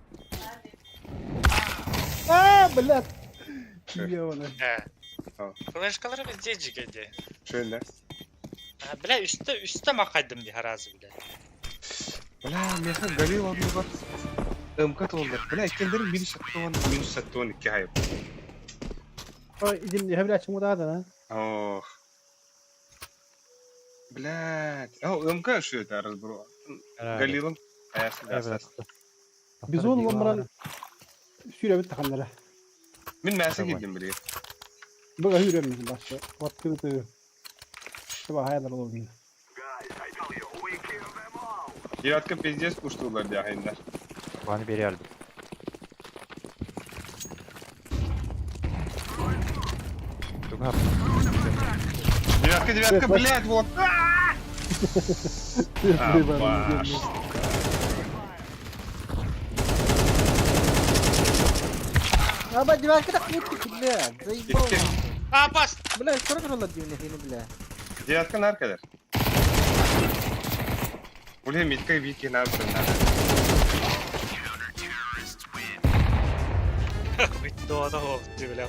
Блядь. Ёбаный. Да. Флешкалары везде жиген. Şöyle. Бля, üstte makaydım diye harazı bile. Bля, meha gali var mı var? Imkat oldu. Bля, kendileri bir sattığın iki hayır. Ой, идем, я блядь, чему надо, да? Oh. Блядь. Imkat şu da разбро. Galil'in ayası da. Biz onu onlara süre bitti kanlara. Min masa gittim bile. Böyle yürüyemeyiz başka. Vattı tı. Şaba hayal oldu. Девятка пиздец пуштулар diye hayınlar. Bana beri aldı. Девятка, блядь, вот. Аббаш. Аба, девятка так мутки, блядь. Заебал. Abbas! Блядь, сколько ролла дивный хрень, блядь. Девятка наркадер. Бля, митка вики надо. Doğada oldu bile.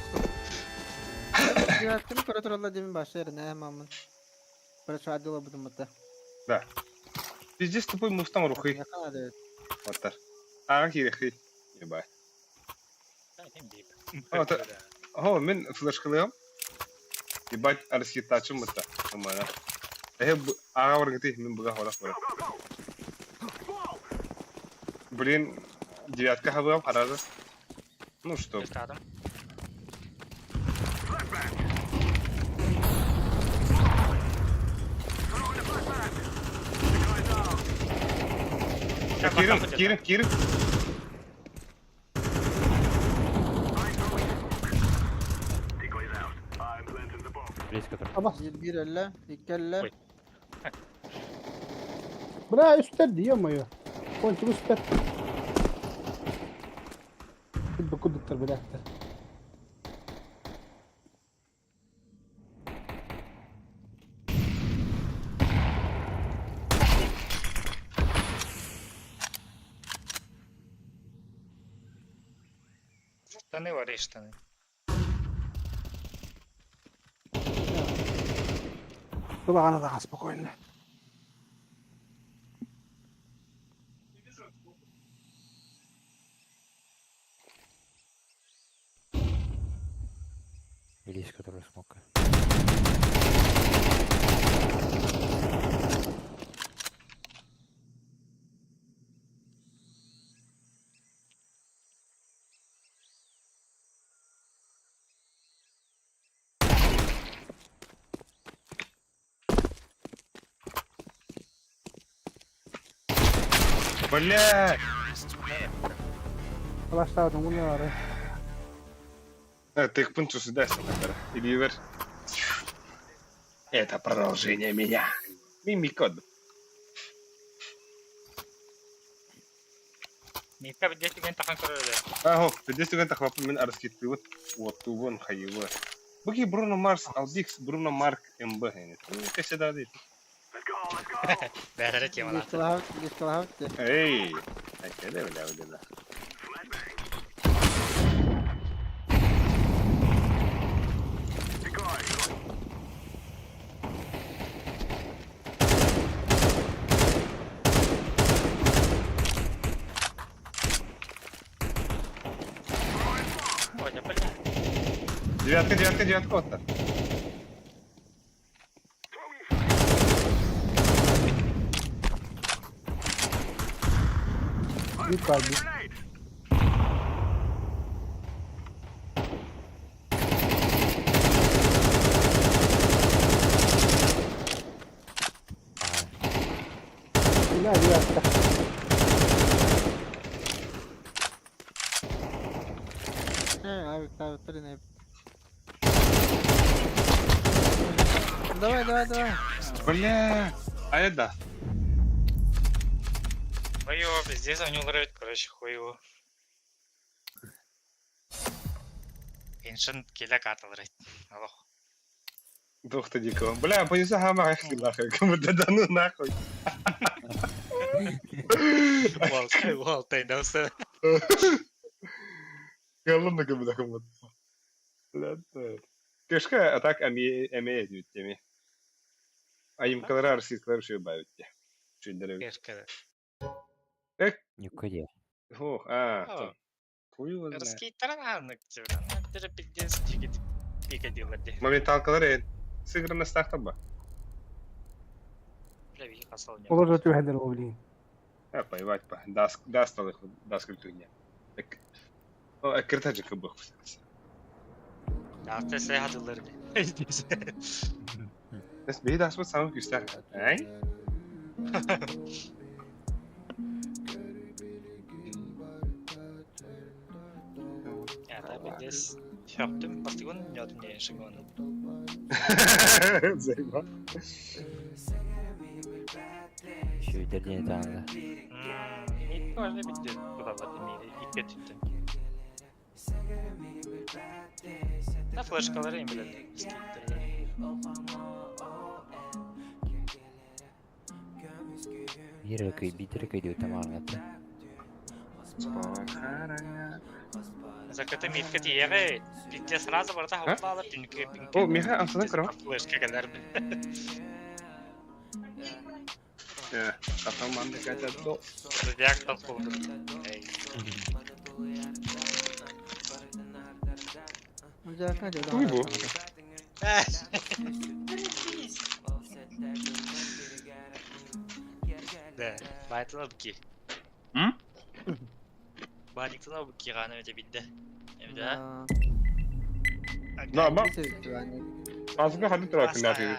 Девятка, ну, короче, ролла дивный башер, не, мамон. Короче, адила будем это. Да. Пиздец тупой мустам рухи. Я надо. Вот так. А, хирихи. Ебать. О, мен флешкалыyorum. Ебать, арсхитачым это. Амана. Ага варгати, мен буга хорак бара. Блин, девятка хабыyorum, хараза. Ну что? Adam. Кирин. Близко tur. Abas. Bir elle, iki elle. Oy. Bırak üstte diyemiyor. Konçum üstte. Bir dokuduktur bir dakika. Штани вари, штани. Kulağına da hasbak oyunu. Близко tur smoke. Блядь! Başladım bunları. Ты их пункту сюда и ливер. Это продолжение меня. Мимикод. Мика бидет igen тахан көрөлө. اهو بديت انت خلاص من ارسكيت بيوت وطوبون خيوه بقي برونو مارس او ديكس برونو مارك امبه يعني كيش دادي Бәрәре темалар. Gizkalahavt. اي كده ولا ولا Ой, бля. девятка вот так. Bir kalbi. Bir dakika. Abi, блин. Давай. Бля, а это? Ой, его пиздец, они умирают, короче, хуй его. Ancient киля карталар айт. Алло. Дух ты дико. Бля, понесу хама ахи нахуй. Кому да ну нахуй. Волтай, да все. Яллам кому да кому. Бля, кешка атак ами дютеми. А им калорар сис кларши бают. Чудереви. Кешка. Никуда. О, хуй его знает. Раскитараны, это пиздец, пика делали. Моменталкалар сыграно на стартом ба. Бля, вихи послал мне. Olur da tüyheder olayım. Поебать, даст их, даст культурня. Киртаджи кабах. Да, ты сехадылар. Nes bir daha sonra sana göster. He? Ja, da pиздец. Köptüm, bastıgon yadın diye şıgonu. Zeyba. Şöylerden tanıdı. İlk var ne bitti buralarda miydi? İlk götürdü. Ne flashkaları indirdi. Skittirdi. Bir кайдет тамагат. Закаты митка тиеге. Пиздец сразу барда хавтала тинки. О, Миха, амсана кро. Флешка kadar bil. Kafamda kaçar do. React oldu. Ey. Mücadele ediyor. Uy bu. Да, baytıla bu ki. Hı? Baytıla bu ki kanı öyle bildi. Evde. No, ama Yani. aslında hadi tarafı ne yapıyor?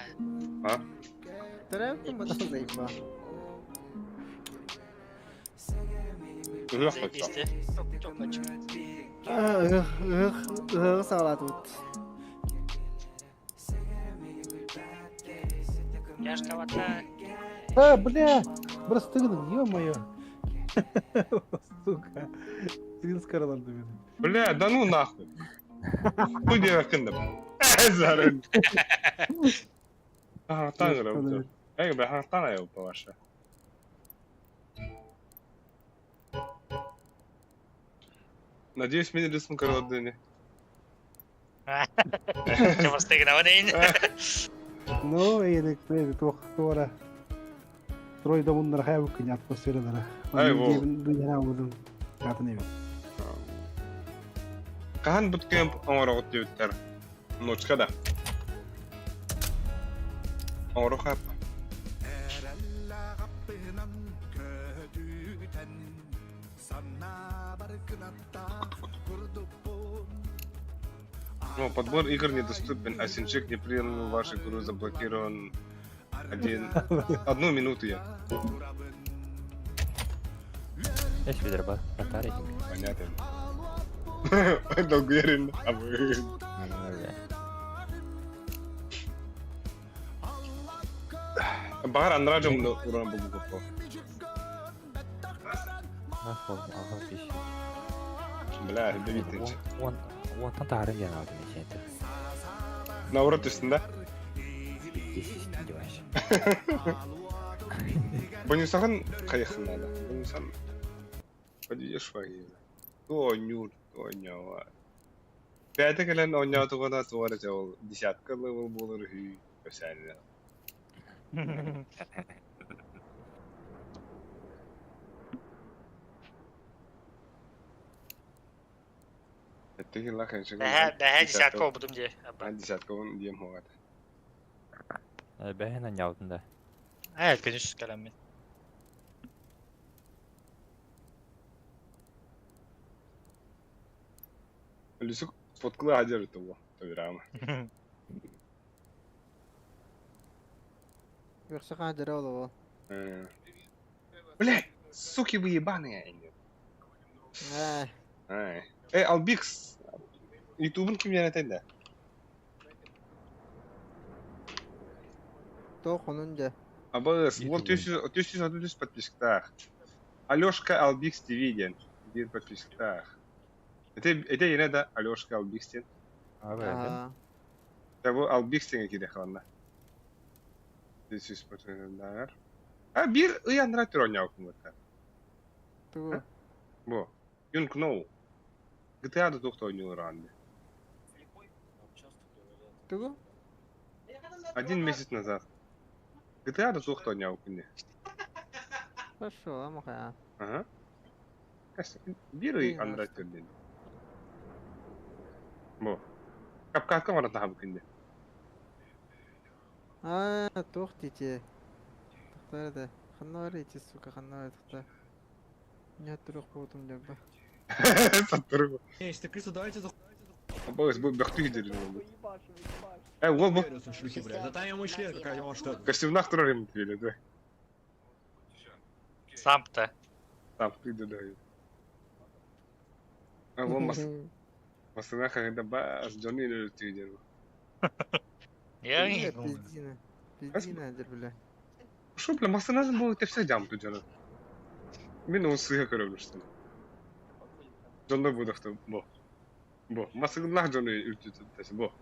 Ha? Tarafım mı da zayıf var. Yok İşte. Çok açık. Hıh sağla tut. Я ж кого-то... А, бля! Простыгнул, ё-моё. Сука. Скрин скарланды мені. Бля, да ну нахуй. Хуй yakındım. Zarın. Ага, tanrım. Ey be, ha tanıyor bu başa. Надеюсь, меня рисунок родины. Чего стыгнул, не? Ну, eğilik neydi, toğra. Troyda bunları hayal kın atmosferleri. Ay, bu. Dünyana vurdum. Yatın evi. Kahan bootcamp omoro götür. Notchka da. Omoro kap. Ну, подбор игр недоступен, а Синчек не принял вашу игру, заблокирован 1 минуту я. Eş bilir bak. Katar için. Понятно. Это уверен, а вы... Öyle. Bahar andracım da uğran bu kutu. Nasıl oldu? Ağır bir şey. Bля, это видите. Ondan tarım yan aldım içeri. Наоборот üstünde. Естественно, девайс. Bonus'un kayıkın надо. Bonus'un... Подъедешь вагин. Тонюр, тонява. Пятый гелен оняты года туары жол. Десятка левел болыр хүй. Көсәлі. Эттеги лахан шыгын. Daha десятка olmadım diye. Ben десятка он diyem hoğat. Бәһенен яудында. Evet, конечно, kalem. Лисук фоткалы адер того. Товерама. Yoksa kadir oğlu o. Блядь, суки вы ебаные. Эй, Албикс. Ютубын ким yönetende? Toq onunca. Абыс, YouTube. вот 300 подписчиках. Алёшка Албикс TV ден. Bir подписчиках. Это yine de Алёшка Албикс ден. Abi öyle. Aa. Bu Албикс dен ekide kalanlar. 300 подписчикlar. Ha bir uyandıra tür oynuyor okumda. Tuğ. Bu. You know. GTA'da doktor oynuyor anne. Tuğ. 1 месяц назад. GTA'da doktor oynuyor okumda. Пошел, а муха. Ага. Bir uyandıra tür dен. Bu. Kapkatka var daha bugün de. А, тоқ тете. Тоқтар да. Ханна рейти, сука, ханна тоқта. Не туруq болдum деп ба. Sattırı bu. Если крысу давайте за Абыс, bu бяхты gidelim oldu. Ол bu. хуярился, шлюхи, блядь. Да там ему член какая он что. Костюмнах турарым твили, да. Сам-то. Там ты да. А вон масына когда бас Джонни ile tüydür. Я Бля, не... пиздина. Пиздина дер, бля. Şu bile masına bu tepsi cam tutuyor. Ben o suya kırılmıştım. John'da bu doktor bu. Bu. Masına Johnny ürtütü bu.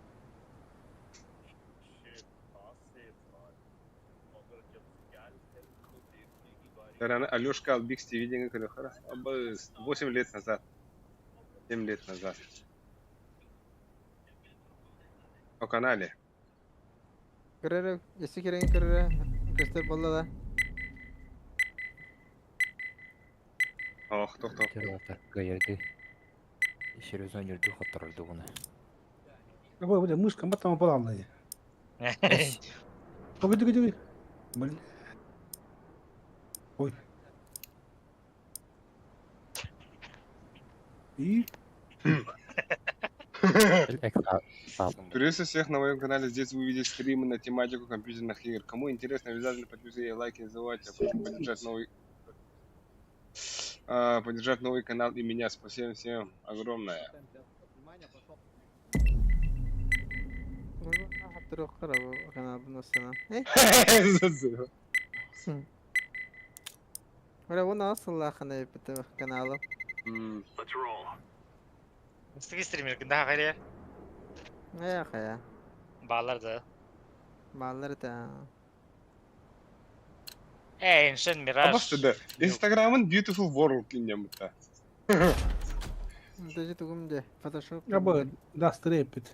Наверное, Алёшка Албикс TV денег хорошо. 8 лет назад. 7 лет назад. О канале. Кырыры, есі керен кырыры. Көстер болла да. Ох, тоқтап. Тервата. Гайырды. Серьезно жүрді қоттырырды бұны. Bu da mышка матама поламлайды. Погоди. Блин. Ой. И Приветствую всех на моем канале. Здесь вы увидите стримы на тематику компьютерных игр. Кому интересно, обязательно подписывайтесь, лайки, не забывайте поддержать новый канал и меня. Спасибо всем огромное. Hatırı okara bu kanalın sana. Böyle bu nasıl la kanayı bitti kanalım. Sıkı streamer gında hayır. Ne ya kaya? Bağlar da. Malları da. Ancient Mirage. Абашты да. Instagram'ın Beautiful World кинемта. Даже тугум де. Photoshop. Я бы дострепит.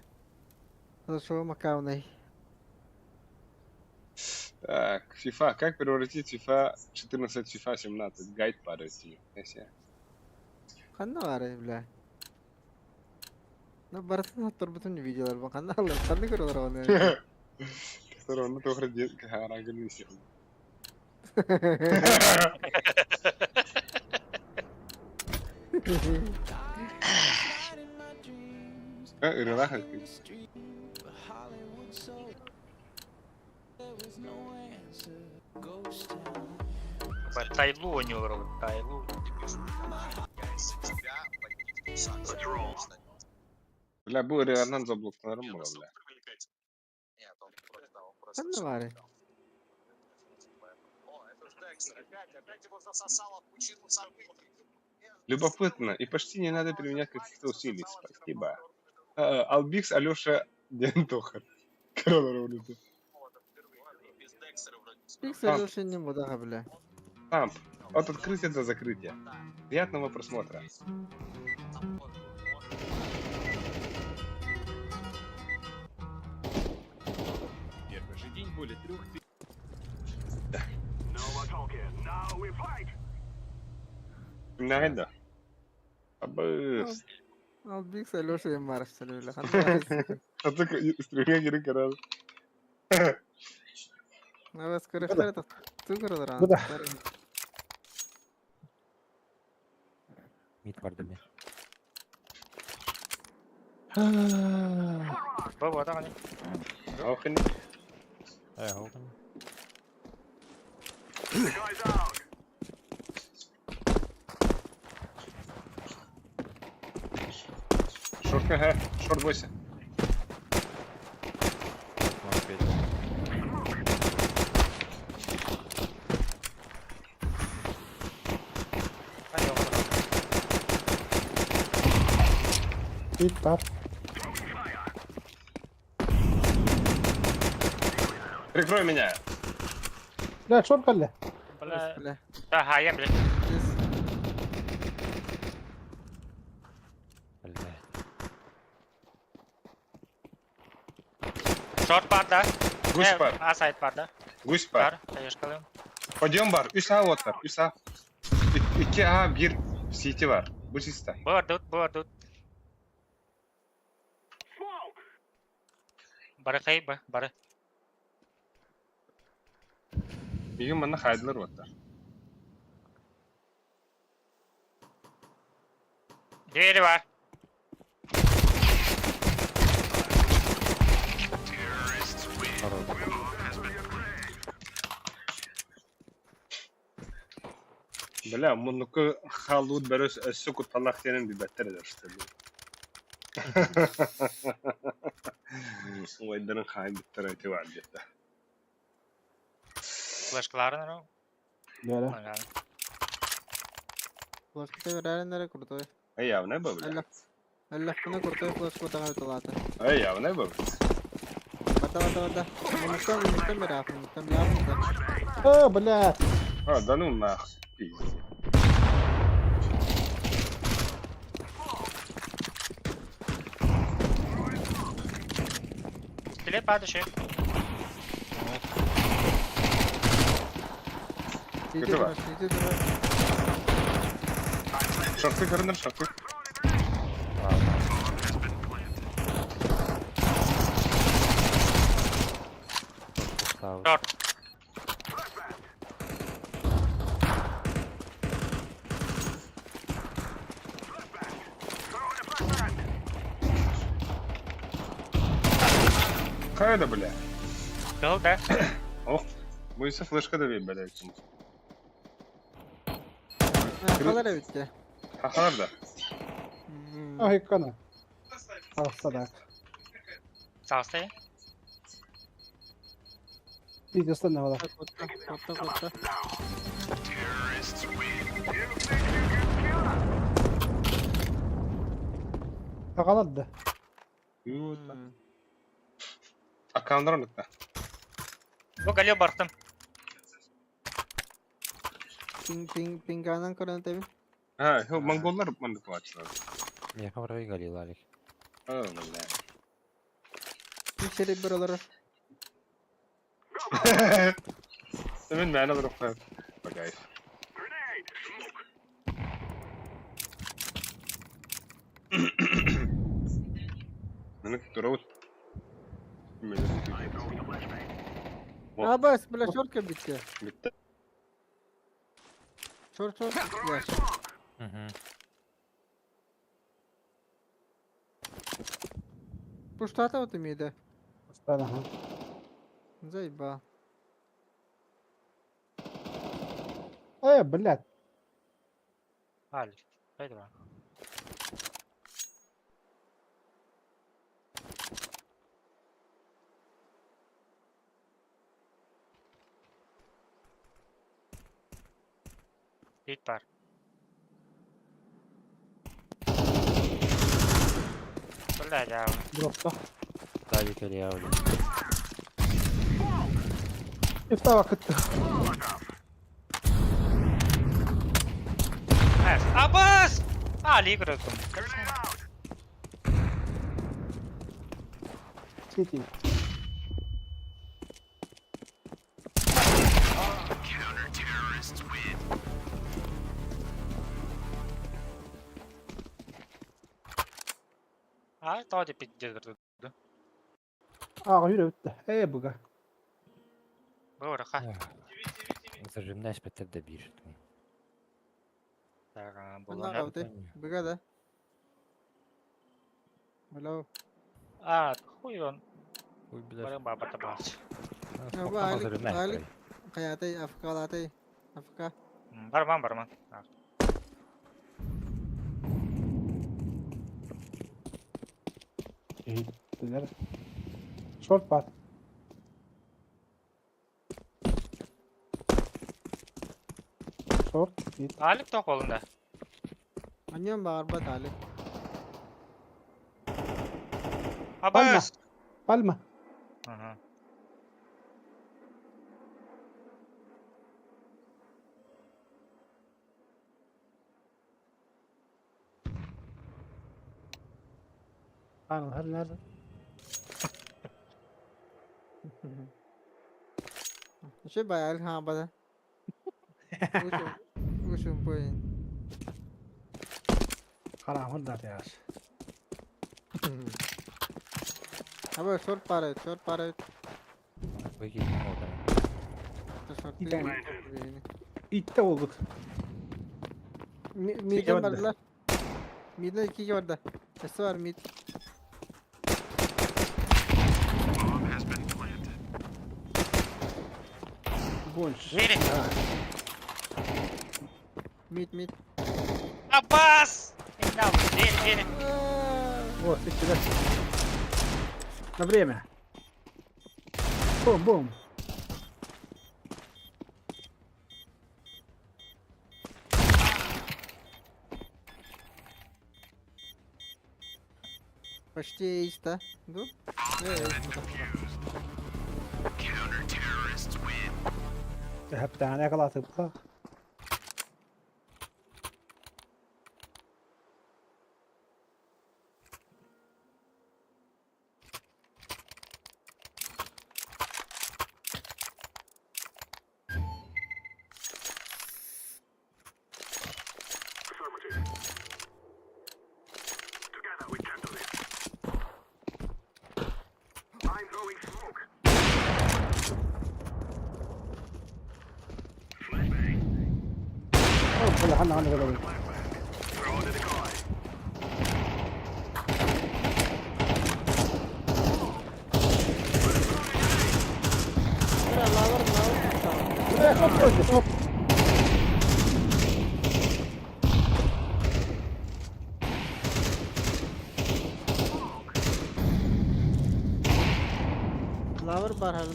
Photoshop макауный. Так, FIFA. Как превратить FIFA 14 в FIFA 17? Гайд падает. Если. Kanna var ya bile. Ne barasın hatır bütün videolar bak kanna Allah kanna görüyorlar onu. Который он тоже делает, как организм. Релаха. Тайлу у него робот. Тайлу. Бля, bu реально заблокованным было, бля. Kanna var ya. Любопытно, и почти не надо применять каких-то усилий. Спасибо. Албикс, Алёша, Дентохар. Корона рулит. İlk solution bu daha bile. Памп, от открытия до закрытия. Приятного просмотра. Первый же день более 3000. Найда. Абыс. Al büyük solution var işte öyle. Kanna var. А ты стреляй, гири, корона. Ne bas kırıkları da. Tu kırılır Bu da. Mid var değil mi? Bu adam hani. Охренеть. Oldu. Шорт, ага, шорт бойся. Hadi oğlum. Bit var. Прикрой меня. لا شور قال له. Bala. Bile. Ha hayır bile. Öyle. Short var da. Гусь пар. A side var da. Гусь пар. Var. Yaşkalıyım. Podium var. Üst A var. Üst A. 2A 1 CT var. Bu siste. Bu var dut. Bu var dut. Barı kayıp mı? Barı. Bir gün bana kaydılar orada. Diğeri var. Бля, мұныкі халуд бәріс өссі күтталақ сенің бір бәттер edершті. Ойдарын қайын біттер өте var деді. Flashkıların o. لا لا. Yani. Flash kita verenlere kurdu. Ей, яв не бив, бля. Allah kına kurdu flash kutu kadar talata. Ей, яв не бив. Bata. Muhtem bir afın. Muhtem bir afın. блядь. А, да ну нахуй. Пиздец. Bile padişah. CT var. Шорты, корнер, шорты. Sağ ol. Short. Кайда, бля. Kıl da. Ох, bu ise flashka da bir bela ettim. Kalara bitti. Hahalar da. اه هيك انا. خلاص صدق. Sağ ol. İyi استنى والله. Kotta. غلط ده. Akandırın lütfen. Bu geliyor Bartım. Ping kanan koran tabi. Ha, Mongollar bana bu açılar. Я хабарга галил алик. Allah. Bir şerif bir olarak. Senin mene durup koy. Bagay. Menek durup. Bas bile short ke bitti. Bitti. Short flash. Push tata вот имеет. استنى ها. Заеба. ايه بلاد. Hadi. Haydi bak. Hit var. Böyle ya. دروبته. Далик или аули. افتح وقت. Evet. Abbas! Ali kırıktım. سيتي. Ha, tadi pitti kırdı. غير بته. ايه بقى. Doğru ha. Зажимная спектр добьешь. Tamam, Allah bulan. kavte. Biga da. Hello. Ah, huyon. Ой, блядь. Barang babat tabas. Сколько Alik, там зажимная alik. стоит? Kayatay Afrika latay. Afrika. Barman. تقدر. شورت بات. شورت. Alik da kolunda. Anyam bağırba tali. Abbas! بالما. Aha. انا هل Şey bayal ha bada. Ushum point. خلاص هدات يا اخي. Abi short para. Выкинь мода. Short Bir değil. tane. İtte olduk. Mid'den vardı. vardılar. Mid'den 2 kişi vardı. Sesi var mid. Bonş. Verin. Mid. Abbas! Não, dele. Вот, ты сюда. На время. Бум. Почти есть, да? Да? ذهبت عن اغلاط ابقى. عنه غلوي. شوف Flower bar her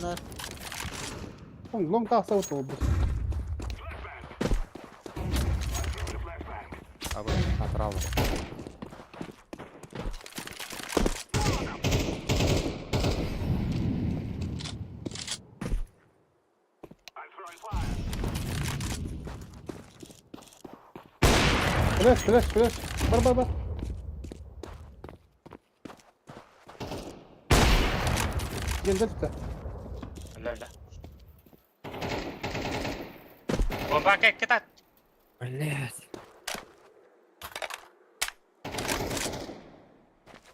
Long taqsa oldu. Abi hatır aldım. Flash. Bar. Geldi tuta. لا. Bomba كده. Блять.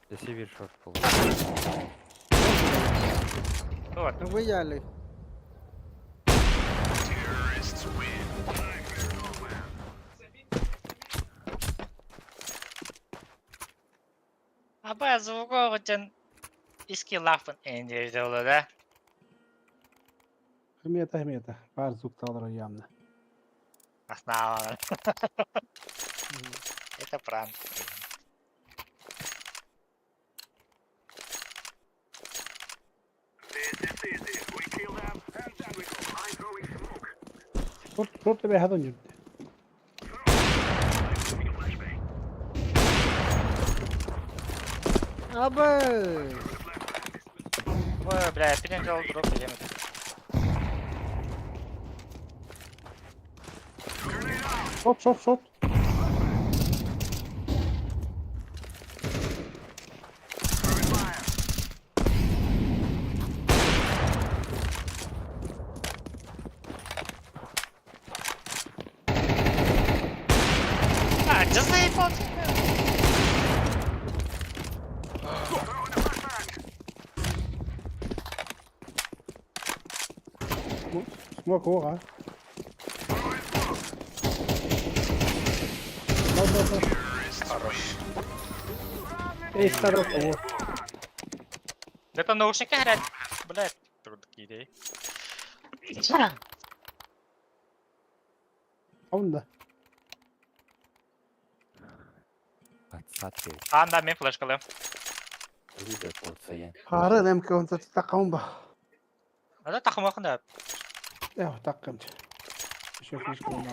Sesi bir short buldu. Вот. Ну выяли. Абай звуковый için iski lafın indirdi olur da. Hemiyete. Bar zukta alır yanına. Основано. Это пранк. Short be hadon yurdu. Абы! Ой, бля, я переделал дроп, елемedi. Short. А, just заебал. Smoke hoch, ha. Хорош. Ey, старый вот. Это наушники горят. Блядь, тут такие идеи. Onda. Atsat bir. Anda men flashkalı. Bir de olsa yani. Harı demke onda taqam ba. Ada takım hakkında. Ya taqam. Şöyle kullan.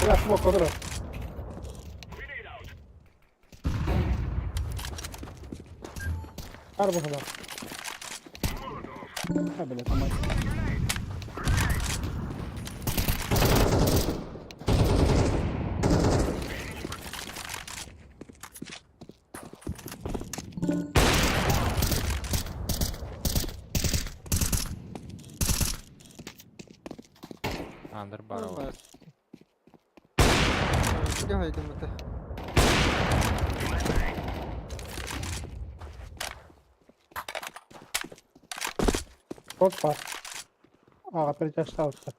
Ya smoke kadar. Araba kadar. Ha böyle tamam. Under bar var. Ne haydi mıtı? Çok var. Aa, перетяж ставиться.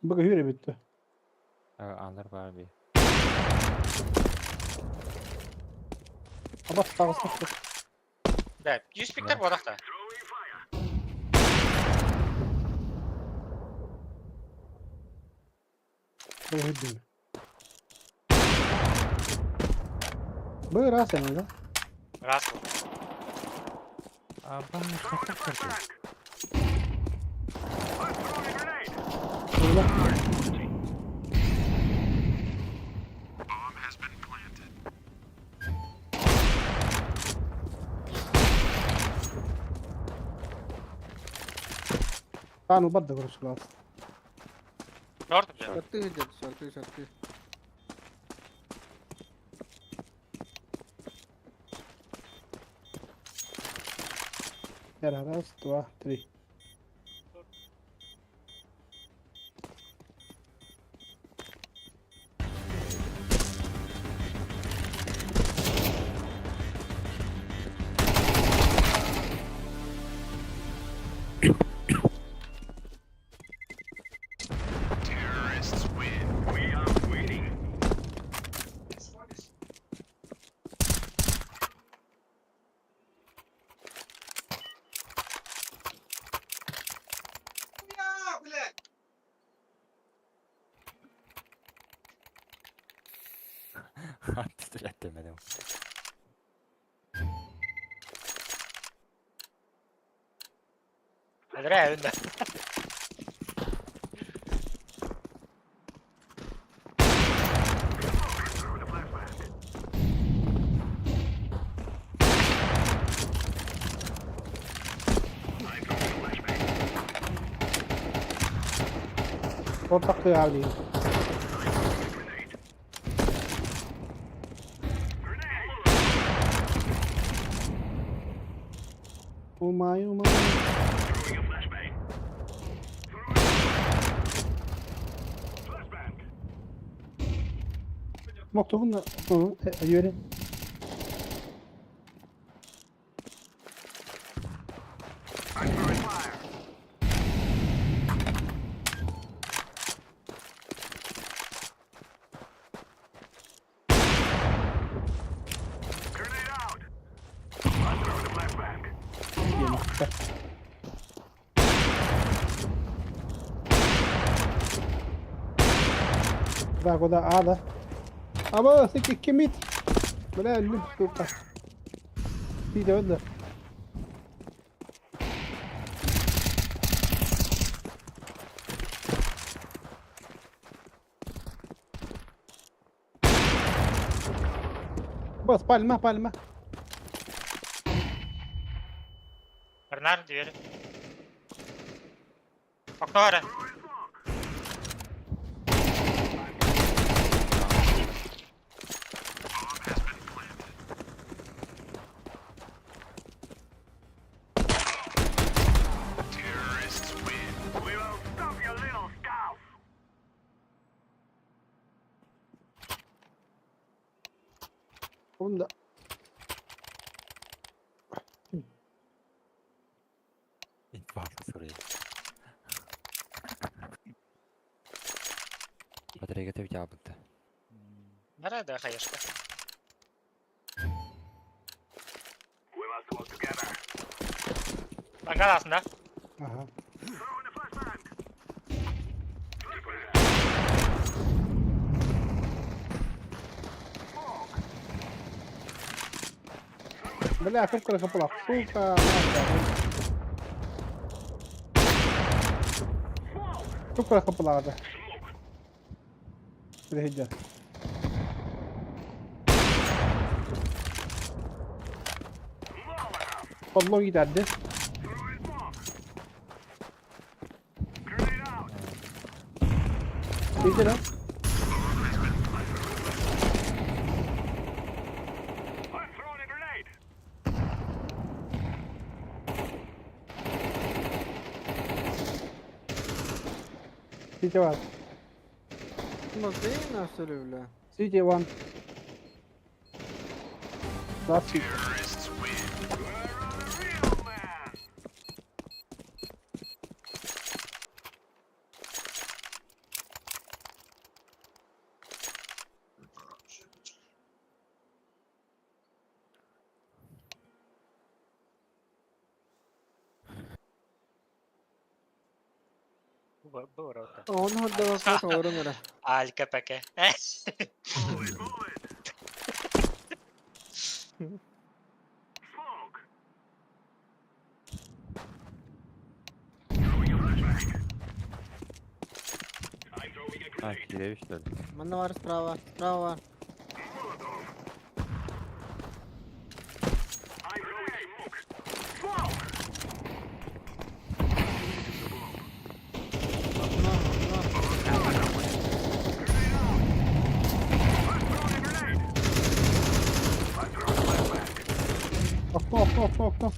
Бага Юрий bitti. Under bar bir. Ama sağlısı. Блядь, 100 пиктер bu adakta. Sevdim. Böyle rahat sen öyle. Раз. Abi şaka kırdı. Böyle. Стану бадда короче класс. Шорт, блядь. Шорты идет, шорты. Раз, два, три. Pistolet demedim. Hadi önde. Ortak ya abi. Umay umay. Moktubun da onu yöre. Bak o da A'da. Ama 8 mit. Böyle ölüm tuttu. Bir de öldü. Bas palma palma. Bernard, двери. Окно горе. Onu da İttifaklı soruyu. Батарейка теп жабылды. Nerede hayırlı? Banka aslında. aha. Bela fukra kapılar. Fuka. Fukra kapılarda. Rehce. Kollo giderdi. Neydi lan? CJ var. Nasıl iyi nasıl öyle? CJ one. Last hit. Bu orada. Onu hadi bakalım doğru mu? Alka peke. Ha, Киревич dedi. Bende var sправа, sправа. Okno, okno. Okno.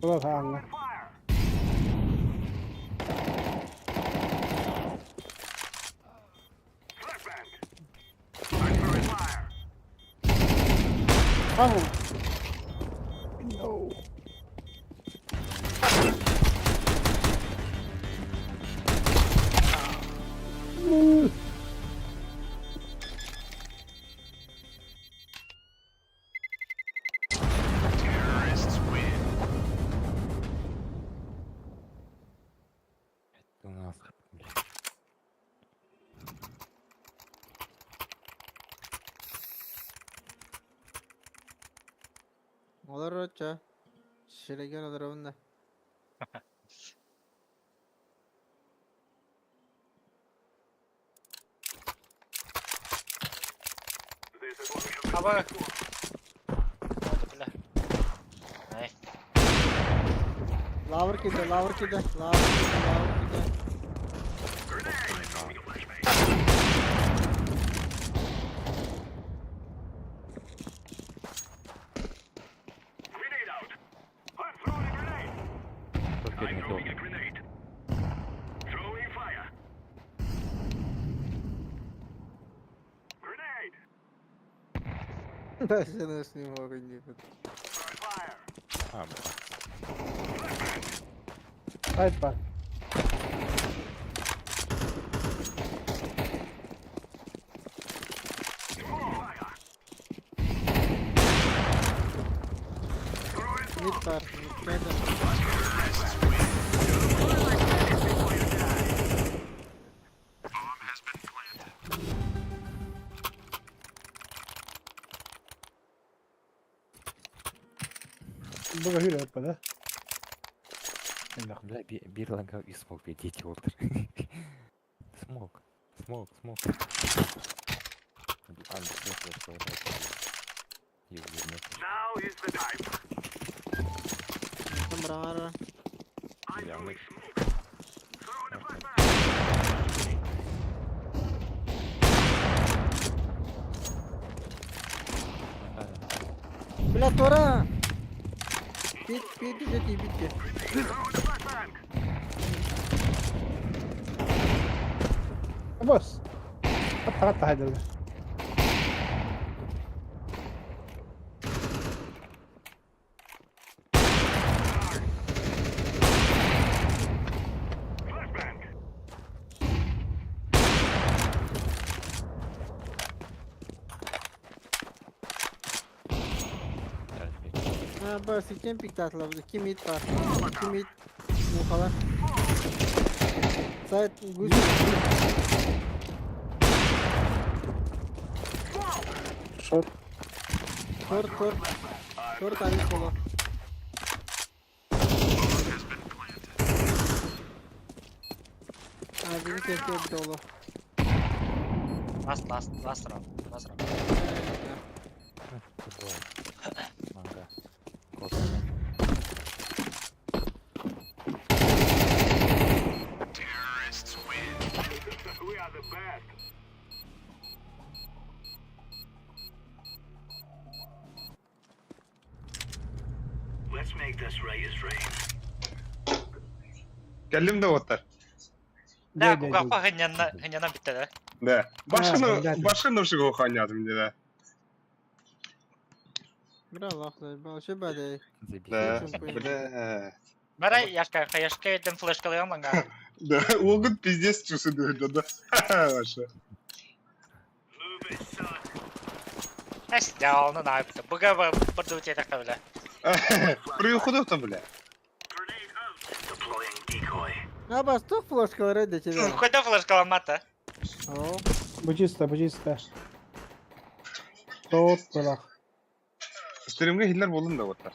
Kolla tangga. Oh. No. Bunu nasıl Olur roça. Şiregen olur onda. Aba. Oldu bile. Ay. Lavur kide, lavur kide, lavur kide, lavur kide. Çok kelimesi oldu. Да, все нас не могут не быть. Ha, bu. Haydi bak. Mid var, mid'de. Bu hür yapmadı. Бля, bir ланга и смог бедить Уолтер. Смог. Смог. Там рара. Бля, Тора! Бит, бит. بص حتى هذا Ha bas, kim pikte atladı? Kim mid var? Kim mid? Bu kadar. Sait, güzel. شوط Tor tane sola. Beni kesti bir dolu. Last round. Манга. Geldim de Uğurlar. Да, кукапа ханьяна bitti de. Да. понятно. Başka şey kokan yazdım dedi. Biraz lahza, başı bade. Да. Забей. Бля. Мара яшка едем флешкалыган ланга. Да, Угут пиздец чувствует, да. Вообще. Эс, да, он на это. Бага баду те так бля. Приуходов-то, бля. Ha bas, çok flaşkaları da çevirin. Куда флешкалан мата? Oo. Bu cista. Tot bırak. Stream'e hiller bulun da Uğurlar.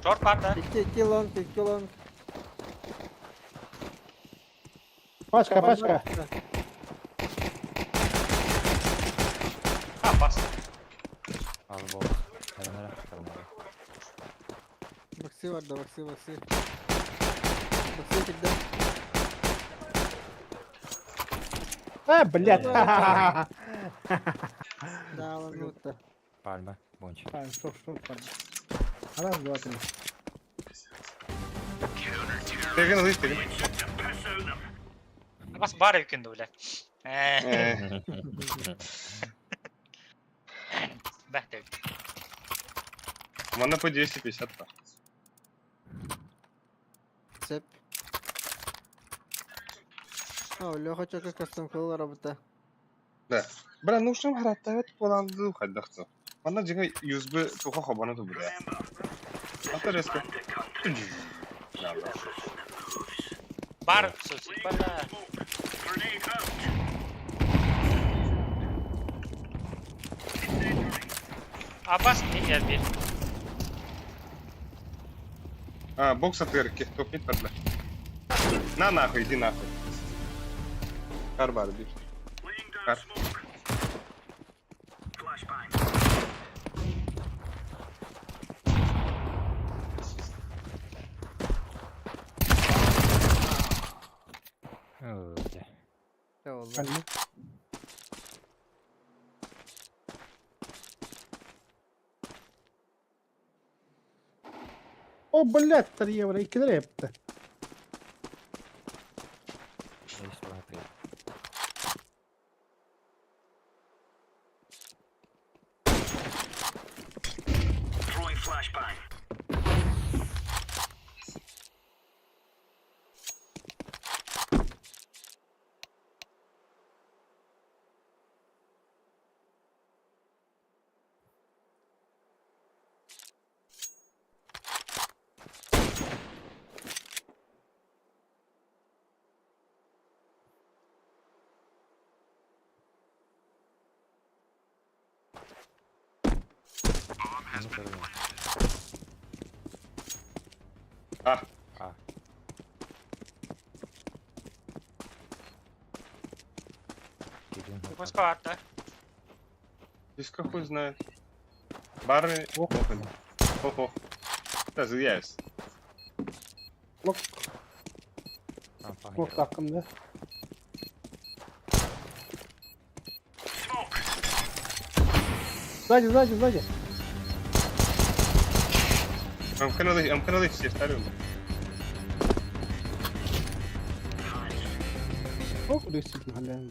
Short var da. İki long. Başka. Ha bas. Al bol. Hemen aktarmalı. Baksi var da, baksi. Baksi çıktı. Ha блядь. Да, он вот. Пальма. Бончик. Çok pardon. Adam zaten. Tegen alıyız tegen. Бas бар екен бля. Бәхтек. Мана по 250-то. Цеп. О, Леха чака кастом кылы работа. Да. Бля, ну что хараттавет боланды хаддахты. Мана жига юзбы туха хабаны да бля. Ата резко. Бар сөз. Бля. Abbas gel bir. А, бокс отверки, топнет подла. На нахуй, иди нахуй. Карбар, бич. Кар. Öyle. Ya Allah. Hani. О, блядь, 3 евро, 2 репта. Neyse rahat değil. Bunu sorayım. А, А. Gidin. Пуска атта. Писка хуй знает. Бары... Ох. Ох-ох. Да, заявись. Lok, Tamam, falan lok gel. hakkında. Сзади, сзади, сзади. أمكن أضيف سيف تعالوا. Çok riskli mahalle.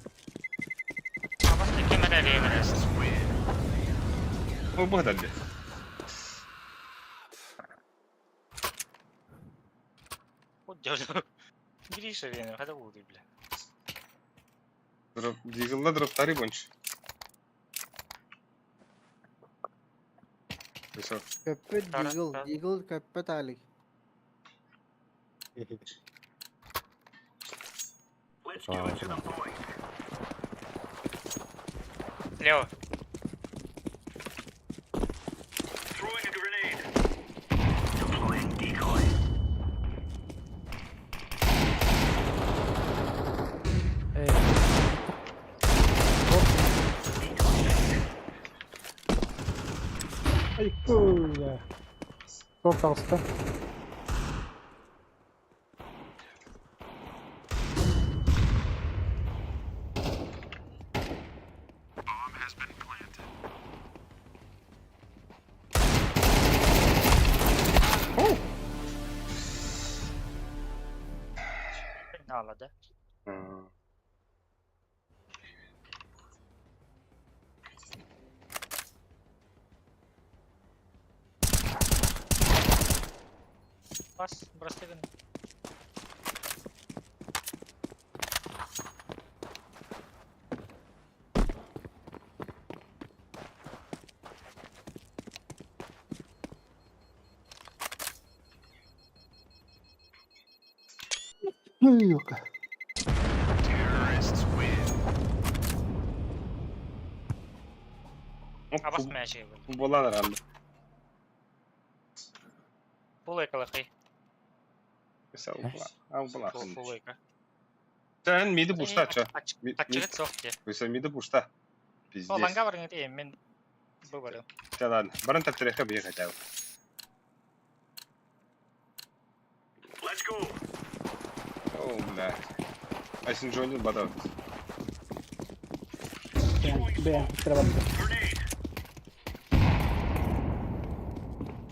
Abbas tekemede diyebiliriz. هو بهدل لي. Hocam. Giriş arayın. Hadi vurdu bile. ضرب ديجل اضرب طريق ونش. يسوي. Köppe Tara- Deagle. tara- Deagle köppe talik. Sağa bakın. Leo. Ay kurde. Çok hasta. Ne ağladı? Bas. Burası benim. Yok. Abbas mı şey böyle? Bu bolan herhalde. Full yakaladı. Mesela bu bolan. Full yakaladı. Sen midi boost'a aç. Açık çok diye. Mesela midi boost'a. Pizdes. Olanga var ne diyeyim ben. Bu varım. Tamam. Barın tatreka bir yere kaçalım. Let's go. Oh блядь. Айсен Джонни бадал. Ben треба.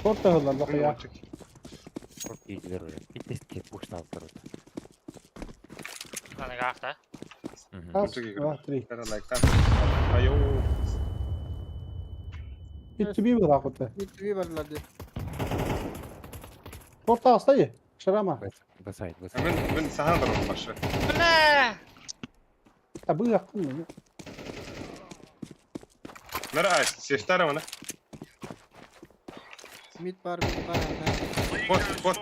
Çok da hızlı bak ya. Çok iyiler öyle. Bir test boşuna aldılar. Lan gafta. Az, Çok iyi. 2, 3. Era like that. Ayo. Bitti bir bırak otu. Bir varlardı. Çok da hastayı. Şırama. Basaydı. Ben sana da başı. Ne? Ya bu yaptın mı? Nereye aç? Seftara mı ne? Mid var, mid var. Bot. Kot.